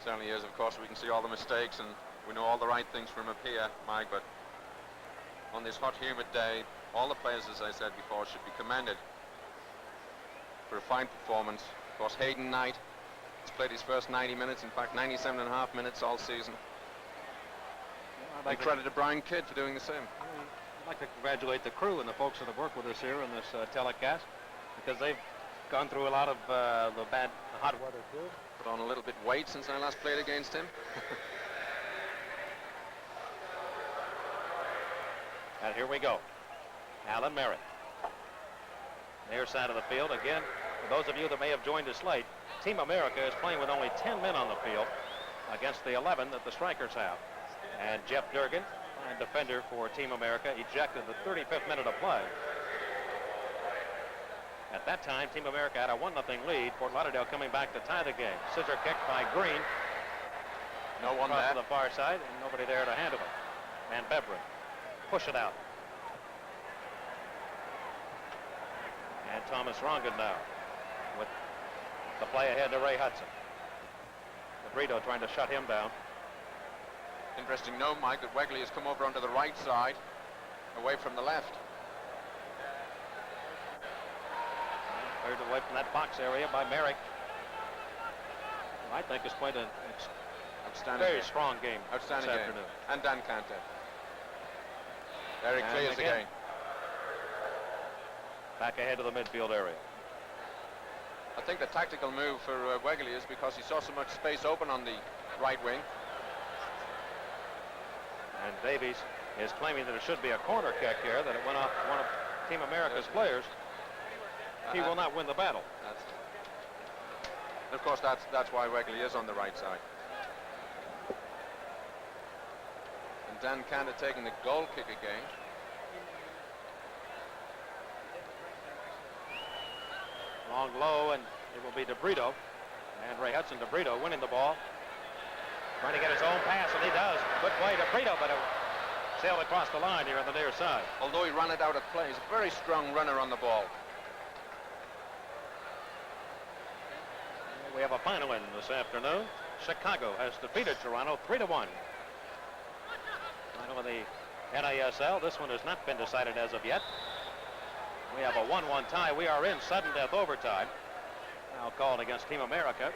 Certainly is. Of course, we can see all the mistakes and we know all the right things from up here, Mike, but on this hot, humid day, all the players, as I said before, should be commended for a fine performance. Of course, Hayden Knight has played his first 90 minutes, in fact 97.5 minutes all season. And credit to Brian Kidd for doing the same. I'd like to congratulate the crew and the folks that have worked with us here in this telecast, because they've gone through a lot of the hot weather too. Put on a little bit weight since I last played against him. And here we go. Alan Merritt. Near side of the field again. For those of you that may have joined us late, Team America is playing with only 10 men on the field against the 11 that the Strikers have. And Jeff Durgan, fine defender for Team America, ejected the 35th minute of play. At that time, Team America had a 1-0 lead. Fort Lauderdale coming back to tie the game. Scissor kick by Green. No one across there. to the far side, and nobody there to handle it. Van Beveren. Push it out. And Thomas Rongan now with the play ahead to Ray Hudson. DeBrito trying to shut him down. Interesting note, Mike, that Wegerle has come over onto the right side, away from the left. Cleared away from that box area by Merrick. I think it's quite an Outstanding very game. strong game Outstanding this game. afternoon. And Dan Cantor. There he And clears again, again. Back ahead to the midfield area. I think the tactical move for Wegerle is because he saw so much space open on the right wing. And Davies is claiming that it should be a corner kick here, that it went off one of Team America's players. He will not win the battle. Of course, that's why Wegley is on the right side. And Dan Cantor taking the goal kick again. Long low, and it will be DeBrito. And Ray Hudson DeBrito winning the ball. Trying to get his own pass, and he does. Good play, DeBrito, but it sailed across the line here on the near side. Although he ran it out of play, he's a very strong runner on the ball. We have a final in this afternoon. Chicago has defeated Toronto 3-1. Final of the NASL. This one has not been decided as of yet. We have a 1-1 tie. We are in sudden death overtime. Now called against Team America.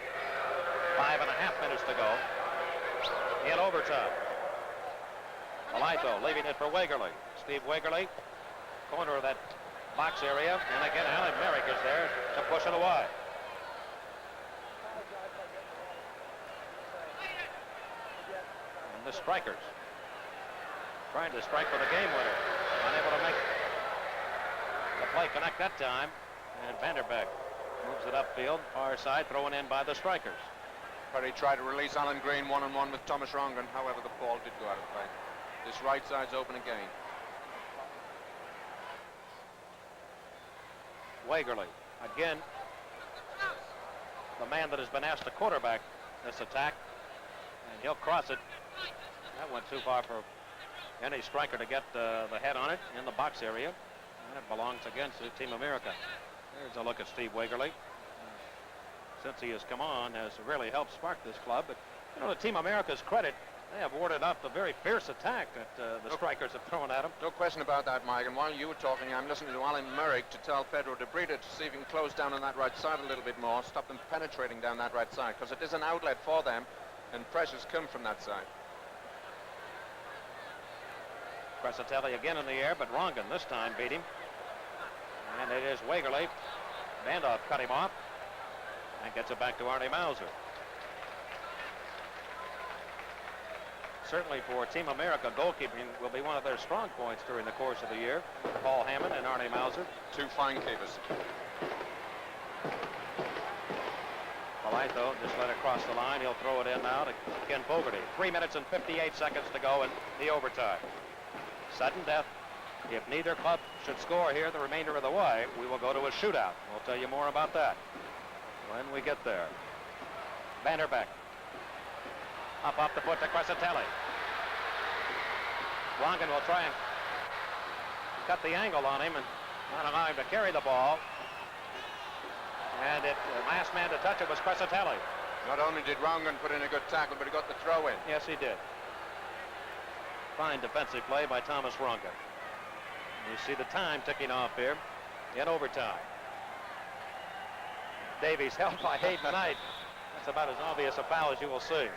5.5 minutes to go in overtime. Malaito leaving it for Wegerle. Steve Wegerle, corner of that box area. And again, Alan Merrick is there to push it away. And the strikers trying to strike for the game winner. Unable to make the play connect that time. And Vanderbeek moves it upfield, far side, thrown in by the strikers. Perry tried to release Alan Green one-on-one with Thomas Rongan. However, the ball did go out of play. This right side's open again. Wegerle, again, the man that has been asked to quarterback this attack. And he'll cross it. That went too far for any striker to get the head on it in the box area. And it belongs again to Team America. There's a look at Steve Wegerle. Since he has come on, has really helped spark this club. But, you know, to Team America's credit, they have warded off the very fierce attack that the strikers have thrown at them. No question about that, Mike. And while you were talking, I'm listening to Alan Merrick to tell Pedro DeBrito to see if he can close down on that right side a little bit more, stop them penetrating down that right side, because it is an outlet for them, and pressures come from that side. Crescitelli again in the air, but Rongan this time beat him. And it is Wegerle. Vandoff cut him off and gets it back to Arnie Mauser. Certainly for Team America, goalkeeping will be one of their strong points during the course of the year. Paul Hammond and Arnie Mauser. Two fine keepers. Malaito just let it cross the line. He'll throw it in now to Ken Fogarty. 3 minutes and 58 seconds to go in the overtime. Sudden death. If neither club should score here the remainder of the way, we will go to a shootout. We'll tell you more about that when we get there. Vanderbeek. Up off the foot to Crescitelli. Rongan will try and cut the angle on him and not allow him to carry the ball. And the last man to touch it was Crescitelli. Not only did Rongan put in a good tackle, but he got the throw in. Yes, he did. Fine defensive play by Thomas Rongan. You see the time ticking off here in overtime. Davies held by Hayden Knight. That's about as obvious a foul as you will see.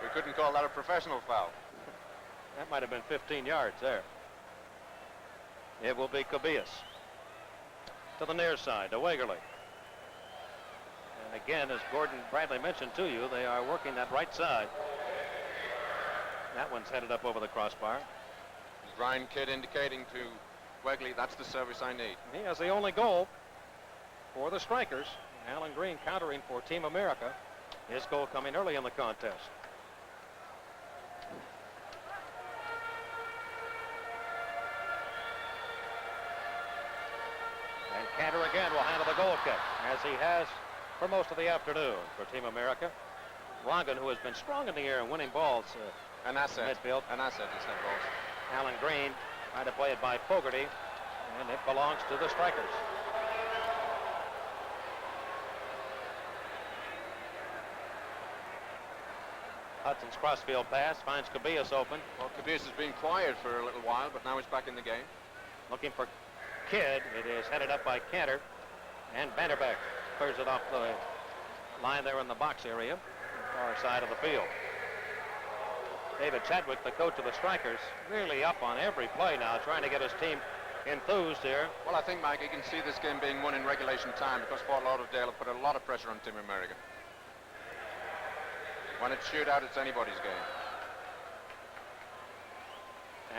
We couldn't call that a professional foul. That might have been 15 yards there. It will be Cabillas. To the near side, to Wegerle. And again, as Gordon Bradley mentioned to you, they are working that right side. That one's headed up over the crossbar. Ryan Kidd indicating to Wegley, that's the service I need. He has the only goal for the strikers. Alan Green countering for Team America. His goal coming early in the contest. And Cantor again will handle the goal kick, as he has for most of the afternoon for Team America. Rongan, who has been strong in the air and winning balls. An asset. Midfield. An asset is that balls. Alan Green trying to play it by Fogarty, and it belongs to the strikers. Hudson's crossfield pass finds Cabillas open. Well, Cabillas has been quiet for a little while, but now he's back in the game. Looking for Kidd. It is headed up by Cantor, and Vanderbeek clears it off the line there in the box area, far side of the field. David Chadwick, the coach of the strikers, really up on every play now, trying to get his team enthused here. Well, I think, Mike, you can see this game being won in regulation time because Fort Lauderdale have put a lot of pressure on Team America. When it's shootout, it's anybody's game.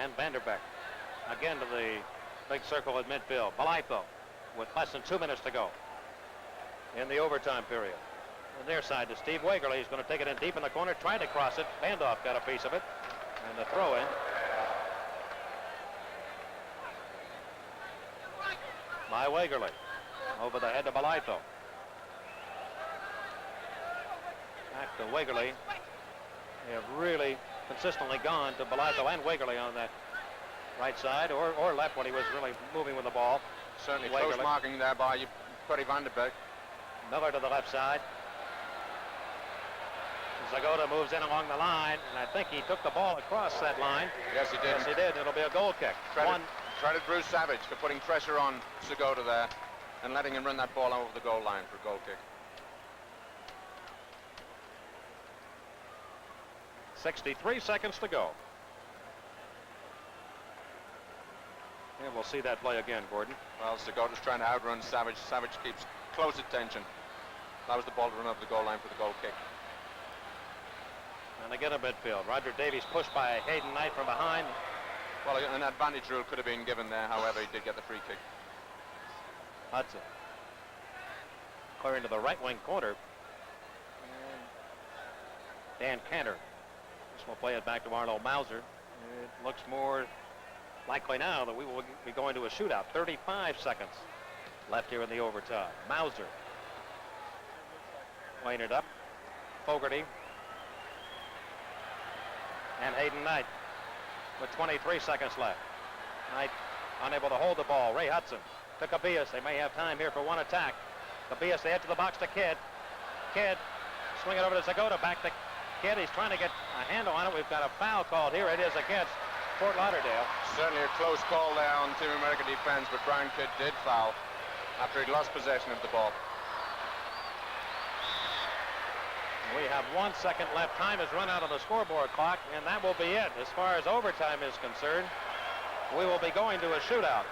And Vanderbeck again to the big circle at midfield. Blytho with less than 2 minutes to go in the overtime period. On their side to Steve Wagerly. He's going to take it in deep in the corner, tried to cross it. Bandoff got a piece of it. And the throw in by Wagerly. Over the head to Blytho. Back to Wagerly. They have really consistently gone to Blytho and Wagerly on that right side or left when he was really moving with the ball. Certainly Wagerly. close marking there by Perry Vanderbeek. Miller to the left side. Zagota moves in along the line, and I think he took the ball across that line. Yes, he did. Yes, he did. It'll be a goal kick. Credit Bruce Savage for putting pressure on Zagota there and letting him run that ball over the goal line for a goal kick. 63 seconds to go. And we'll see that play again, Gordon. Well, Zagota's trying to outrun Savage. Savage keeps close attention. That was the ball to run over the goal line for the goal kick. And again a midfield. Roger Davies pushed by Hayden Knight from behind. Well, an advantage rule could have been given there. However, he did get the free kick. Hudson clearing to the right wing corner. And Dan Cantor. This will play it back to Arnold Mauser. It looks more likely now that we will be going to a shootout. 35 seconds left here in the overtime. Mauser laying it up. Fogarty and Hayden Knight with 23 seconds left. Knight unable to hold the ball. Ray Hudson to Cabillas. They may have time here for one attack. Cabillas, the edge of the box to Kidd. Kidd swing it over to Zagota. Back to Kidd. He's trying to get a handle on it. We've got a foul called here. It is against Fort Lauderdale. Certainly a close call there on Team America defense, but Brian Kidd did foul after he'd lost possession of the ball. We have 1 second left. Time has run out of the scoreboard clock, and that will be it. As far as overtime is concerned, we will be going to a shootout,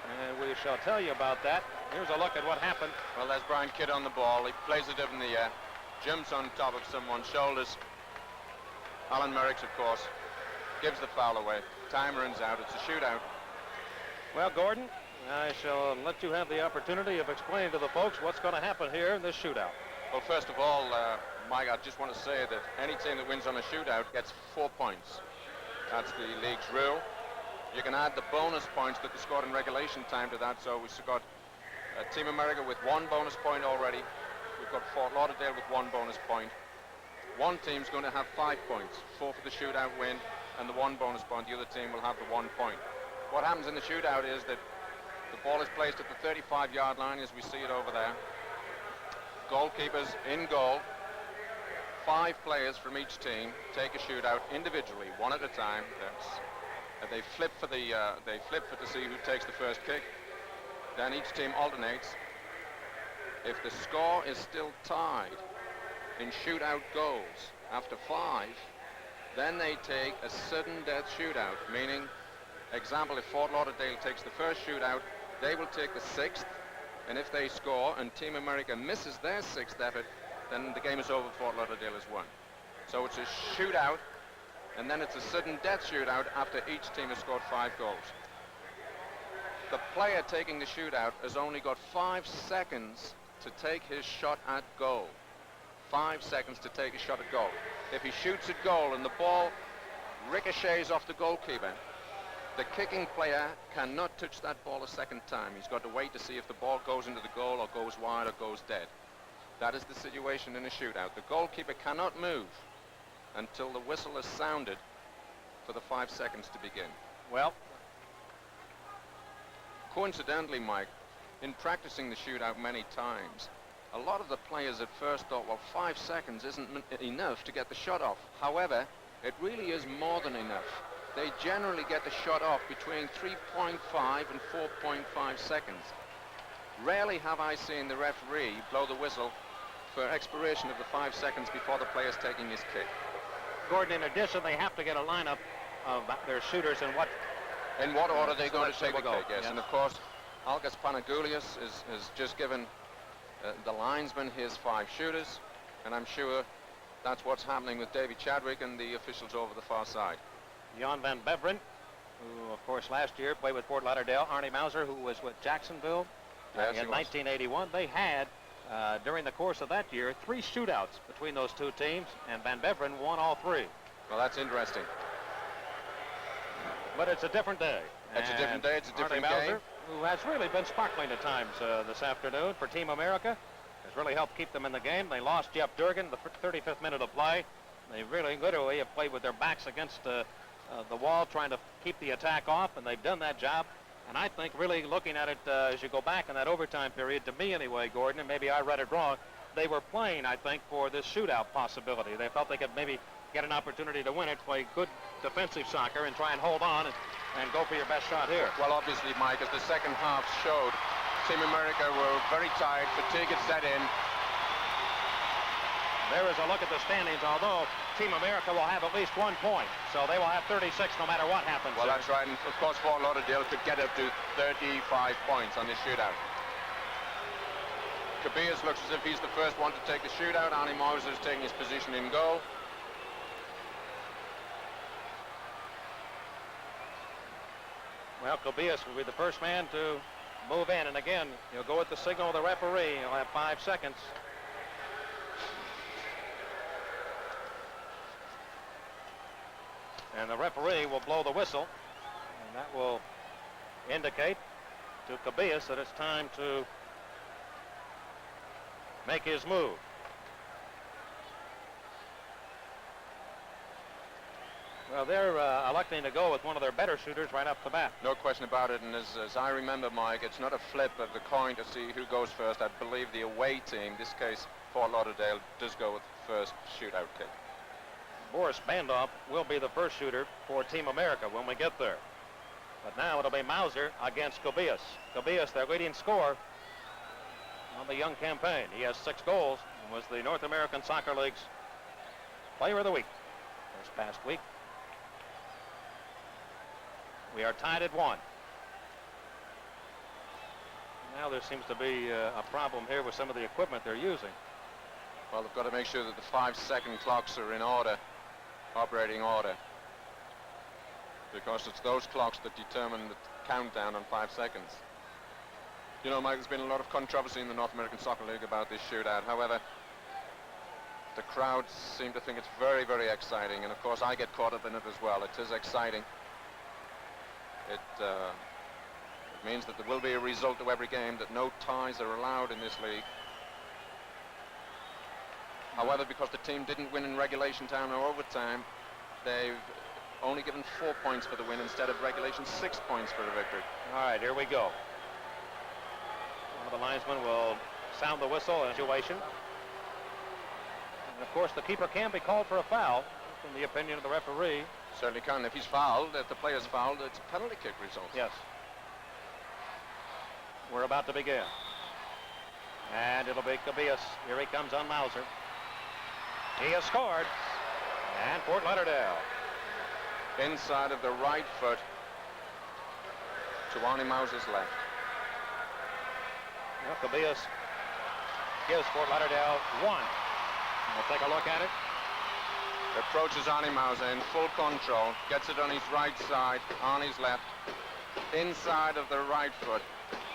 and we shall tell you about that. Here's a look at what happened. Well, there's Brian Kidd on the ball. He plays it up in the air, jumps on top of someone's shoulders. Alan Merricks, of course, gives the foul away. Time runs out. It's a shootout. Well, Gordon, I shall let you have the opportunity of explaining to the folks what's going to happen here in this shootout. Well, first of all, Mike, I just want to say that any team that wins on a shootout gets 4 points. That's the league's rule. You can add the bonus points that they scored in regulation time to that. So we've got Team America with 1 bonus point already. We've got Fort Lauderdale with 1 bonus point. One team's going to have 5 points, 4 for the shootout win, and the 1 bonus point. The other team will have the 1 point. What happens in the shootout is that the ball is placed at the 35-yard line, as we see it over there. Goalkeepers in goal. 5 players from each team take a shootout individually, one at a time. They flip for to see who takes the first kick. Then each team alternates. If the score is still tied in shootout goals after 5, then they take a sudden death shootout, meaning, example, if Fort Lauderdale takes the first shootout, they will take the 6th, and if they score and Team America misses their 6th effort, then the game is over. Fort Lauderdale has won. So it's a shootout, and then it's a sudden death shootout after each team has scored 5 goals. The player taking the shootout has only got 5 seconds to take his shot at goal. 5 seconds to take a shot at goal. If he shoots at goal and the ball ricochets off the goalkeeper, the kicking player cannot touch that ball a second time. He's got to wait to see if the ball goes into the goal or goes wide or goes dead. That is the situation in a shootout. The goalkeeper cannot move until the whistle is sounded for the 5 seconds to begin. Well, coincidentally, Mike, in practicing the shootout many times, a lot of the players at first thought, well, 5 seconds isn't enough to get the shot off. However, it really is more than enough. They generally get the shot off between 3.5 and 4.5 seconds. Rarely have I seen the referee blow the whistle for expiration of the 5 seconds before the player's taking his kick. Gordon, in addition, they have to get a lineup of their shooters in what order they're going to take the go. kick, yes. And of course, Algis Panagoulias has just given the linesman his 5 shooters, and I'm sure that's what's happening with Davy Chadwick and the officials over the far side. Jan van Beveren who, of course, last year played with Fort Lauderdale. Arnie Mauser, who was with Jacksonville in 1981. They had, during the course of that year, 3 shootouts between those two teams, and Van Beveren won all 3. Well, that's interesting. But it's a different day. It's a different day. It's a different Arnie game. Mauser, who has really been sparkling at times this afternoon for Team America, has really helped keep them in the game. They lost Jeff Durgan the 35th minute of play. They really literally have played with their backs against the wall, trying to keep the attack off, and they've done that job. And I think really looking at it as you go back in that overtime period, to me anyway, Gordon, and maybe I read it wrong, they were playing, I think, for this shootout possibility. They felt they could maybe get an opportunity to win it, play good defensive soccer, and try and hold on and go for your best shot here. Well, obviously, Mike, as the second half showed, Team America were very tired. Fatigue had set in. There is a look at the standings, although Team America will have at least 1 point, so they will have 36 no matter what happens. Well, that's right, and of course, Fort Lauderdale could get up to 35 points on this shootout. Cabillas looks as if he's the first one to take the shootout. Arnie Mauser is taking his position in goal. Well, Cabillas will be the first man to move in, and again, he'll go with the signal of the referee. He'll have 5 seconds. And the referee will blow the whistle, and that will indicate to Cabillas that it's time to make his move. Well, they're electing to go with one of their better shooters right off the bat. No question about it, and as I remember, Mike, it's not a flip of the coin to see who goes first. I believe the away team, this case Fort Lauderdale, does go with the first shootout kick. Boris Bandoff will be the first shooter for Team America when we get there. But now it'll be Mauser against Cabillas. Cabillas, their leading scorer on the young campaign. He has 6 goals and was the North American Soccer League's Player of the Week this past week. We are tied at 1. Now there seems to be a problem here with some of the equipment they're using. Well, they've got to make sure that the 5-second clocks are in order, operating order, because it's those clocks that determine the countdown on 5 seconds. You know, Mike, there's been a lot of controversy in the North American Soccer League about this shootout. However, the crowds seem to think it's very, very exciting, and of course I get caught up in it as well. It is exciting. It means that there will be a result to every game, that no ties are allowed in this league. However, because the team didn't win in regulation time or overtime, they've only given 4 points for the win instead of regulation 6 points for the victory. All right, here we go. One of the linesmen will sound the whistle in a situation. And of course, the keeper can be called for a foul, in the opinion of the referee. Certainly can. If he's fouled, if the player's fouled, it's a penalty kick result. Yes. We're about to begin. And it'll be Cabillas. Here he comes on Mauser. He has scored. And Fort Lauderdale. Inside of the right foot to Arnie Mauser's left. Well, Cabillas gives Fort Lauderdale 1. We'll take a look at it. Approaches Arnie Mauser in full control. Gets it on his right side, Arnie's left. Inside of the right foot,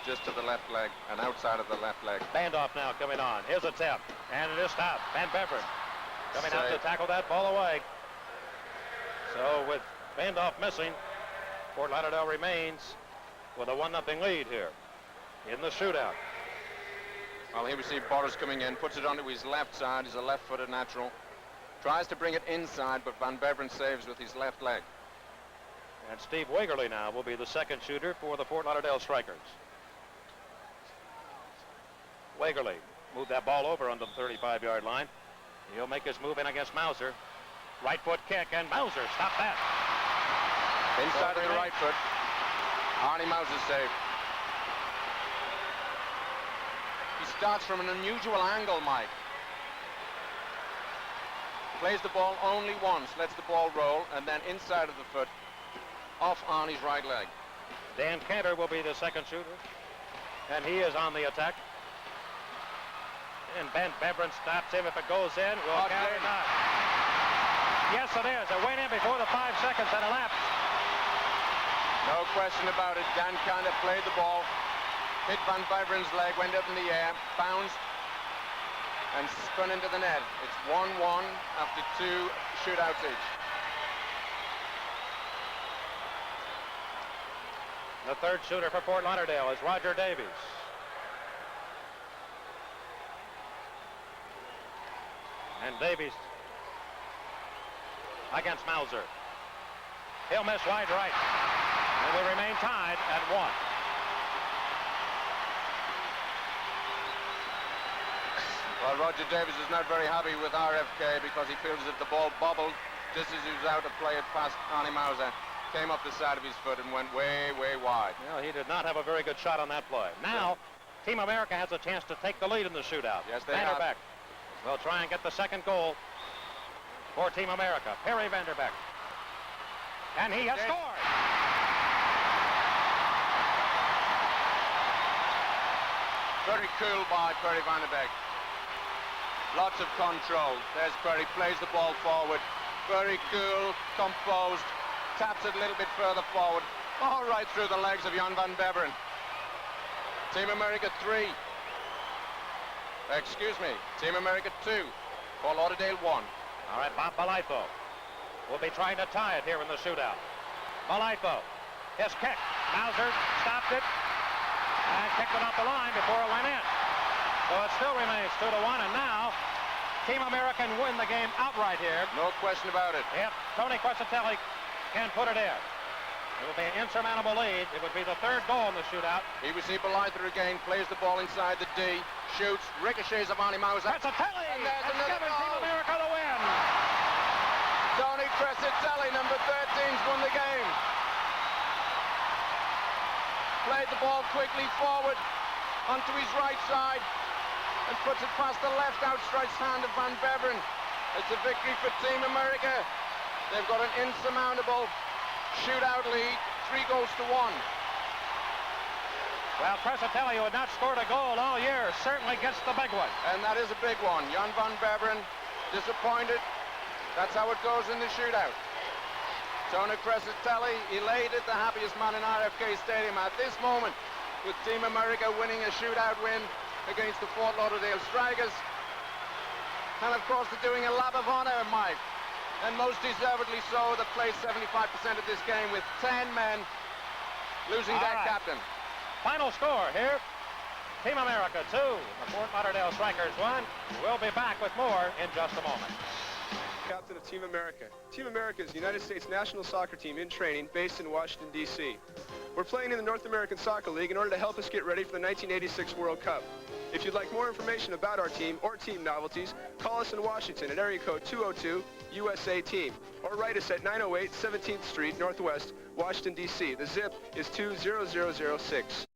just to the left leg, and outside of the left leg. Bandoff now coming on. His attempt. And it is stopped. Van Beveren coming out to tackle that ball away. So with Bandoff missing, Fort Lauderdale remains with a 1-0 lead here in the shootout. Well, here we see Boris coming in, puts it onto his left side. He's a left-footed natural. Tries to bring it inside, but Van Beveren saves with his left leg. And Steve Wagerly now will be the second shooter for the Fort Lauderdale Strikers. Wagerly moved that ball over under the 35-yard line. He'll make his move in against Mauser. Right foot kick, and Mauser stopped that. Inside of the right foot. Arnie Mauser saved. He starts from an unusual angle, Mike. Plays the ball only once, lets the ball roll, and then inside of the foot, off Arnie's right leg. Dan Cantor will be the second shooter, and he is on the attack. And Van Beveren stops him. If it goes in, will count or not? Yes, it is. It went in before the 5 seconds had elapsed. No question about it. Dan kind of played the ball, hit Van Beveren's leg, went up in the air, bounced, and spun into the net. It's 1-1 after 2 shootouts each. The third shooter for Fort Lauderdale is Roger Davies. And Davies against Mauser. He'll miss wide right. And will remain tied at 1. Well, Roger Davies is not very happy with RFK because he feels that the ball bobbled just as he was out to play it past Arnie Mauser. Came up the side of his foot and went way, way wide. Well, he did not have a very good shot on that play. Now, Team America has a chance to take the lead in the shootout. Yes, they have. Vanderbeck will try and get the second goal for Team America. Perry Vanderbeck. And he has scored. Very cool by Perry Vanderbeck. Lots of control. There's Perry, plays the ball forward. Very cool, composed, taps it a little bit further forward. All right through the legs of Jan Van Beveren. Team America 3. Excuse me, Team America 2. Fort Lauderdale 1. All right, Bob Balaito will be trying to tie it here in the shootout. Balaito, his kick. Mauser stopped it and kicked it off the line before it went in. So it still remains 2-1, and now Team America can win the game outright here. No question about it. If Tony Crescitelli can put it in. It will be an insurmountable lead. It would be the third goal in the shootout. Here we see Balaito again, plays the ball inside the D, shoots, ricochets of Arnie Mauser. Crescitelli And there's has another given Team goal. America the win. Tony Crescitelli, number 13's won the game. Played the ball quickly forward onto his right side and puts it past the left outstretched hand of Van Beveren. It's a victory for Team America. They've got an insurmountable shootout lead, 3-1. Well, Crescitelli, who had not scored a goal all year, certainly gets the big one. And that is a big one. Jan Van Beveren disappointed. That's how it goes in the shootout. Tony Crescitelli, elated, the happiest man in RFK Stadium at this moment, with Team America winning a shootout win against the Fort Lauderdale Strikers. And of course, they're doing a lap of honor, Mike. And most deservedly so. They played 75% of this game with 10 men losing All their right. captain. Final score here. Team America 2, the Fort Lauderdale Strikers 1. We'll be back with more in just a moment. Captain of Team America. Team America is the United States national soccer team in training based in Washington, D.C. We're playing in the North American Soccer League in order to help us get ready for the 1986 World Cup. If you'd like more information about our team or team novelties, call us in Washington at area code 202 USA Team or write us at 908 17th Street Northwest, Washington, D.C. The zip is 20006.